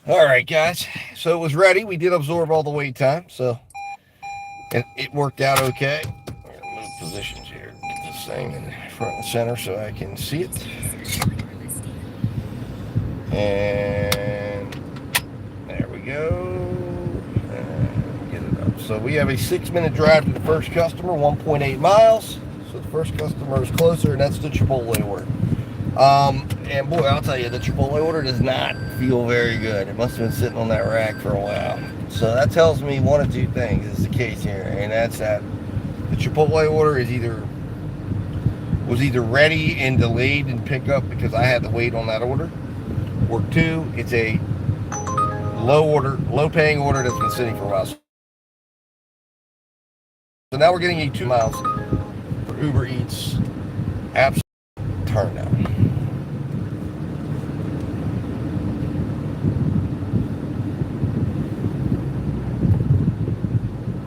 All right, guys. So it was ready. We did absorb all the wait time, so it worked out okay. We're gonna move positions here. Get this thing in front and center so I can see it. And there we go. And get it up. So we have a 6-minute drive to the first customer, 1.8 miles. So the first customer is closer, and that's the Chipotle order. And boy, I'll tell you, the Chipotle order does not feel very good. It must have been sitting on that rack for a while. So that tells me one of two things is the case here, and that's that the Chipotle order was either ready and delayed in pickup because I had to wait on that order, or two, it's a low paying order that's been sitting for a while. So now we're getting a 2 miles for Uber Eats absolute turn now.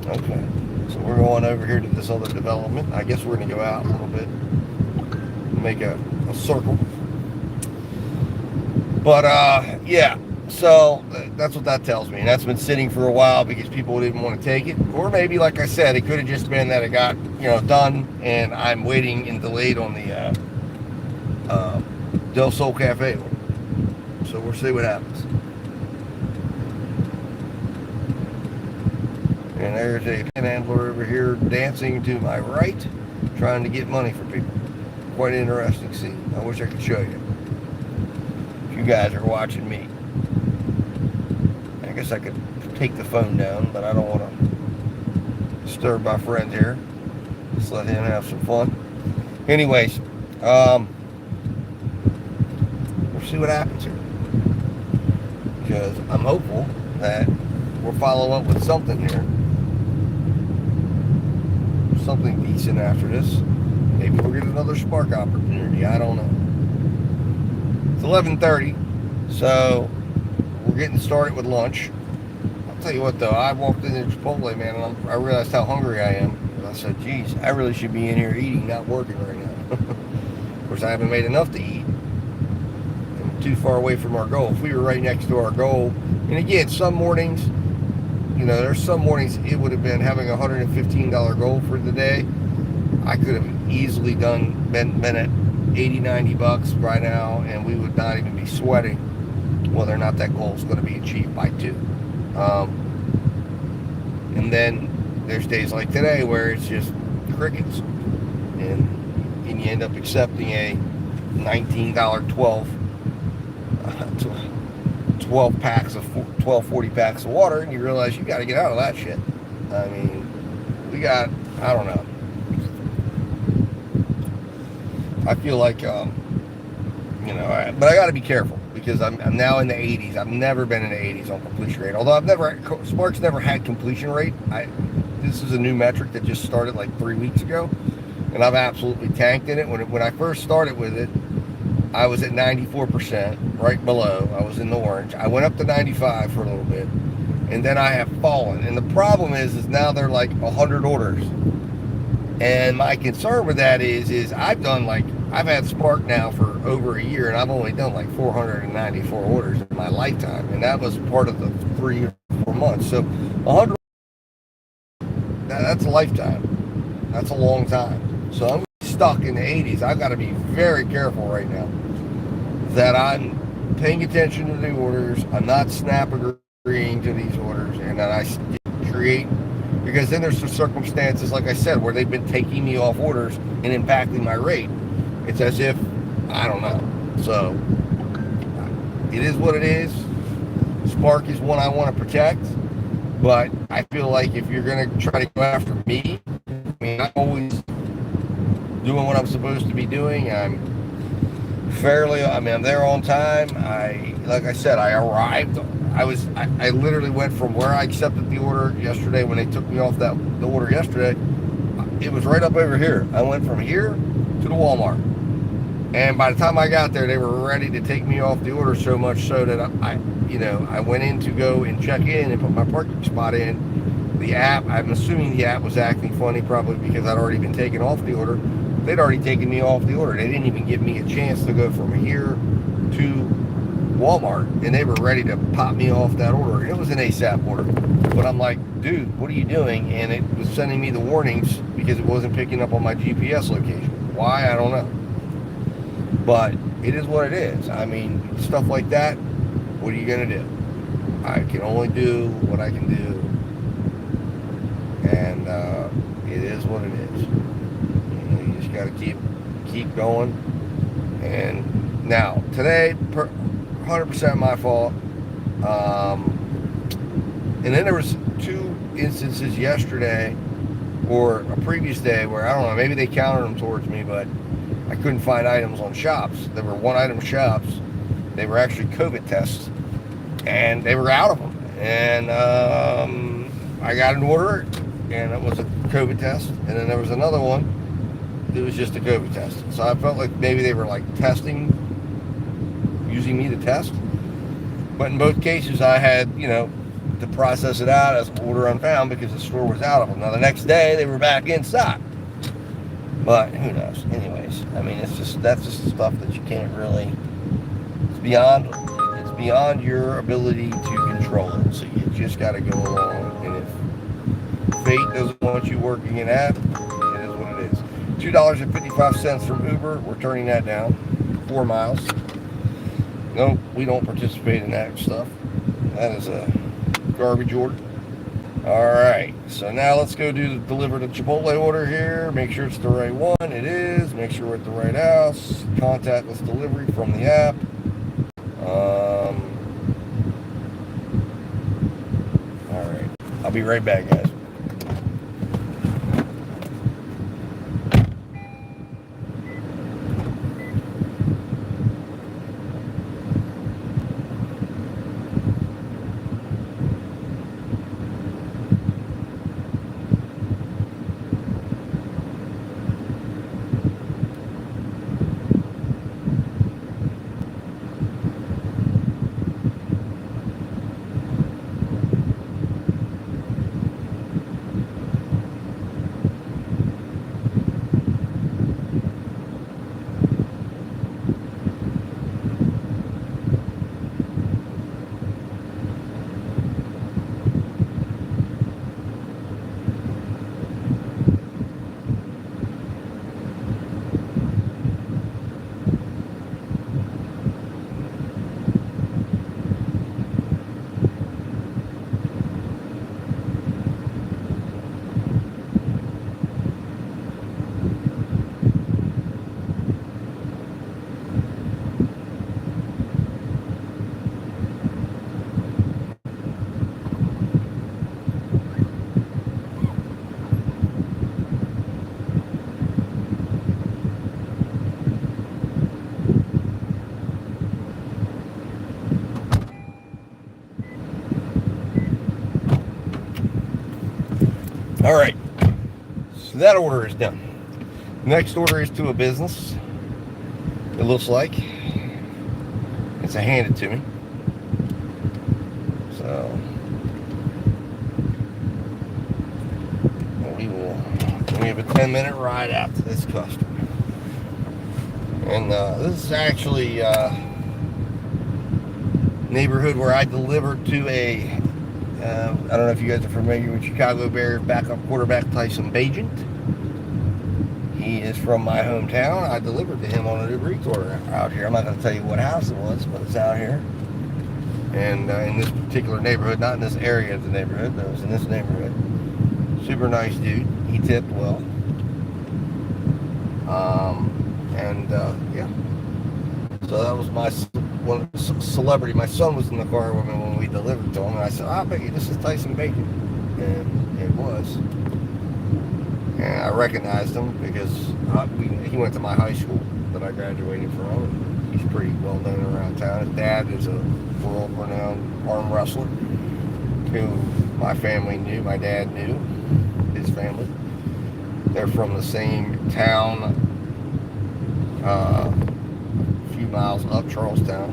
Okay, so we're going over here to this other development. I guess we're going to go out a little bit, make a circle. But yeah, so that's what that tells me. And that's been sitting for a while because people didn't want to take it. Or maybe, like I said, it could have just been that it got, done and I'm waiting and delayed on the Del Sol Cafe order. So we'll see what happens. And there's a panhandler over here dancing to my right, trying to get money for people. Quite an interesting scene. I wish I could show you. If you guys are watching me. I guess I could take the phone down, but I don't want to disturb my friend here. Just let him have some fun. Anyways, we'll see what happens here. Because I'm hopeful that we'll follow up with something here. Something decent after this. Maybe we'll get another Spark opportunity. I don't know. It's 11:30, so we're getting started with lunch. I'll tell you what, though, I walked into Chipotle, man, and I realized how hungry I am. And I said, geez, I really should be in here eating, not working right now. Of course, I haven't made enough to eat. I'm too far away from our goal. If we were right next to our goal, and again, some mornings, there's some mornings it would have been having a $115 goal for the day. I could have easily been at 80, 90 bucks right now, and we would not even be sweating whether or not that goal is going to be achieved by 2. And then there's days like today where it's just crickets, and you end up accepting a $19 12 packs of 40 packs of water, and you realize you got to get out of that shit. I mean, I don't know. I feel like, but I got to be careful because I'm now in the 80s. I've never been in the 80s on completion rate. Although Spark's never had completion rate. This is a new metric that just started like 3 weeks ago, and I've absolutely tanked in it. When I first started with it, I was at 94%, right below. I was in the orange. I went up to 95 for a little bit, and then I have fallen. And the problem is now they're like 100 orders. And my concern with that is I've had Spark now for over a year, and I've only done like 494 orders in my lifetime, and that was part of the 3 or 4 months. So 100, that's a lifetime. That's a long time. So I'm stuck in the 80s. I've got to be very careful right now that I'm paying attention to the orders. I'm not snap agreeing to these orders, and that I create, because then there's some circumstances, like I said, where they've been taking me off orders and impacting my rate. It's as if, I don't know. So it is what it is. Spark is one I want to protect, but I feel like if you're going to try to go after me, I'm always doing what I'm supposed to be doing. I'm there on time. Like I said, I arrived. I literally went from where I accepted the order yesterday when they took me off the order yesterday. It was right up over here. I went from here to the Walmart. And by the time I got there, they were ready to take me off the order, so much so that I went in to go and check in and put my parking spot in. The app, I'm assuming the app was acting funny, probably because I'd already been taken off the order. They'd already taken me off the order. They didn't even give me a chance to go from here to Walmart, and they were ready to pop me off that order. It was an ASAP order, but I'm like, dude, what are you doing? And it was sending me the warnings because it wasn't picking up on my GPS location. Why? I don't know. But it is what it is. I mean, stuff like that, what are you going to do? I can only do what I can do. And it is what it is. You just got to keep going. And now, today, 100% my fault. And then there was 2 instances yesterday or a previous day where, I don't know, maybe they counted them towards me, but I couldn't find items on shops. There were 1-item shops. They were actually COVID tests, and they were out of them. And I got an order, and it was a COVID test. And then there was another one. It was just a COVID test. So I felt like maybe they were like testing, using me to test. But in both cases, I had, to process it out as order unfound because the store was out of them. Now the next day, they were back in stock. But who knows? Anyways, I mean, that's just stuff that you can't really. It's beyond your ability to control it. So you just got to go along. And if fate doesn't want you working in that, it is what it is. $2.55 from Uber. We're turning that down. 4 miles. No, we don't participate in that stuff. That is a garbage order. Alright, so now let's go deliver the Chipotle order here. Make sure it's the right one. It is. Make sure we're at the right house. Contactless delivery from the app. Alright, I'll be right back, guys. All right, so that order is done. Next order is to a business. It looks like it's handed to me. So we have a 10-minute ride out to this customer. And this is actually neighborhood where I delivered to a I don't know if you guys are familiar with Chicago Bears backup quarterback Tyson Bagent. He is from my hometown. I delivered to him on an Uber Eats order out here. I'm not going to tell you what house it was, but it's out here. And in this particular neighborhood, not in this area of the neighborhood, but it was in this neighborhood. Super nice dude. He tipped well. Yeah. So that was my one celebrity. My son was in the car with me when we delivered to him, and I said, I bet you this is Tyson Bagent. And it was. And I recognized him because he went to my high school that I graduated from. And he's pretty well known around town. His dad is a world-renowned arm wrestler who my family knew. My dad knew his family. They're from the same town, a few miles up Charlestown,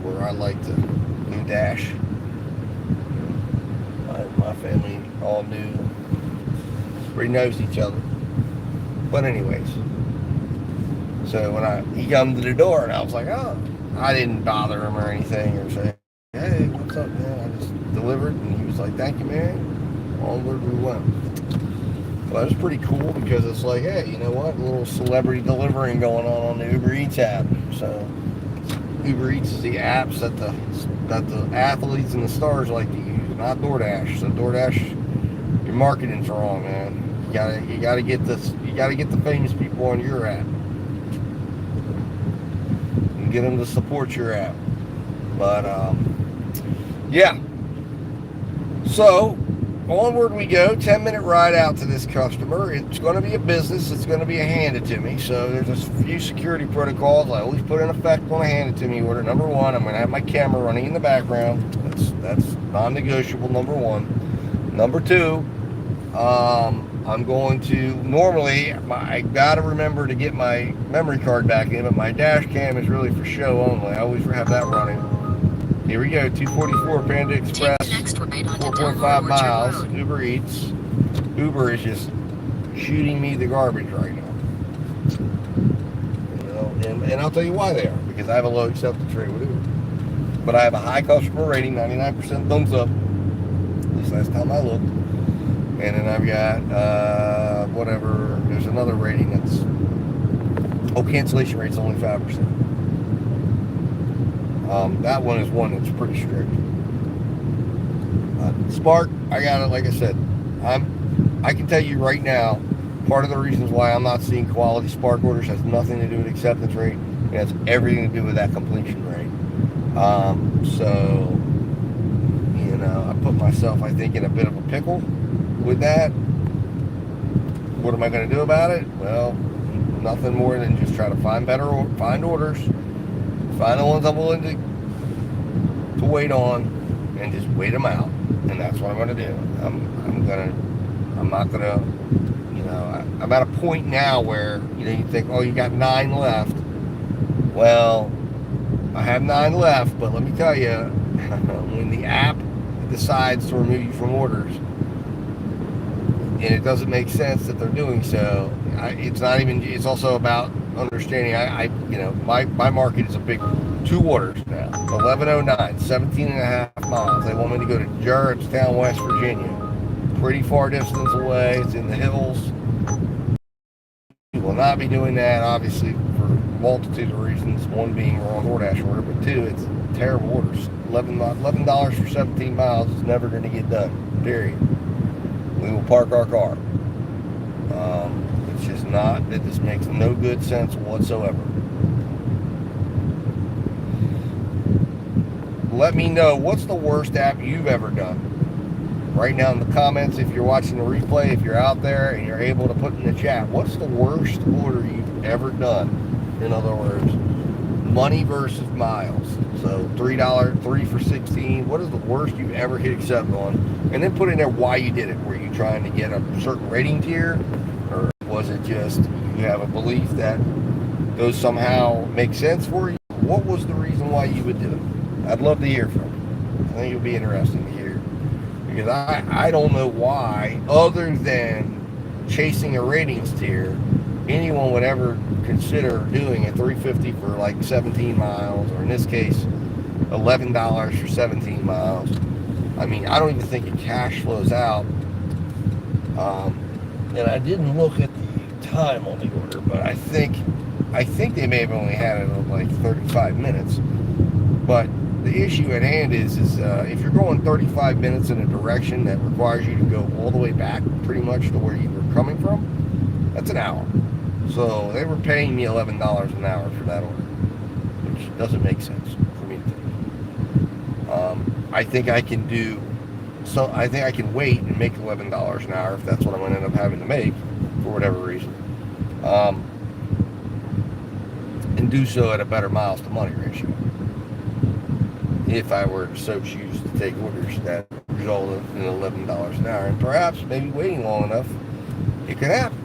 where I like to do dash. My family all knew. We knows each other. But anyways, so when he come to the door, and I was like, oh, I didn't bother him or anything or say, hey, what's up, man? I just delivered, and he was like, thank you, man. Onward we went. Well, that was pretty cool because it's like, hey, you know what? A little celebrity delivering going on the Uber Eats app. So Uber Eats is the apps that the athletes and the stars like to use, not DoorDash. So DoorDash, your marketing's wrong, man. You gotta get the famous people on your app and get them to support your app. But yeah. So onward we go. 10-minute ride out to this customer. It's going to be a business. It's going to be a hand it to me. So there's a few security protocols I always put in effect when I hand it to me order. Number one, I'm going to have my camera running in the background. That's non-negotiable. Number one. Number two, I'm going to normally I got to remember to get my memory card back in, but my dash cam is really for show only. I always have that running. Here we go, 244 Panda Express, 4.5 miles, Uber Eats. Uber is just shooting me the garbage right now. You know, and I'll tell you why they are, because I have a low acceptance rate with Uber. But I have a high customer rating, 99% thumbs up, at least last time I looked. And then I've got, whatever, there's another rating that's, cancellation rate's only 5%. That one is one that's pretty strict. Spark, I got it. Like I said, I can tell you right now, part of the reasons why I'm not seeing quality Spark orders has nothing to do with acceptance rate. It has everything to do with that completion rate. So, you know, I put myself, I think, in a bit of a pickle with that. What am I going to do about it? Well, nothing more than just try to find orders. Find the ones I'm willing to wait on, and just wait them out, and that's what I'm gonna do. I'm not gonna, you know, I'm at a point now where, you know, you think, oh, you got 9 left. Well, I have 9 left, but let me tell you, when the app decides to remove you from orders, and it doesn't make sense that they're doing so, it's also about understanding. You know, my market is a big 2 orders now. 1109, 17 and a half miles. They want me to go to Jarrettstown, West Virginia. Pretty far distance away. It's in the hills. We will not be doing that, obviously, for a multitude of reasons. One being wrong DoorDash order, but 2, it's terrible orders. $11 for 17 miles is never going to get done. Period. We will park our car. It's just not. It just makes no good sense whatsoever. Let me know, what's the worst app you've ever done? Right now in the comments, if you're watching the replay, if you're out there and you're able to put in the chat, what's the worst order you've ever done? In other words, money versus miles. So $3, 3 for 16. What is the worst you've ever hit accept on? And then put in there why you did it. Were you trying to get a certain rating tier? Or was it just you have a belief that those somehow make sense for you? What was the reason why you would do it? I'd love to hear from you. I think it'll be interesting to hear. Because I don't know why, other than chasing a ratings tier, anyone would ever consider doing a $3.50 for like 17 miles, or in this case, $11 for 17 miles. I mean, I don't even think it cash flows out. And I didn't look at the time on the order, but I think they may have only had it on like 35 minutes. But the issue at hand is if you're going 35 minutes in a direction that requires you to go all the way back pretty much to where you were coming from, that's an hour. So they were paying me $11 an hour for that order, which doesn't make sense for me to do. I think I can wait and make $11 an hour if that's what I'm going to end up having to make for whatever reason, and do so at a better miles to money ratio. If I were to so choose to take orders that result in $11 an hour, and perhaps maybe waiting long enough, it could happen.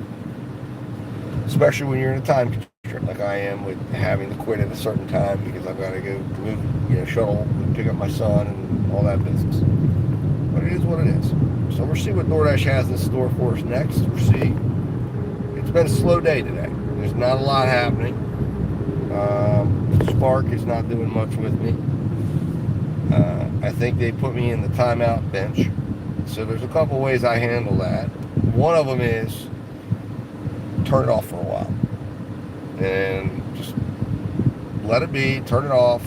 Especially when you're in a time constraint like I am, with having to quit at a certain time because I've got to go move, shuttle and pick up my son and all that business. But it is what it is. So we'll see what DoorDash has in store for us next. We'll see. It's been a slow day today. There's not a lot happening. Spark is not doing much with me. I think they put me in the timeout bench. So there's a couple ways I handle that. One of them is turn it off for a while and just let it be, turn it off,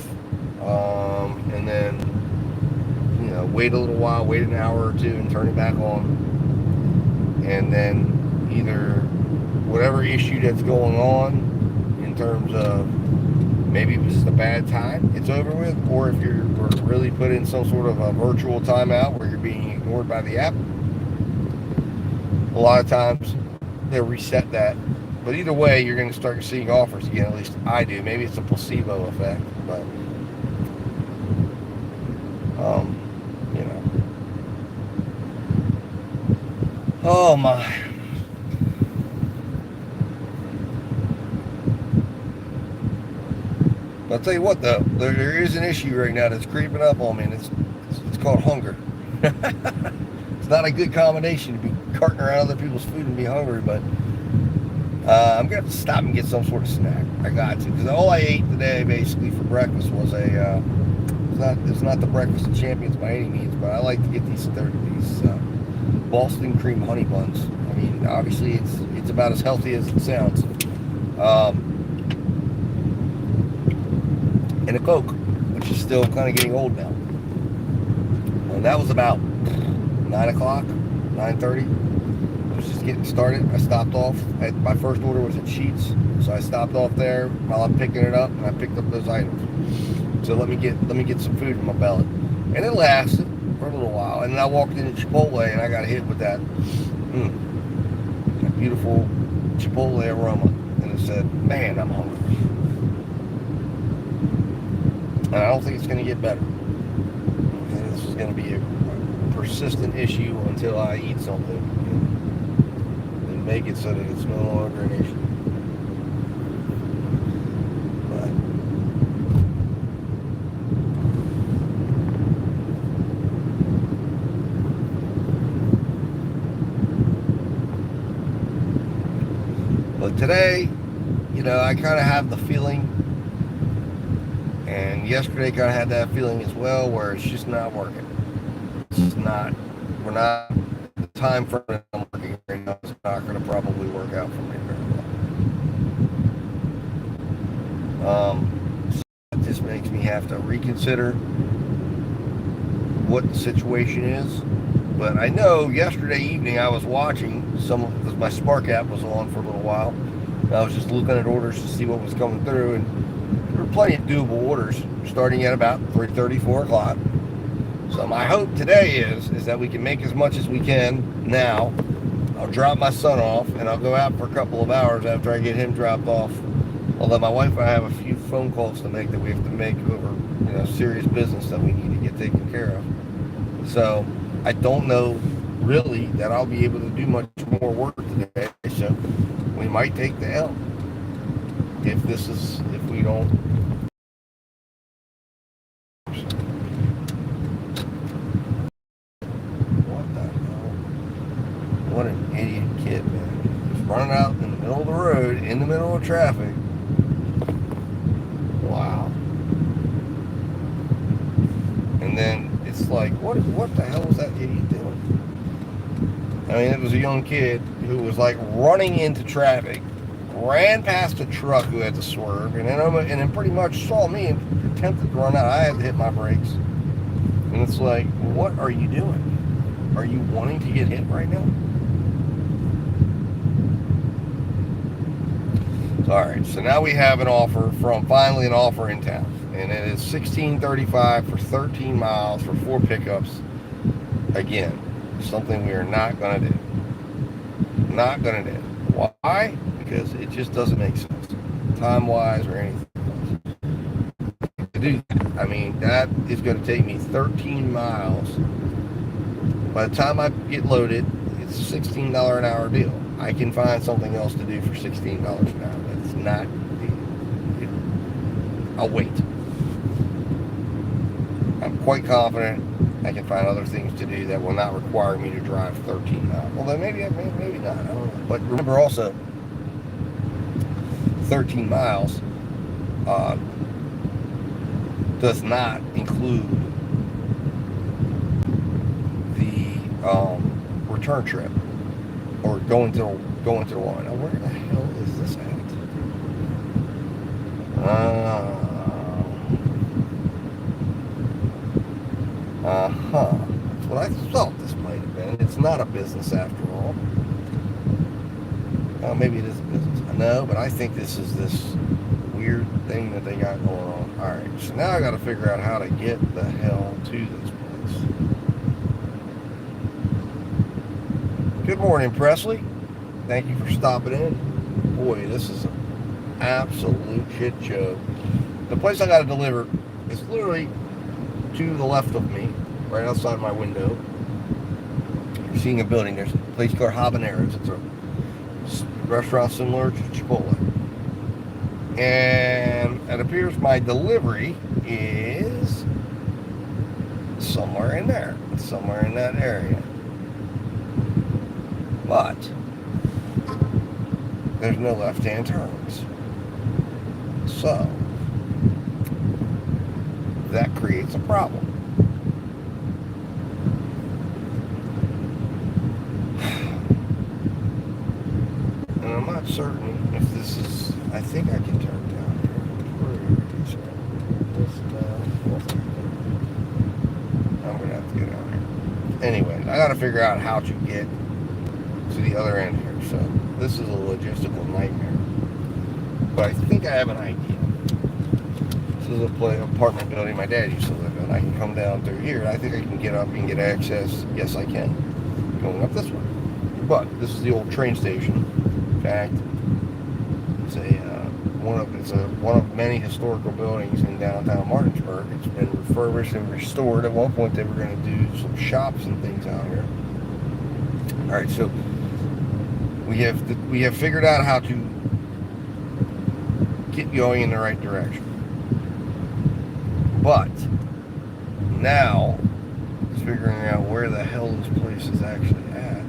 and then wait a little while, wait an hour or two and turn it back on, and then either whatever issue that's going on in terms of maybe it was just a bad time, it's over with, or if you're really put in some sort of a virtual timeout where you're being ignored by the app, a lot of times they'll reset that. But either way, you're going to start seeing offers again. At least I do. Maybe it's a placebo effect, but oh my. But I'll tell you what, though, there is an issue right now that's creeping up on me, and it's called hunger. It's not a good combination to be carting around other people's food and be hungry, but I'm going to have to stop and get some sort of snack. I got to, because all I ate today basically for breakfast was it's not the breakfast of champions by any means, but I like to get these Boston cream honey buns. I mean, obviously it's about as healthy as it sounds. And a Coke, which is still kind of getting old now. And that was about 9 o'clock, 9:30. I was just getting started. I stopped off. My first order was at Sheetz, so I stopped off there while I'm picking it up, and I picked up those items. So let me get some food in my belly, and it lasted for a little while. And then I walked into Chipotle, and I got hit with that beautiful Chipotle aroma, and it said, "Man, I'm hungry." And I don't think it's going to get better. And this is going to be a persistent issue until I eat something and make it so that it's no longer an issue. But today, I kind of have the feeling, and yesterday kind of had that feeling as well, where it's just not working. We're not, the time frame that I'm working right now is not going to probably work out for me very well. So it just makes me have to reconsider what the situation is. But I know yesterday evening I was watching because my Spark app was on for a little while. And I was just looking at orders to see what was coming through, and there were plenty of doable orders starting at about 3:30, 4 o'clock. So my hope today is that we can make as much as we can now. I'll drop my son off, and I'll go out for a couple of hours after I get him dropped off. Although my wife and I have a few phone calls to make that we have to make over, serious business that we need to get taken care of. So I don't know really that I'll be able to do much more work today. So we might take the L if we don't. What the hell? What an idiot kid, man. Just running out in the middle of the road, in the middle of traffic. Wow. And then it's like, what the hell was that idiot doing? I mean, it was a young kid who was like running into traffic, ran past a truck who had to swerve, and then pretty much saw me and attempted to run out. I had to hit my brakes. And it's like, what are you doing? Are you wanting to get hit right now? Alright, so now we have finally an offer in town. And it is $16.35 for 13 miles for 4 pickups. Again, something we are not going to do. Not going to do. Why? Because it just doesn't make sense, time-wise or anything else. To do that, I mean, that is going to take me 13 miles. By the time I get loaded, it's a $16 an hour deal. I can find something else to do for $16 an hour. That's not. I'll wait. I'm quite confident I can find other things to do that will not require me to drive 13 miles. Although maybe not. I don't know. But remember also, 13 miles, uh, does not include the return trip or going to the line. Now, where the hell is this at? That's what I thought this might have been. It's not a business after all. Maybe it is a business. No, but I think this is this weird thing that they got going on. Alright, so now I got to figure out how to get the hell to this place. Good morning, Presley. Thank you for stopping in. Boy, this is an absolute shit show. The place I got to deliver is literally to the left of me, right outside my window. You're seeing a building. There's a place called Habaneros. It's a restaurant similar to Chipotle. And it appears my delivery is somewhere in there. Somewhere in that area. But there's no left-hand turns. So that creates a problem. And I'm not certain if this is, I think I can turn down here. I'm going to have to get out here. Anyway, I got to figure out how to get to the other end here. So this is a logistical nightmare. But I think I have an idea. This is a apartment building my dad used to live in. I can come down through here. I think I can get up and get access. Yes, I can. Going up this way. But this is the old train station. In fact, it's one of many historical buildings in downtown Martinsburg. It's been refurbished and restored. At one point, they were going to do some shops and things out here. All right, so we have figured out how to get going in the right direction. But now it's figuring out where the hell this place is actually at.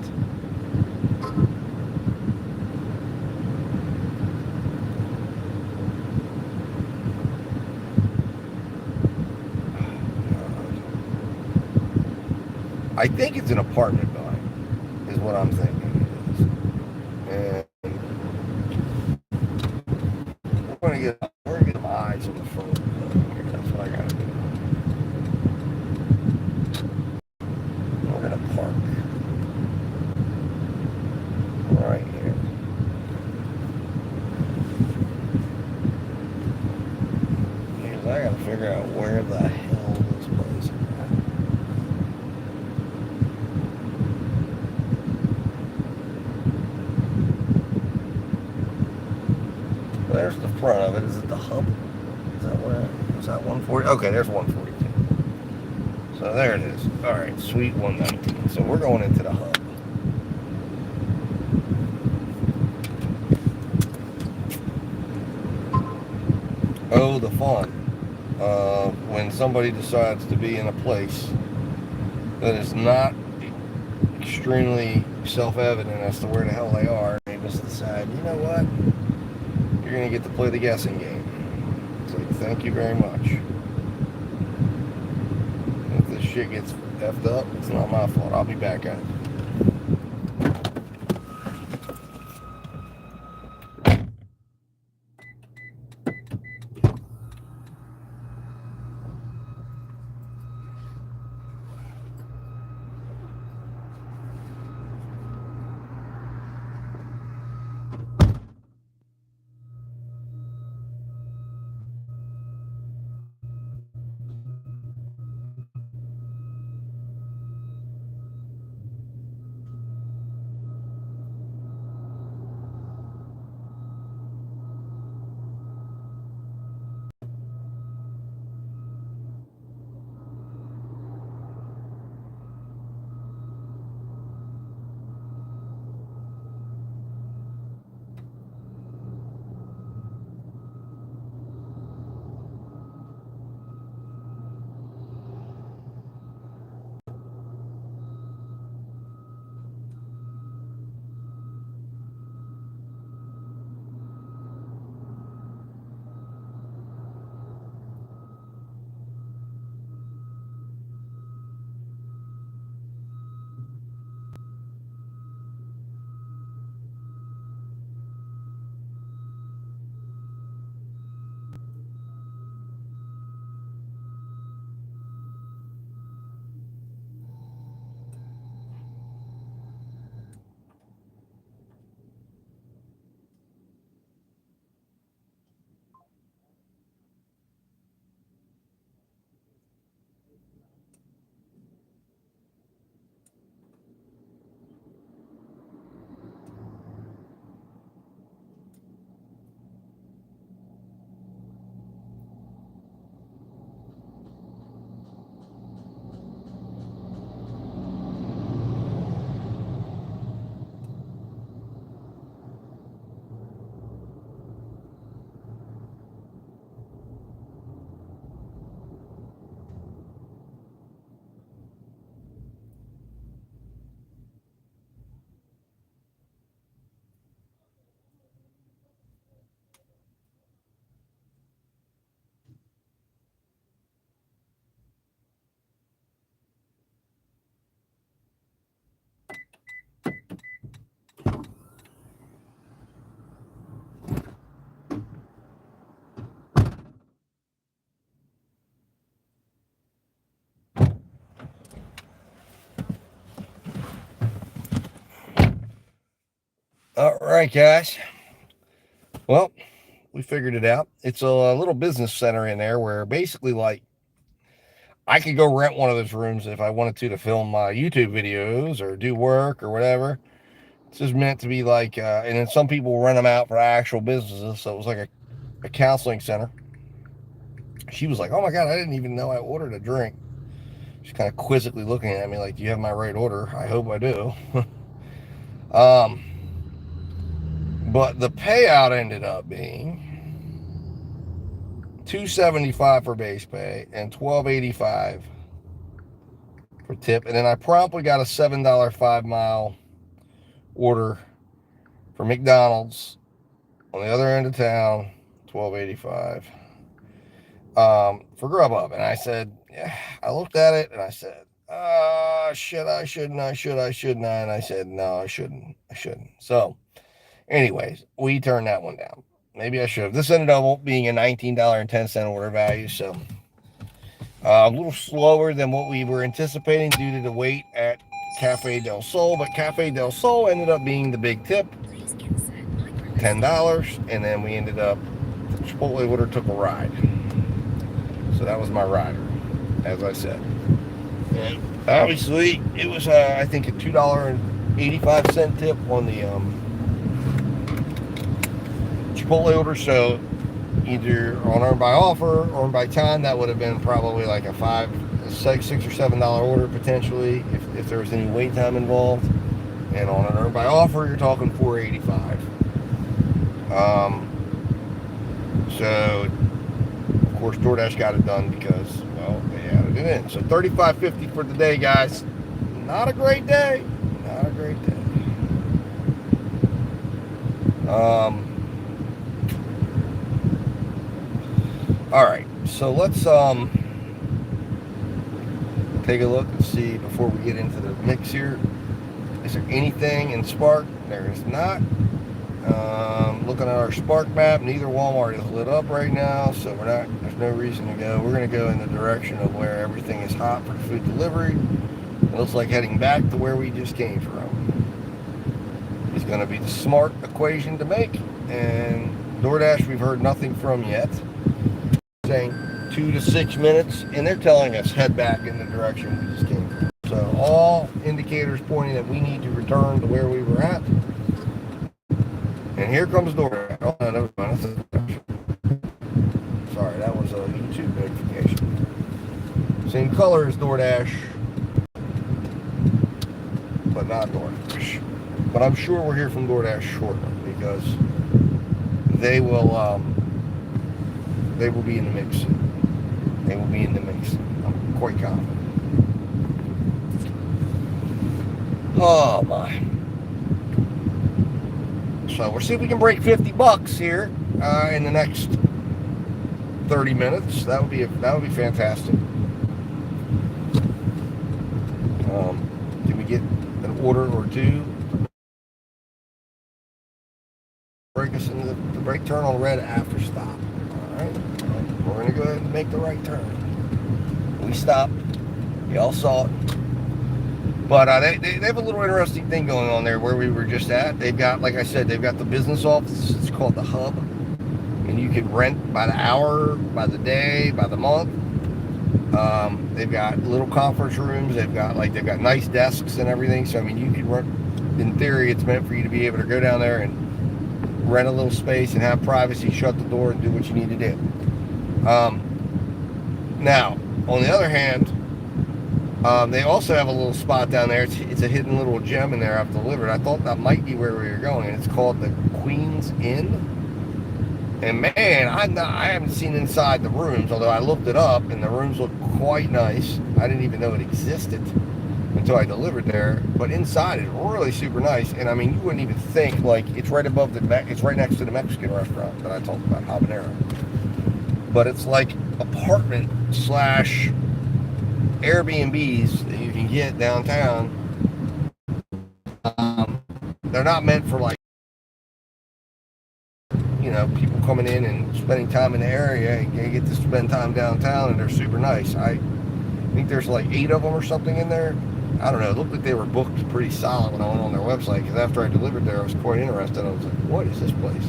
I think it's an apartment building, is what I'm thinking it is. And we're gonna get some eyes on the front. That's what I gotta do. We're gonna park right here. Because I gotta figure out where the hell this place is. There's the front of it. Is it the hub? Is that where? Is that 140? Okay, there's 142. So there it is. All right, Suite 119. So we're going into the hub. Oh, the fun of when somebody decides to be in a place that is not extremely self-evident as to where the hell they are. They just decide, you know what? You're going to get to play the guessing game. It's like, thank you very much. If this shit gets effed up, it's not my fault. I'll be back at it. All right, guys. Well, we figured it out. It's a little business center in there where basically, like, I could go rent one of those rooms if I wanted to film my YouTube videos or do work or whatever. It's just meant to be like, and then some people rent them out for actual businesses. So it was like a counseling center. She was like, "Oh my God, I didn't even know I ordered a drink." She's kind of quizzically looking at me like, "Do you have my right order?" I hope I do. But the payout ended up being $275 for base pay and $12.85 for tip. And then I promptly got a $7 5-mile order for McDonald's on the other end of town, $12.85 for Grubhub. And I said, yeah, I looked at it and I said, should I, shouldn't I, should I, shouldn't I? And I said, no, I shouldn't. So anyways, we turned that one down. Maybe I should have. This ended up being a $19.10 order value. So a little slower than what we were anticipating due to the wait at Cafe Del Sol. But Cafe Del Sol ended up being the big tip, $10. And then we ended up, the Chipotle order took a ride. So that was my rider, as I said. And obviously, it was, I think, a $2.85 tip on the Chipotle order. So either on earn by offer or earn by time, that would have been probably like a $6 or $7 order potentially if there was any wait time involved. And on an earn by offer, you're talking $4.85. So of course DoorDash got it done because, well, they added it in. So $35.50 for the day, guys. Not a great day. Not a great day. All right, so let's take a look and see before we get into the mix here. Is there anything in Spark? There is not. Looking at our Spark map, neither Walmart is lit up right now, so there's no reason to go. We're going to go in the direction of where everything is hot for food delivery. It looks like heading back to where we just came from. It's going to be the smart equation to make, and DoorDash we've heard nothing from yet. Saying 2 to 6 minutes, and they're telling us head back in the direction we just came from. So all indicators pointing that we need to return to where we were at. And here comes DoorDash. Oh, no, that was fine. Sorry, that was a YouTube notification. Same color as DoorDash, but not DoorDash. But I'm sure we'll hear from DoorDash shortly because they will be in the mix. They will be in the mix. I'm quite confident. Oh my. So we'll see if we can break $50 here in the next 30 minutes. That would be fantastic. Can we get an order or two? Break us into the brake turn on red after stop. Alright, we're going to go ahead and make the right turn. We stopped. Y'all saw it. But they have a little interesting thing going on there where we were just at. They've got, like I said, they've got the business office. It's called the Hub. And you can rent by the hour, by the day, by the month. They've got little conference rooms. They've got nice desks and everything. So, I mean, you can rent, in theory, it's meant for you to be able to go down there and rent a little space and have privacy, shut the door, and do what you need to do. Now, on the other hand, they also have a little spot down there. It's a hidden little gem in there I've delivered. I thought that might be where we were going, and it's called the Queen's Inn. And man, I haven't seen inside the rooms, although I looked it up, and the rooms look quite nice. I didn't even know it existed until I delivered there. But inside, it's really super nice. And I mean, you wouldn't even think, like, it's right next to the Mexican restaurant that I talked about, Habanero. But it's like apartment / Airbnbs that you can get downtown. They're not meant for, like, you know, people coming in and spending time in the area, and you get to spend time downtown, and they're super nice. I think there's like 8 of them or something in there, I don't know, it looked like they were booked pretty solid when I went on their website, because after I delivered there, I was quite interested. I was like, what is this place?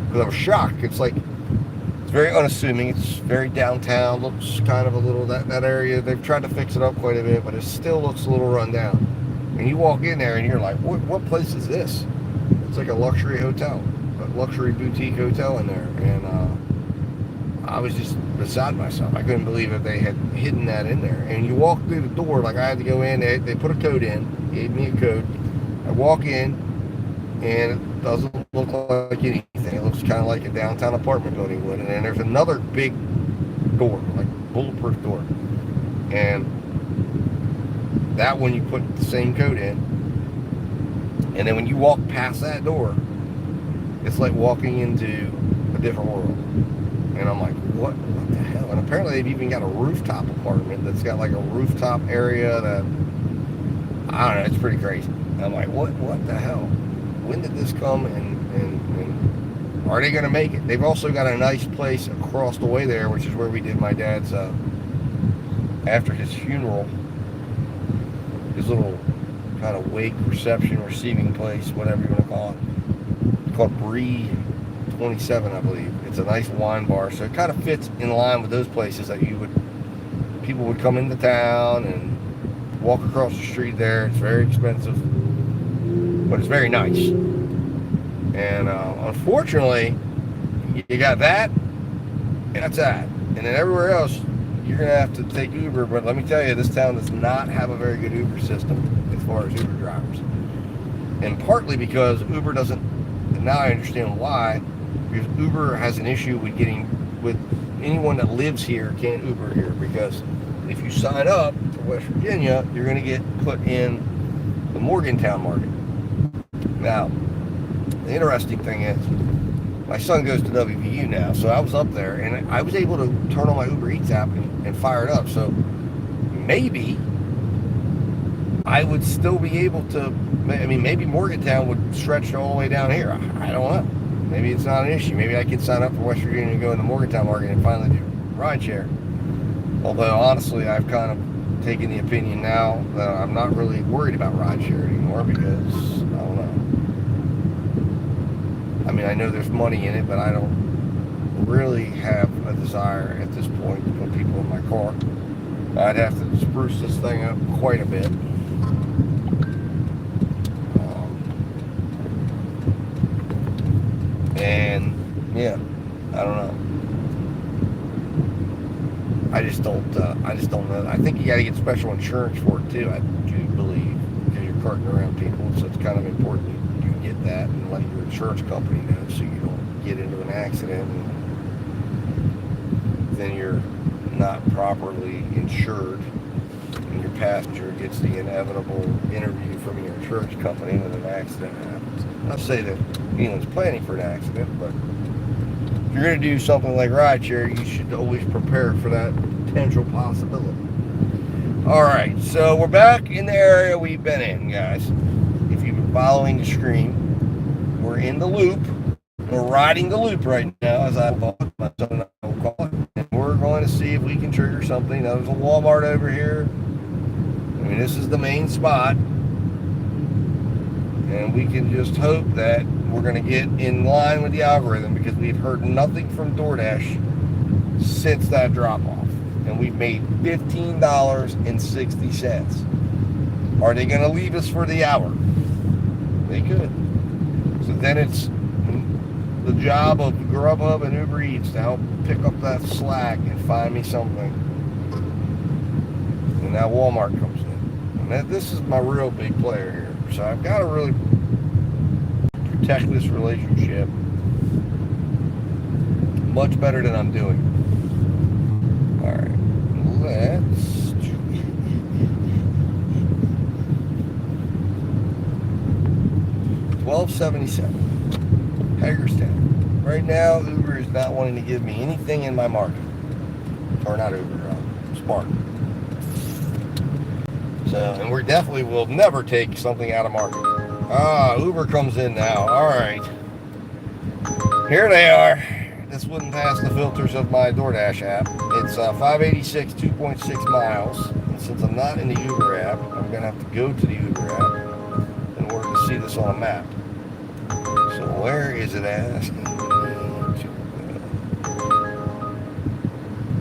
Because I was shocked. It's like, it's very unassuming. It's very downtown, looks kind of a little, that area, they've tried to fix it up quite a bit, but it still looks a little run down. And you walk in there and you're like, what place is this? It's like a luxury hotel, a luxury boutique hotel in there. And I was just beside myself. I couldn't believe that they had hidden that in there. And you walk through the door, like I had to go in, they put a code in, gave me a code. I walk in, and it doesn't look like anything. It looks kind of like a downtown apartment building would. And then there's another big door, like bulletproof door. And that one you put the same code in. And then when you walk past that door, it's like walking into a different world. And I'm like, what the hell? And apparently they've even got a rooftop apartment that's got like a rooftop area that, I don't know, it's pretty crazy. And I'm like, what the hell? When did this come, and are they going to make it? They've also got a nice place across the way there, which is where we did my dad's, after his funeral, his little kind of wake reception, receiving place, whatever you want to call it. It's called Bree 27, I believe. It's a nice wine bar, so it kind of fits in line with those places that people would come into town and walk across the street there. It's very expensive, but it's very nice. And unfortunately, you got that, and that's that. And then everywhere else, you're going to have to take Uber. But let me tell you, this town does not have a very good Uber system as far as Uber drivers. And partly because Uber doesn't, and now I understand why, because Uber has an issue with anyone that lives here can't Uber here, because if you sign up for West Virginia, you're going to get put in the Morgantown market. Now, the interesting thing is, my son goes to WVU now, so I was up there, and I was able to turn on my Uber Eats app and fire it up, so maybe I would still be able to, I mean, maybe Morgantown would stretch all the way down here. I don't know. Maybe it's not an issue. Maybe I could sign up for West Virginia and go in the Morgantown market and finally do rideshare. Although, honestly, I've kind of taken the opinion now that I'm not really worried about rideshare anymore, because, I don't know. I mean, I know there's money in it, but I don't really have a desire at this point to put people in my car. I'd have to spruce this thing up quite a bit. And yeah, I don't know. I just don't know. I think you got to get special insurance for it too. I do believe, because you're carting around people, so it's kind of important you get that and let your insurance company know, so you don't get into an accident and then you're not properly insured, and your passenger gets the inevitable interview from your insurance company when an accident happens. Not to say that anyone's planning for an accident, but if you're going to do something like rideshare, you should always prepare for that potential possibility. Alright, so we're back in the area we've been in, guys. If you've been following the stream, we're in the loop. We're riding the loop right now, as I will call it. My son and I will call it. And we're going to see if we can trigger something. Now, there's a Walmart over here. I mean, this is the main spot. And we can just hope that we're going to get in line with the algorithm, because we've heard nothing from DoorDash since that drop-off. And we've made $15.60. Are they going to leave us for the hour? They could. So then it's the job of Grubhub and Uber Eats to help pick up that slack and find me something. And now Walmart comes in. And this is my real big player here. So I've got to really protect this relationship much better than I'm doing. Alright, let's... $12.77. Hagerstown. Right now, Uber is not wanting to give me anything in my market. Or not Uber, Spark. So, and we definitely will never take something out of market. Uber comes in now. All right. Here they are. This wouldn't pass the filters of my DoorDash app. It's 586, 2.6 miles. since I'm not in the Uber app, I'm going to have to go to the Uber app in order to see this on a map. So where is it asking me to go?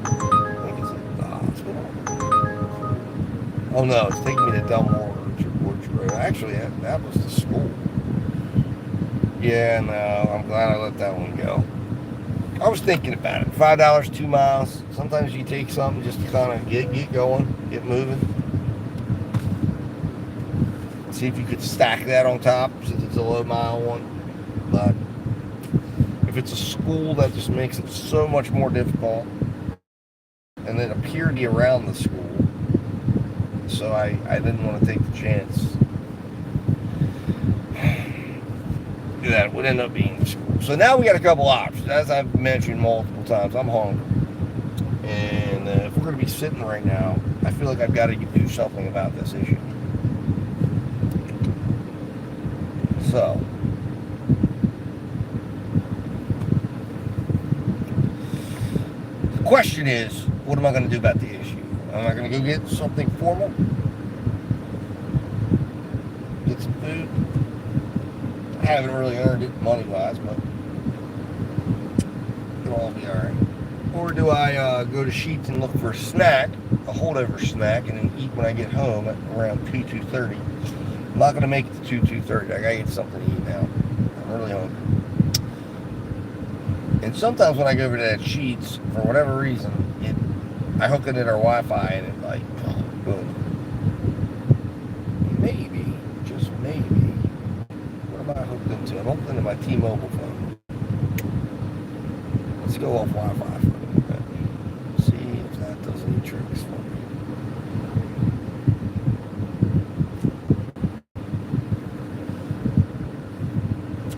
I think it's at the hospital. Oh no, it's taking me to Delmore Orchard. Actually, that was the school. Yeah, no, I'm glad I let that one go. I was thinking about it. $5, 2 miles. Sometimes you take something just to kind of get going, get moving. See if you could stack that on top since it's a low mile one. But if it's a school, that just makes it so much more difficult. And then appear to be around the school. So I didn't want to take the chance that it would end up being the school. So now we got a couple options. As I've mentioned multiple times, I'm hungry. And if we're going to be sitting right now, I feel like I've got to do something about this issue. So, the question is, what am I going to do about the issue? Am I going to go get something formal? Get some food? I haven't really earned it money-wise, but it'll all be alright. Or do I go to Sheetz and look for a snack, a holdover snack, and then eat when I get home at around 2:30? I'm not going to make it to 2:30. I got to get something to eat now. I'm really hungry. And sometimes when I go over to that Sheetz, for whatever reason, I hook it into our Wi-Fi and it like, boom. Maybe, just maybe. What am I hooked into? I'm hooked into my T-Mobile phone. Let's go off Wi-Fi for a little bit. See if that does any tricks for me.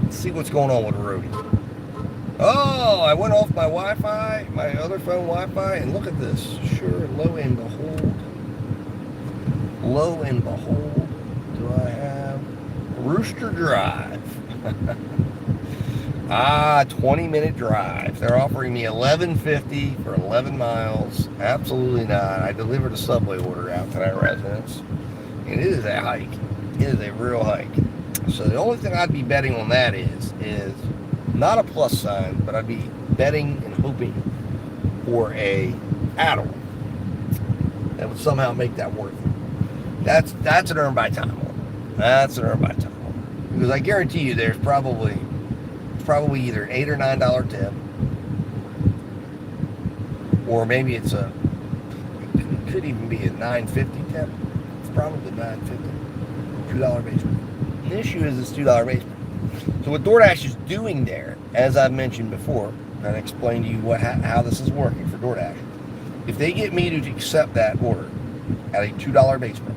Let's see what's going on with Rody. Oh, I went off my Wi-Fi, my other phone Wi-Fi, and look at this. Sure, lo and behold, do I have Rooster Drive. 20-minute drive. They're offering me $11.50 for 11 miles. Absolutely not. I delivered a Subway order out to that residence, and it is a hike. It is a real hike. So the only thing I'd be betting on that is not a plus sign, but I'd be betting and hoping for a add-on that would somehow make that worth it. That's an earn by time one. That's an earn by time one. Because I guarantee you there's probably either an $8 or $9 tip, or maybe it could even be a $9.50 tip. It's probably $9.50. $2 basement. The issue is it's $2 basement. So what DoorDash is doing there, as I've mentioned before, and I explained to you how this is working for DoorDash. If they get me to accept that order at a $2 basement,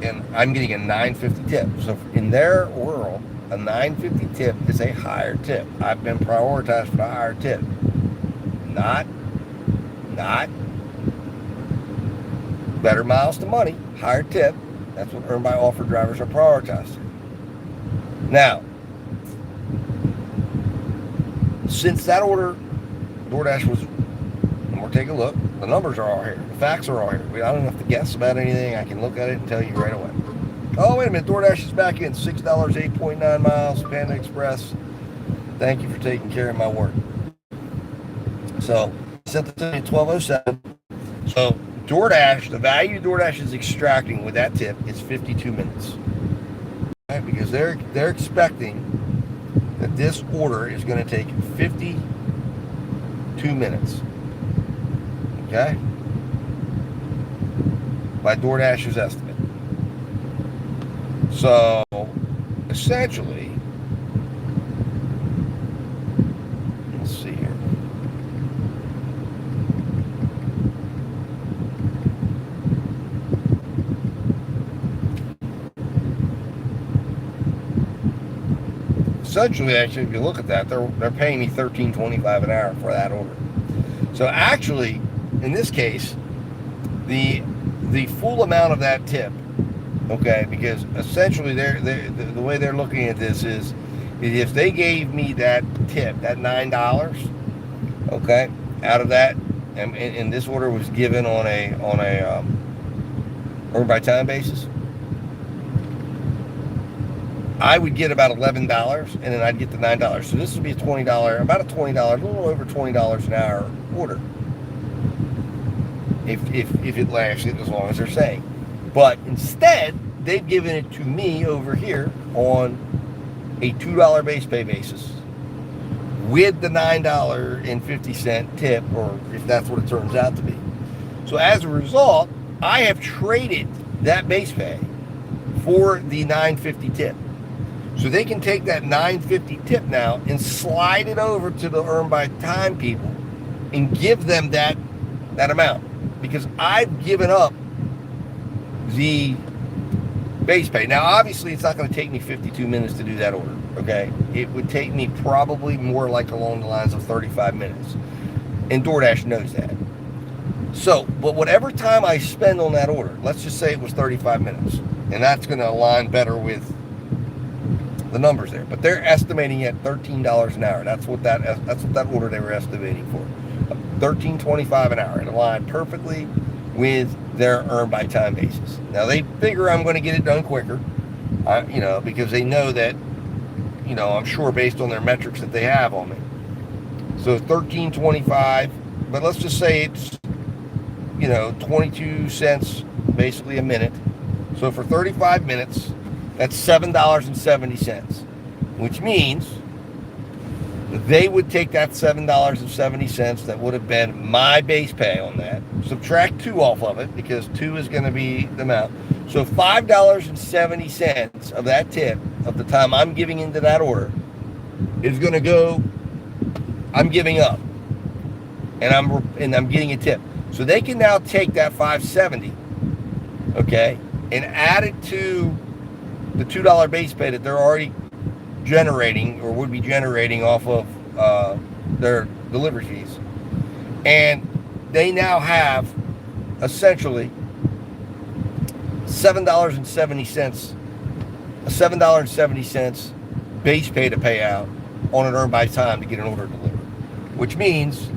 and I'm getting a $9.50 tip. So in their world, a $9.50 tip is a higher tip. I've been prioritized for the higher tip. Not better miles to money, higher tip. That's what earn by offer drivers are prioritized. Now, since that order, DoorDash was, and we'll take a look, the numbers are all here. The facts are all here. I don't have to guess about anything. I can look at it and tell you right away. Oh, wait a minute. DoorDash is back in. $6, 8.9 miles. Panda Express. Thank you for taking care of my work. So, sent it to me at 12:07. So, DoorDash, the value DoorDash is extracting with that tip is 52 minutes. Right? Because they're expecting that this order is going to take 52 minutes. Okay? By DoorDash's estimate. So, essentially, let's see here. Essentially, actually, if you look at that, they're paying me $13.25 an hour for that order. So actually, in this case, the full amount of that tip, okay, because essentially the way they're looking at this is if they gave me that tip, that $9, okay, out of that, and this order was given on a earn by time basis, I would get about $11, and then I'd get the $9. So this would be about a little over $20 an hour order, if it lasted as long as they're saying. But instead, they've given it to me over here on a $2 base pay basis with the $9.50 tip, or if that's what it turns out to be. So as a result, I have traded that base pay for the $9.50 tip. So they can take that $9.50 tip now and slide it over to the earn by time people and give them that amount, because I've given up the base pay. Now, obviously, it's not going to take me 52 minutes to do that order, okay? It would take me probably more like along the lines of 35 minutes, and DoorDash knows that. So, but whatever time I spend on that order, let's just say it was 35 minutes, and that's going to align better with the numbers there. But they're estimating at $13 an hour. That's what that order they were estimating for. $13.25 an hour. It aligned perfectly with their earn by time basis. Now they figure I'm going to get it done quicker, because they know that, I'm sure based on their metrics that they have on me. So $13.25, but let's just say it's 22 cents basically a minute. So for 35 minutes, that's $7.70, which means they would take that $7.70 that would have been my base pay on that, subtract 2 off of it, because 2 is going to be the amount. So $5.70 of that tip of the time I'm giving into that order is going to go, I'm giving up, and I'm getting a tip. So they can now take that $5.70, okay, and add it to the $2 base pay that they're already generating, or would be generating off of their delivery fees, and they now have essentially $7.70 base pay to pay out on an earn by time to get an order delivered, which means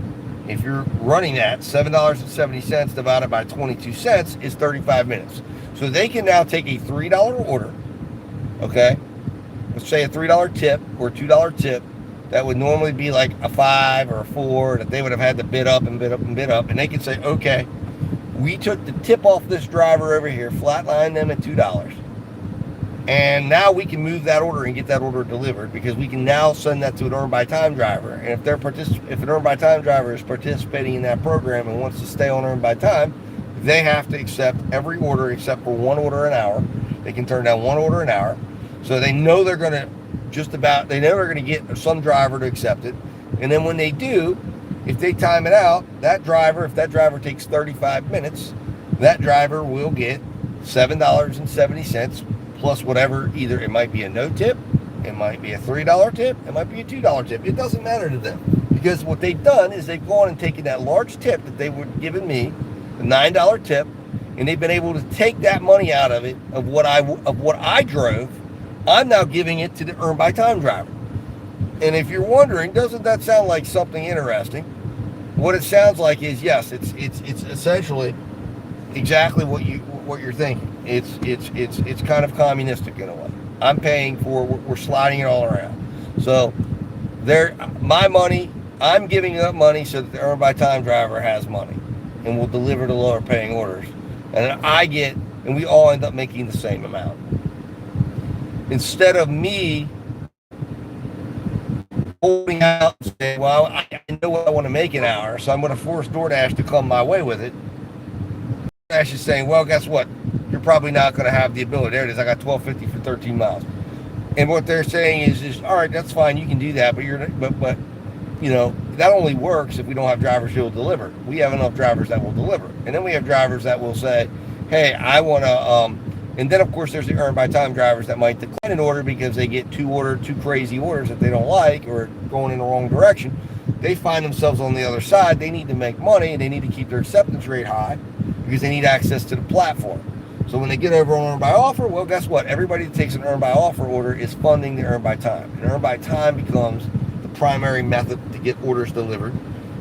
if you're running that, $7.70 divided by 22 cents is 35 minutes. So they can now take a $3 order, okay, let's say a $3 tip or a $2 tip that would normally be like a 5 or a 4 that they would have had to bid up and bid up and bid up, and they can say, okay, we took the tip off this driver over here, flatlined them at $2, and now we can move that order and get that order delivered, because we can now send that to an earn by time driver. And if an earn by time driver is participating in that program and wants to stay on earn by time, they have to accept every order except for 1 order an hour. They can turn down 1 order an hour. So they know they're going to get some driver to accept it. And then when they do, if they time it out, if that driver takes 35 minutes, that driver will get $7.70 plus whatever, either it might be a no tip, it might be a $3 tip, it might be a $2 tip. It doesn't matter to them, because what they've done is they've gone and taken that large tip that they were giving me, the $9 tip, and they've been able to take that money out of it, of what I drove. I'm now giving it to the earn by time driver. And if you're wondering, doesn't that sound like something interesting? What it sounds like is, yes, it's essentially exactly what you're thinking. It's kind of communistic in a way. I'm paying for, we're sliding it all around. So my money, I'm giving up money so that the earn by time driver has money and will deliver the lower paying orders. And and we all end up making the same amount. Instead of me holding out and saying, well, I know what I want to make an hour, so I'm going to force DoorDash to come my way with it. DoorDash is saying, well, guess what? You're probably not going to have the ability. There it is. I got $12.50 for 13 miles. And what they're saying is all right, that's fine. You can do that, but that only works if we don't have drivers who will deliver. We have enough drivers that will deliver. And then we have drivers that will say, hey, I want to, and then of course there's the earn by time drivers that might decline an order because they get two crazy orders that they don't like, or going in the wrong direction. They find themselves on the other side. They need to make money, and they need to keep their acceptance rate high because they need access to the platform. So when they get over on earn by offer, well, guess what? Everybody that takes an earn by offer order is funding the earn by time. And earn by time becomes the primary method to get orders delivered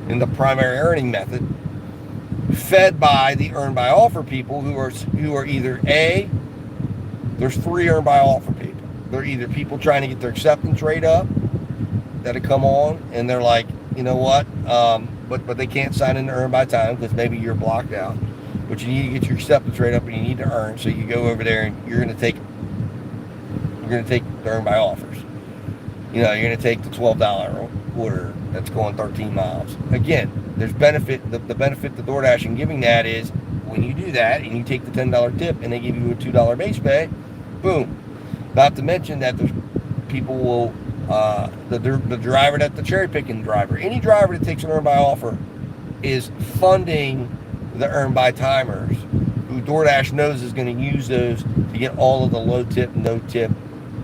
and the primary earning method fed by the earn by offer people who are either there's 3 earn by offer people. They're either people trying to get their acceptance rate up that have come on, and they're like, you know what, but they can't sign in to earn by time because maybe you're blocked out. But you need to get your acceptance rate up and you need to earn. So you go over there and you're going to take the earn by offers. You're going to take the $12 order that's going 13 miles. Again, there's benefit. The benefit to DoorDash in giving that is when you do that and you take the $10 tip and they give you a $2 base pay, boom. Not to mention that there's people will, the driver, that the cherry picking driver, any driver that takes an earn by offer is funding the earn by timers who DoorDash knows is going to use those to get all of the low tip, no tip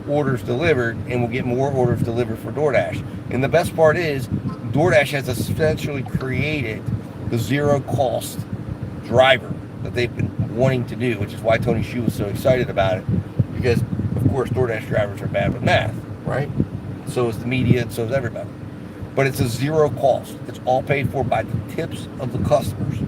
orders delivered, and will get more orders delivered for DoorDash. And the best part is DoorDash has essentially created the zero cost driver that they've been wanting to do, which is why Tony Xu was so excited about it, because of course DoorDash drivers are bad with math, right? So is the media, and so is everybody. But it's a zero cost. It's all paid for by the tips of the customers.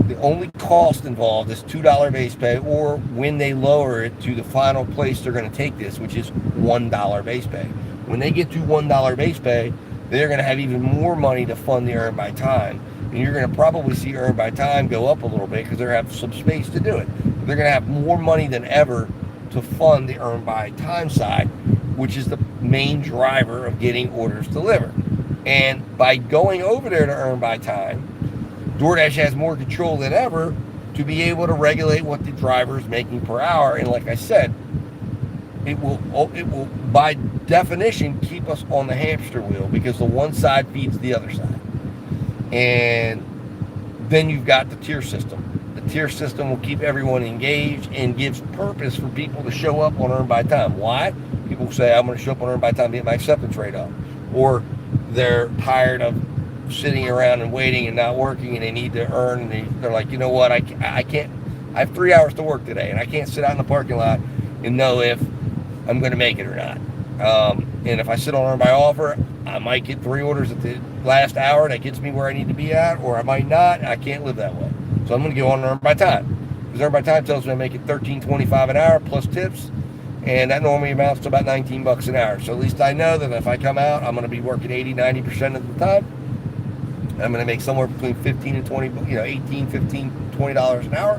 The only cost involved is $2 base pay, or when they lower it to the final place they're going to take this, which is $1 base pay. When they get to $1 base pay, they're going to have even more money to fund the earn by time. And you're going to probably see earn by time go up a little bit because they're going to have some space to do it. But they're going to have more money than ever to fund the earn by time side, which is the main driver of getting orders delivered. And by going over there to earn by time, DoorDash has more control than ever to be able to regulate what the driver is making per hour. And like I said, it will by definition keep us on the hamster wheel because the one side feeds the other side. And then you've got the tier system. The tier system will keep everyone engaged and gives purpose for people to show up on earn by time. Why? People say, I'm going to show up on earn by time to get my acceptance rate up. Or they're tired of sitting around and waiting and not working, and they need to earn, and they're like, you know what, I can't, I have 3 hours to work today, and I can't sit out in the parking lot and know if I'm going to make it or not. And if I sit on earn by offer, I might get 3 orders at the last hour that gets me where I need to be at, or I might not. I can't live that way. So I'm going to go on earn by time, because earn by time tells me I'm making $13.25 an hour plus tips, and that normally amounts to about $19 an hour. So at least I know that if I come out, I'm going to be working 80-90% of the time. I'm going to make somewhere between 15 and 20, 18, 15, $20 an hour,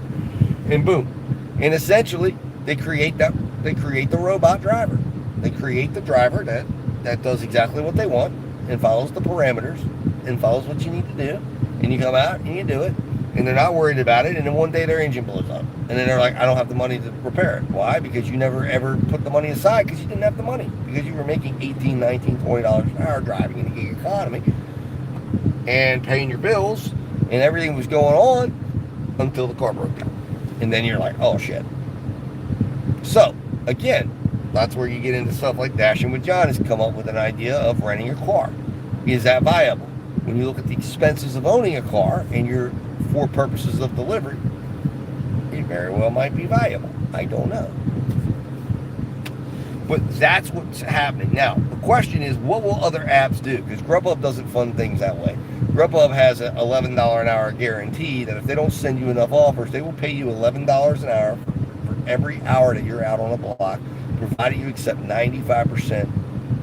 and boom. And essentially, they create the robot driver. They create the driver that does exactly what they want and follows the parameters and follows what you need to do. And you come out and you do it, and they're not worried about it. And then one day their engine blows up, and then they're like, I don't have the money to repair it. Why? Because you never ever put the money aside because you didn't have the money, because you were making $18, $19, $20 an hour driving in the gig economy and paying your bills, and everything was going on until the car broke down. And then you're like, oh shit. So again, that's where you get into stuff like Dashing with John has come up with an idea of renting a car. Is that viable? When you look at the expenses of owning a car and you're for purposes of delivery, it very well might be viable. I don't know. But that's what's happening. Now, the question is, what will other apps do? Because Grubhub doesn't fund things that way. Grubhub has an $11 an hour guarantee that if they don't send you enough offers, they will pay you $11 an hour for every hour that you're out on a block, provided you accept 95%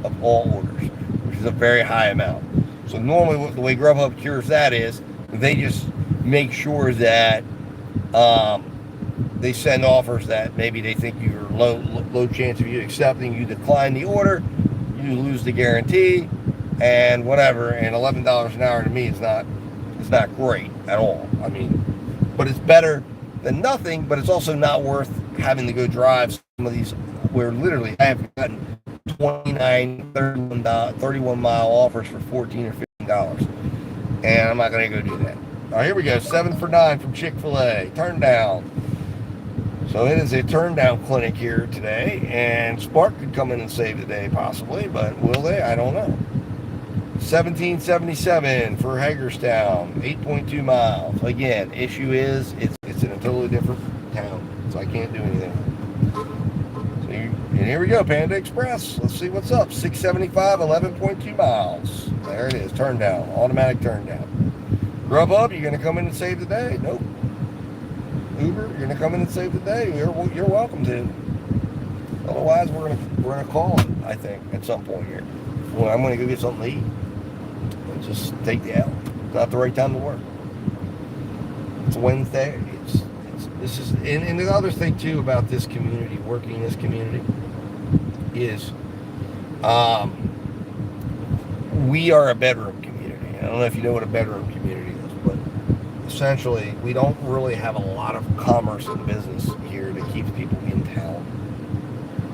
of all orders, which is a very high amount. So normally the way Grubhub cures that is they just make sure that they send offers that maybe they think you're low chance of you accepting. You decline the order, you lose the guarantee, and whatever. And $11 an hour to me is not great at all. I mean, but it's better than nothing. But it's also not worth having to go drive some of these where literally I have gotten 29, 31 mile offers for $14 or $15, and I'm not going to go do that. All right, here we go. 7 for 9 from Chick-fil-A. Turn down. So it is a turn down clinic here today, and Spark could come in and save the day possibly, but will they? I don't know. 1777 for Hagerstown, 8.2 miles. Again, issue is it's in a totally different town, so I can't do anything. So and here we go, Panda Express. Let's see what's up. 675, 11.2 miles. There it is, turn down, automatic turn down. Grubhub, you're going to come in and save the day? Nope. Uber, you're going to come in and save the day? You're welcome to. Otherwise, we're gonna call it, I think, at some point here. Well, I'm going to go get something to eat and just take the L. It's not the right time to work. It's Wednesday. This is and the other thing too about this community, working in this community, is we are a bedroom community. I don't know if you know what a bedroom community is, but essentially we don't really have a lot of commerce and business here that keeps people in town.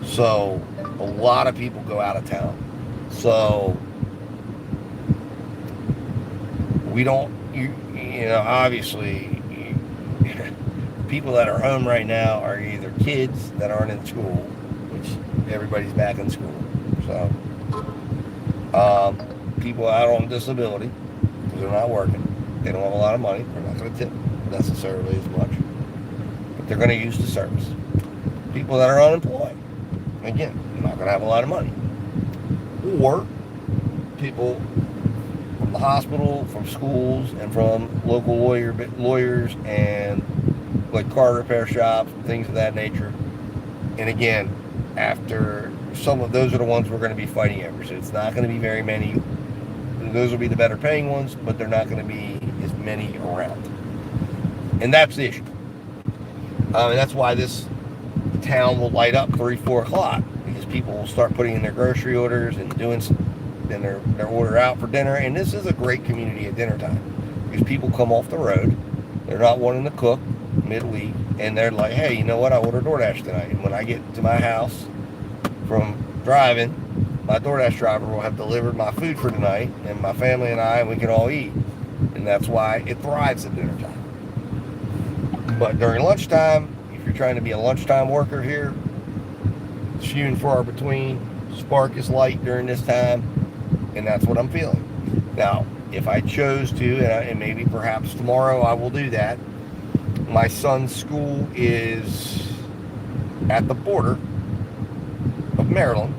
So a lot of people go out of town. So we don't, you know, obviously people that are home right now are either kids that aren't in school, which everybody's back in school. So people out on disability because they're not working. They don't have a lot of money. They're not going to tip necessarily as much, but they're going to use the service. People that are unemployed, again, not going to have a lot of money. Or people from the hospital, from schools, and from local lawyers and like car repair shops, things of that nature. And again, after some of those are the ones we're going to be fighting over. So it's not going to be very many. Those will be the better paying ones, but they're not going to be as many around. And that's the issue. And that's why this town will light up 3, 4 o'clock, because people will start putting in their grocery orders and doing then their order out for dinner. And this is a great community at dinner time because people come off the road. They're not wanting to cook midweek, and they're like, hey, you know what? I ordered DoorDash tonight. And when I get to my house from driving, my DoorDash driver will have delivered my food for tonight, and my family and I, we can all eat. And that's why it thrives at dinner time. But during lunchtime, if you're trying to be a lunchtime worker here, it's few and far between. Spark is light during this time, and that's what I'm feeling. Now, if I chose to, and maybe perhaps tomorrow I will do that, my son's school is at the border of Maryland,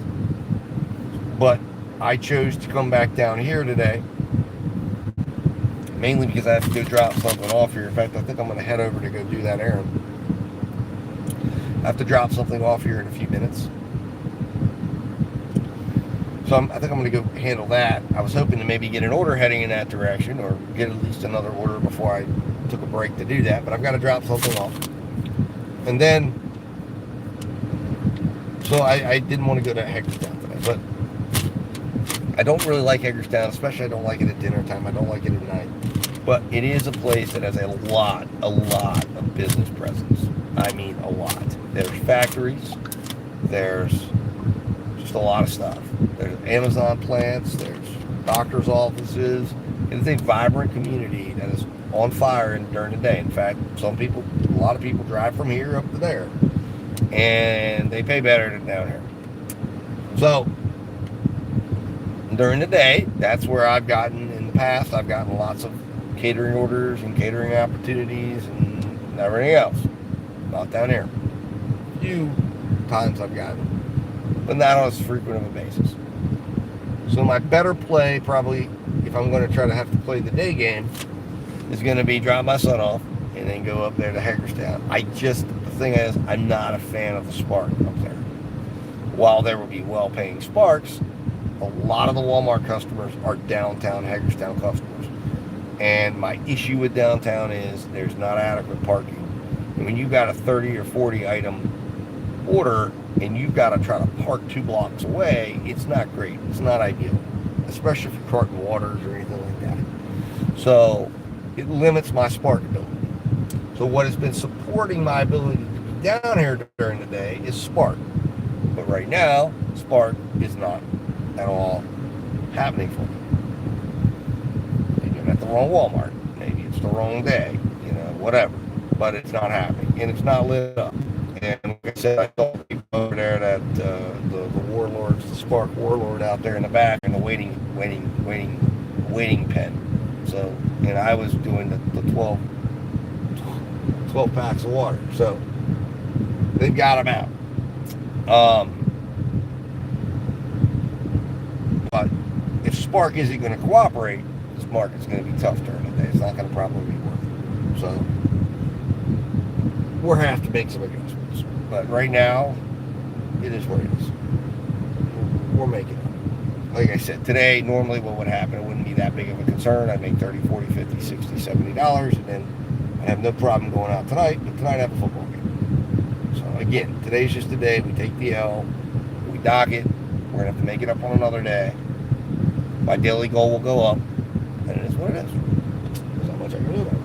but I chose to come back down here today, mainly because I have to go drop something off here. In fact, I think I'm going to head over to go do that errand. I have to drop something off here in a few minutes. So I think I'm going to go handle that. I was hoping to maybe get an order heading in that direction, or get at least another order before I took a break to do that, but I've got to drop something off. And then, so I didn't want to go to Hagerstown today, but I don't really like Hagerstown, especially I don't like it at dinner time. I don't like it at night. But it is a place that has a lot of business presence. I mean, a lot. There's factories, there's just a lot of stuff. There's Amazon plants, there's doctor's offices. It's a vibrant community that is on fire during the day. In fact, a lot of people drive from here up to there, and they pay better than down here. So during the day, that's where I've gotten, in the past, I've gotten lots of catering orders and catering opportunities and everything else. Not down here. Few times I've gotten, but not on as frequent of a basis. So my better play, probably, if I'm going to try to have to play the day game, is going to be drop my son off and then go up there to Hagerstown. The thing is, I'm not a fan of the Spark up there. While there will be well-paying Sparks, a lot of the Walmart customers are downtown Hagerstown customers. And my issue with downtown is there's not adequate parking. And when you've got a 30 or 40 item order and you've got to try to park 2 blocks away, it's not great. It's not ideal, especially if you're carting waters or anything like that. So it limits my Spark ability. So what has been supporting my ability to be down here during the day is Spark. But right now, Spark is not at all happening for me. Maybe I'm at the wrong Walmart. Maybe it's the wrong day. Whatever. But it's not happening. And it's not lit up. And like I said, I saw people over there that the warlords, the Spark warlord out there in the back in the waiting pen. So, and I was doing the 12 packs of water. So they've got them out. But if Spark isn't going to cooperate, market's going to be tough during the day. It's not going to probably work. So we'll have to make some adjustments. But right now, it is what it is. We're making it. Like I said, today, normally what would happen, it wouldn't be that big of a concern. I'd make $30, $40, $50, $60, $70, and then I have no problem going out tonight, but tonight I have a football game. So again, today's just a day. We take the L, we dock it. We're going to have to make it up on another day. My daily goal will go up, and it is what it is. There's not much I can do about it.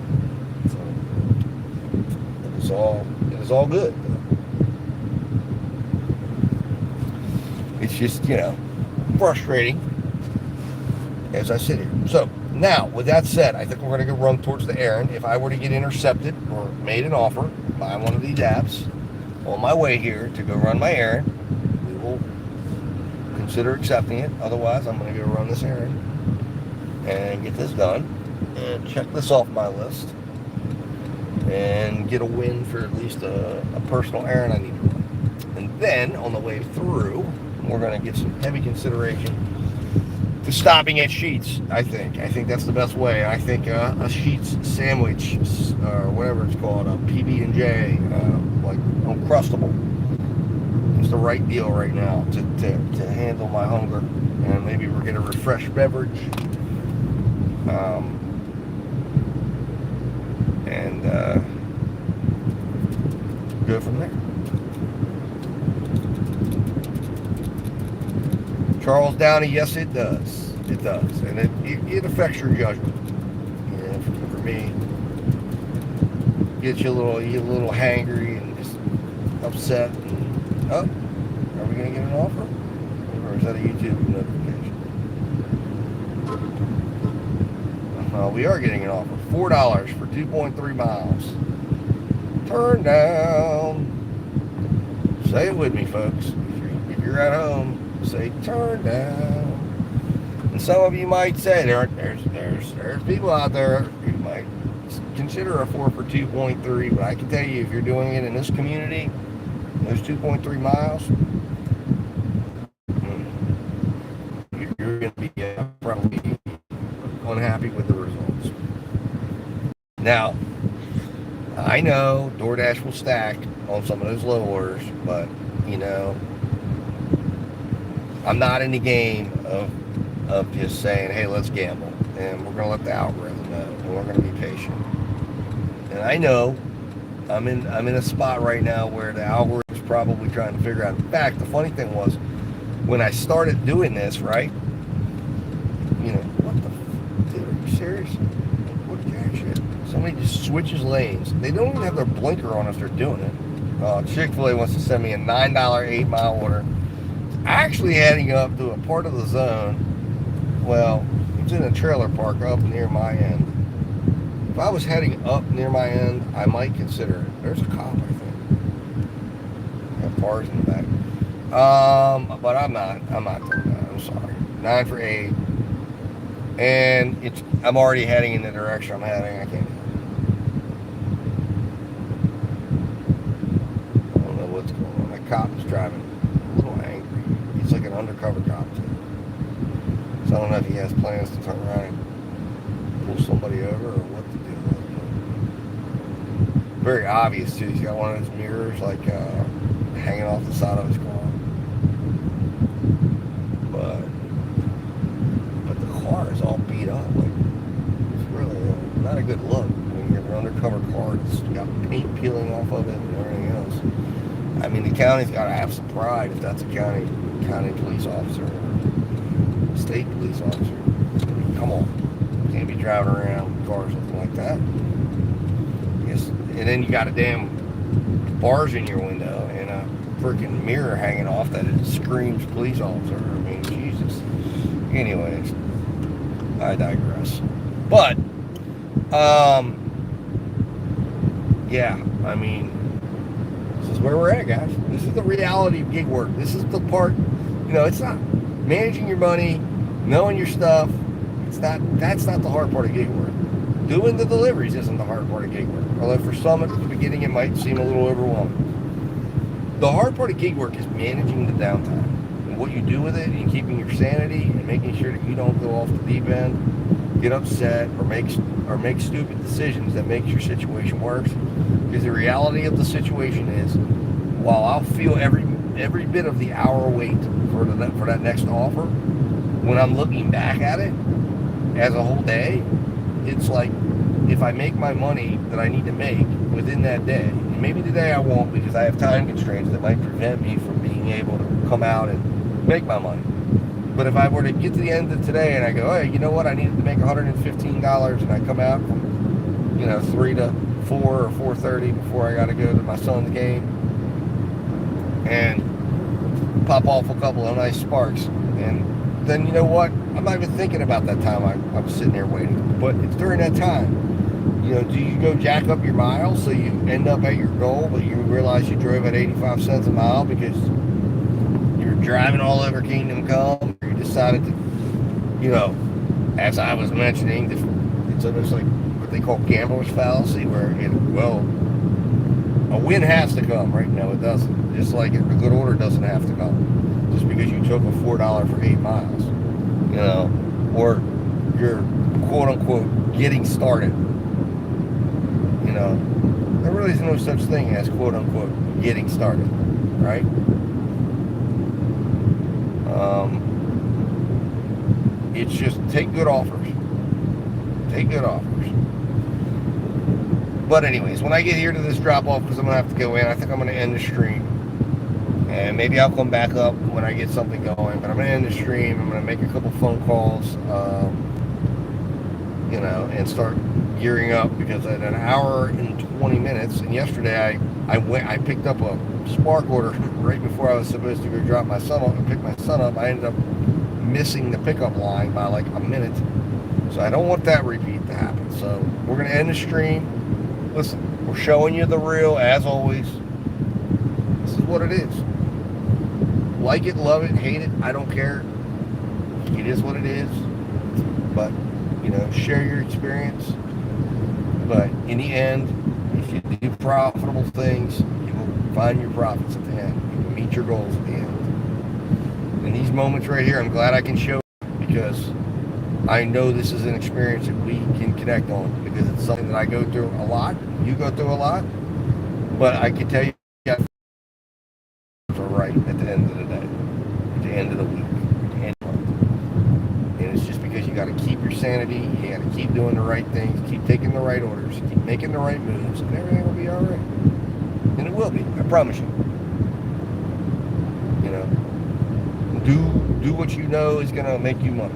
So it is all good. It's just, frustrating as I sit here. So now, with that said, I think we're going to go run towards the errand. If I were to get intercepted or made an offer by one of these apps on my way here to go run my errand, we will consider accepting it. Otherwise, I'm going to go run this errand and get this done and check this off my list and get a win for at least a personal errand I need to run. And then on the way through, we're going to get some heavy consideration to stopping at Sheetz. I think that's the best way. I think a Sheetz sandwich or whatever it's called, a PB&J, like Uncrustable, is the right deal right now to handle my hunger. And maybe we'll get a refreshed beverage. And go from there. Charles Downey, yes, it does. It does. And it affects your judgment. For me, gets you a little hangry and just upset. And, are we going to get an offer? Or is that a YouTube notification? We are getting an offer. $4 for 2.3 miles. Turn down. Say it with me, folks. If you're at home, say turn down. And some of you might say there's people out there who might consider a 4 for 2.3, but I can tell you, if you're doing it in this community, those 2.3 miles, you're going to be probably unhappy with the results. Now, I know DoorDash will stack on some of those low orders, but I'm not in the game of just saying, hey, let's gamble, and we're going to let the algorithm know, and we're going to be patient. And I know I'm in a spot right now where the algorithm is probably trying to figure out. In fact, the funny thing was, when I started doing this, right, what the, dude, are you serious? What jack shit? Somebody just switches lanes. They don't even have their blinker on if they're doing it. Chick-fil-A wants to send me a $9 8-mile order. Actually heading up to a part of the zone. Well, it's in a trailer park up near my end. If I was heading up near my end, I might consider it. There's a cop, I think. Got cars in the back. But I'm not doing that. I'm sorry. 9 for 8. And I'm already heading in the direction I'm heading. I can't. I don't know what's going on. That cop is driving a little angry. He's like an undercover cop too. So I don't know if he has plans to turn around and pull somebody over or what to do. Very obvious too. He's got one of his mirrors like hanging off the side of his car. But the car is all beat up. Like, it's really not a good look. When you have an undercover car, it's got paint peeling off of it and everything else. I mean, the county's got to have some pride if that's a county police officer or state police officer. Come on. You can't be driving around with cars looking like that. Yes. And then you got a damn bars in your window and a freaking mirror hanging off that it screams police officer. I mean, Jesus. Anyways, I digress. But, yeah, I mean, this is where we're at, guys. This is the reality of gig work. This is the part, it's not managing your money, knowing your stuff. That's not the hard part of gig work. Doing the deliveries isn't the hard part of gig work. Although for some at the beginning it might seem a little overwhelming. The hard part of gig work is managing the downtime and what you do with it and keeping your sanity and making sure that you don't go off the deep end. get upset or make stupid decisions that makes your situation worse. Because the reality of the situation is, while I'll feel every bit of the hour wait for that next offer, when I'm looking back at it as a whole day, it's like if I make my money that I need to make within that day, and maybe today I won't because I have time constraints that might prevent me from being able to come out and make my money. But if I were to get to the end of today and I go, hey, you know what, I needed to make $115, and I come out from 3 to 4 or 4:30 before I got to go to my son's game and pop off a couple of nice sparks, and then you know what, I'm not even thinking about that time I was sitting there waiting. But it's during that time, do you go jack up your miles so you end up at your goal, but you realize you drove at 85 cents a mile because you're driving all over Kingdom Come? You decided to, as I was mentioning, it's almost like what they call gambler's fallacy, where a win has to come, right? No, it doesn't. Just like a good order doesn't have to come. Just because you took a $4 for 8 miles, or you're quote unquote getting started. There really is no such thing as quote unquote getting started, right? It's just take good offers. Take good offers. But anyways, when I get here to this drop off, because I'm going to have to go in, I think I'm going to end the stream. And maybe I'll come back up when I get something going. But I'm going to end the stream. I'm going to make a couple phone calls, and start gearing up, because at an hour and 20 minutes, and yesterday I picked up a Spark order right before I was supposed to go drop my son off and pick my son up. I ended up missing the pickup line by like a minute. So I don't want that repeat to happen. So we're going to end the stream. Listen, we're showing you the real, as always. This is what it is. Like it, love it, hate it, I don't care. It is what it is. But, share your experience. But in the end, if you do profitable things, you will find your profits at the end. You will meet your goals at the end. In these moments right here, I'm glad I can show you, because I know this is an experience that we can connect on, because it's something that I go through a lot. You go through a lot. But I can tell you, are right at the end of the day, at the end of the week, at the end of the month. And it's just because you got to keep your sanity, you got to keep doing the right things, keep taking the right orders, keep making the right moves, and everything will be all right. And it will be, I promise you. Do what you know is going to make you money.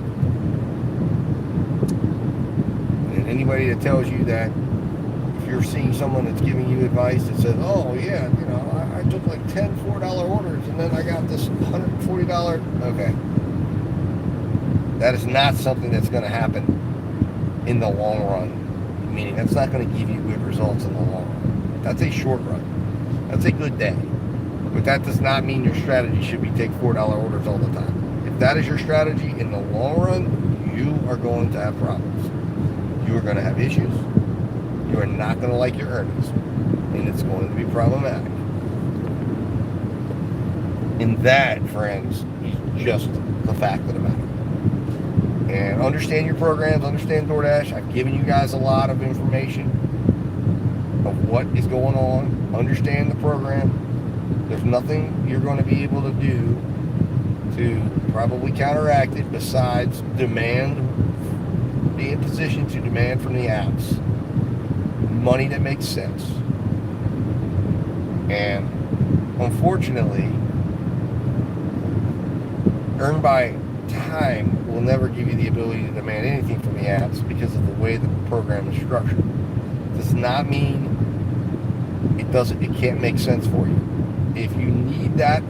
And anybody that tells you that, if you're seeing someone that's giving you advice that says, oh yeah, I took like 10 $4 orders and then I got this $140, okay. That is not something that's going to happen in the long run. Meaning that's not going to give you good results in the long run. That's a short run. That's a good day. But that does not mean your strategy should be take $4 orders all the time. If that is your strategy, in the long run, you are going to have problems. You are going to have issues. You are not going to like your earnings. And it's going to be problematic. And that, friends, is just the fact of the matter. And understand your programs, understand DoorDash. I've given you guys a lot of information of what is going on. Understand the program. There's nothing you're going to be able to do to probably counteract it besides be in position to demand from the apps money that makes sense. And unfortunately, earn by time will never give you the ability to demand anything from the apps because of the way the program is structured. Does not mean it can't make sense for you. If you need that,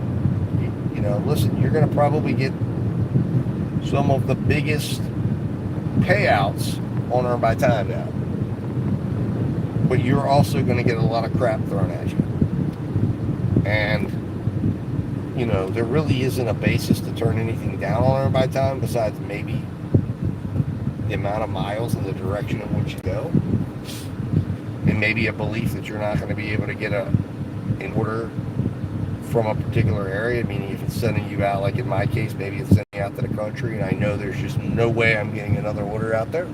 listen, you're going to probably get some of the biggest payouts on Earn by Time now. But you're also going to get a lot of crap thrown at you. And, there really isn't a basis to turn anything down on Earn by Time besides maybe the amount of miles and the direction in which you go. And maybe a belief that you're not going to be able to get an order from a particular area, meaning if it's sending you out, like in my case, maybe it's sending you out to the country, and I know there's just no way I'm getting another order out there.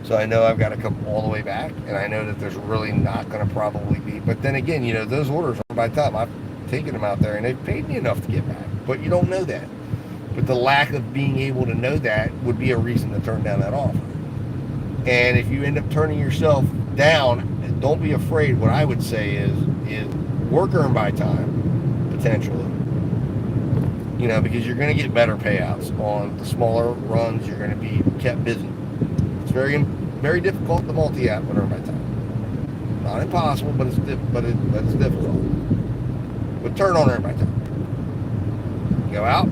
So I know I've got to come all the way back, and I know that there's really not going to probably be. But then again, you know, those orders, by the time I've taken them out there, and they've paid me enough to get back. But you don't know that. But the lack of being able to know that would be a reason to turn down that offer. And if you end up turning yourself down, don't be afraid. What I would say is work earn by time, potentially. You know, because you're going to get better payouts on the smaller runs. You're going to be kept busy. It's very difficult to multi-app with earn by time. Not impossible, but it's difficult. But turn on earn by time. Go out,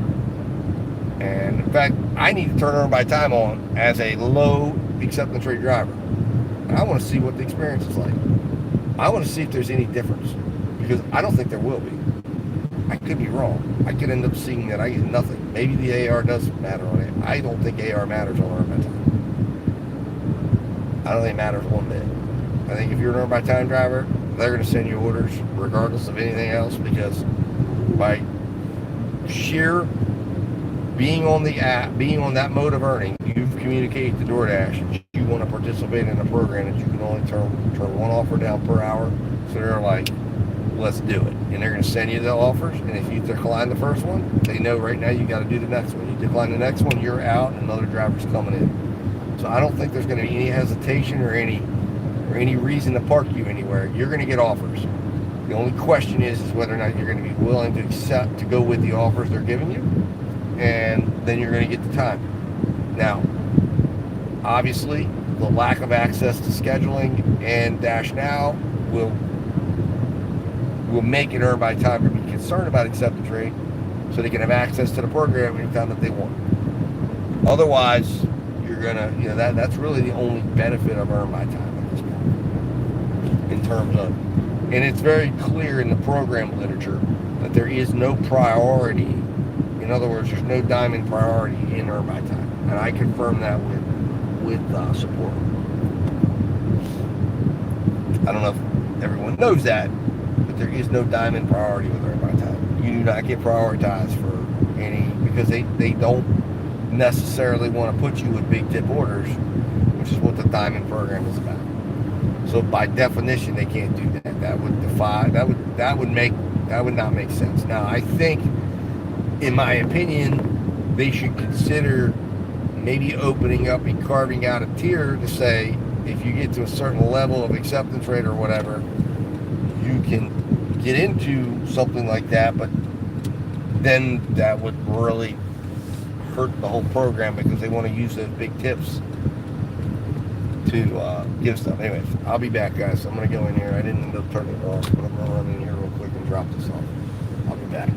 and in fact, I need to turn earn by time on as a low acceptance rate driver. And I want to see what the experience is like. I want to see if there's any difference, because I don't think there will be. I could be wrong. I could end up seeing that I get nothing. Maybe the AR does matter on it. I don't think AR matters on earn by time. I don't think it matters one bit. I think if you're an earn by time driver, they're going to send you orders regardless of anything else, because by sheer being on the app, being on that mode of earning, you've communicated to DoorDash that you want to participate in a program that you can only turn one offer down per hour. So they're like, let's do it. And they're going to send you the offers. And if you decline the first one, they know right now you got to do the next one. You decline the next one, you're out, and another driver's coming in. So I don't think there's going to be any hesitation or any reason to park you anywhere. You're going to get offers. The only question is whether or not you're going to be willing to accept to go with the offers they're giving you, and then you're going to get the time. Now, obviously, the lack of access to scheduling and Dash Now will make it earn by time to be concerned about acceptance rate, so they can have access to the program anytime that they want. Otherwise, you're gonna, you know, that's really the only benefit of earn by time at this point, in terms of, and it's very clear in the program literature that there is no priority. In other words, there's no diamond priority in earn by time, and I confirm that with support. I don't know if everyone knows that, but there is no diamond priority with earn by time. You do not get prioritized for any, because they don't necessarily want to put you with big tip orders, which is what the diamond program is about. So by definition, they can't do that. That would not make sense. Now, I think, in my opinion, they should consider maybe opening up and carving out a tier to say, if you get to a certain level of acceptance rate or whatever, you can get into something like that, but then that would really hurt the whole program, because they want to use those big tips to give stuff. Anyways, I'll be back, guys. I'm going to go in here. I didn't end up turning it off, but I'm going to run in here real quick and drop this off. I'll be back.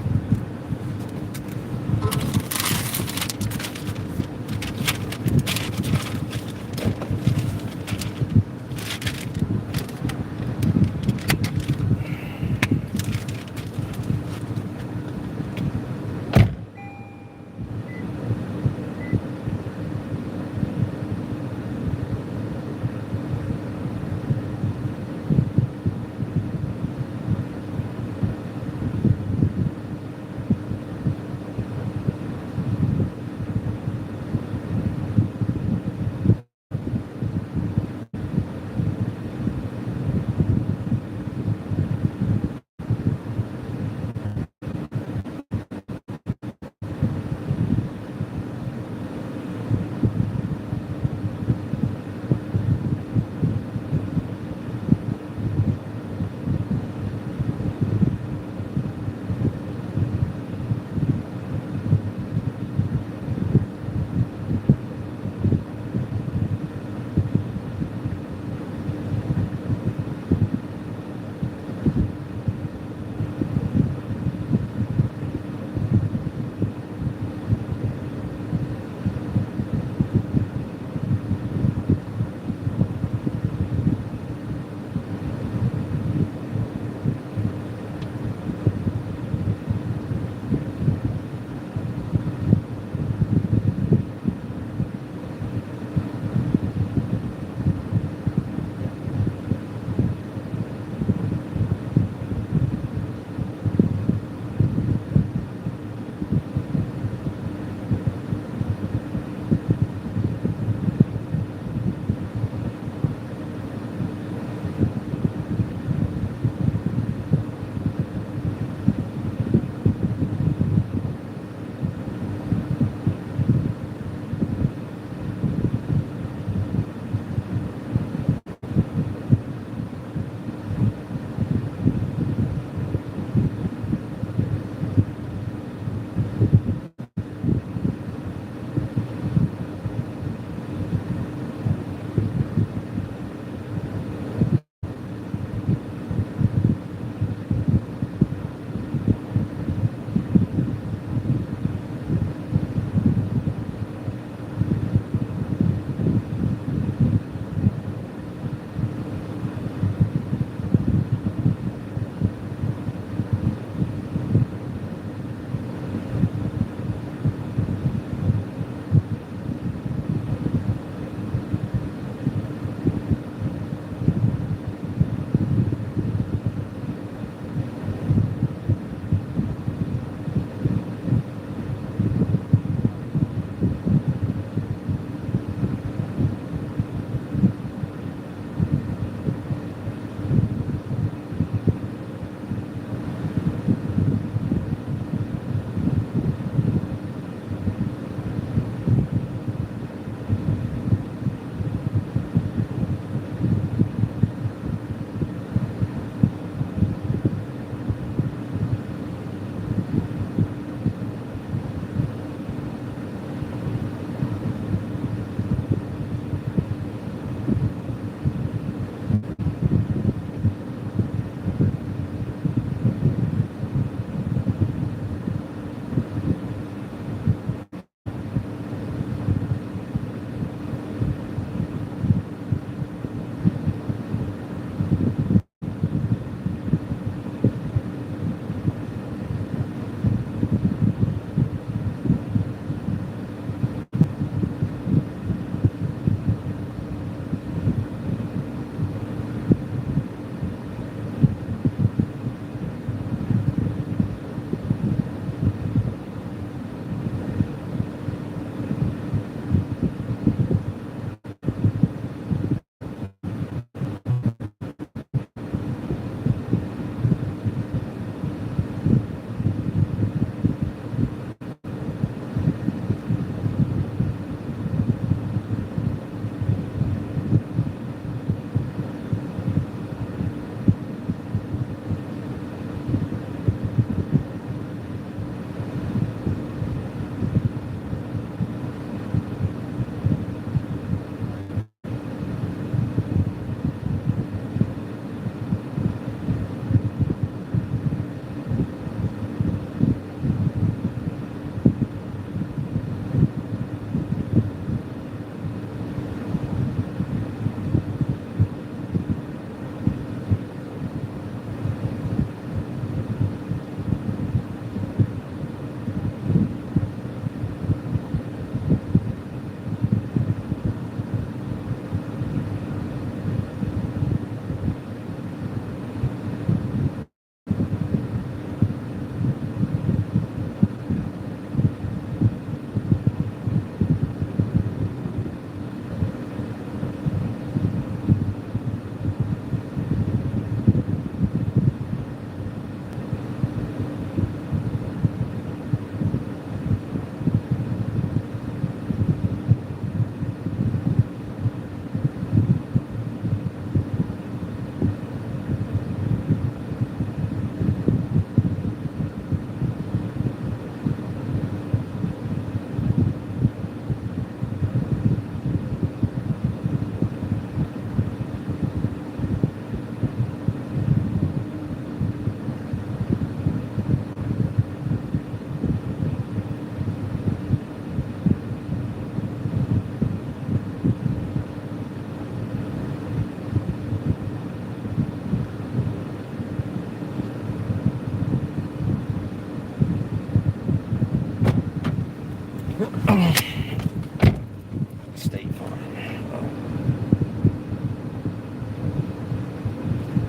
State Farm.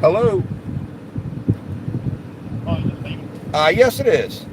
Hello. Yes, it is.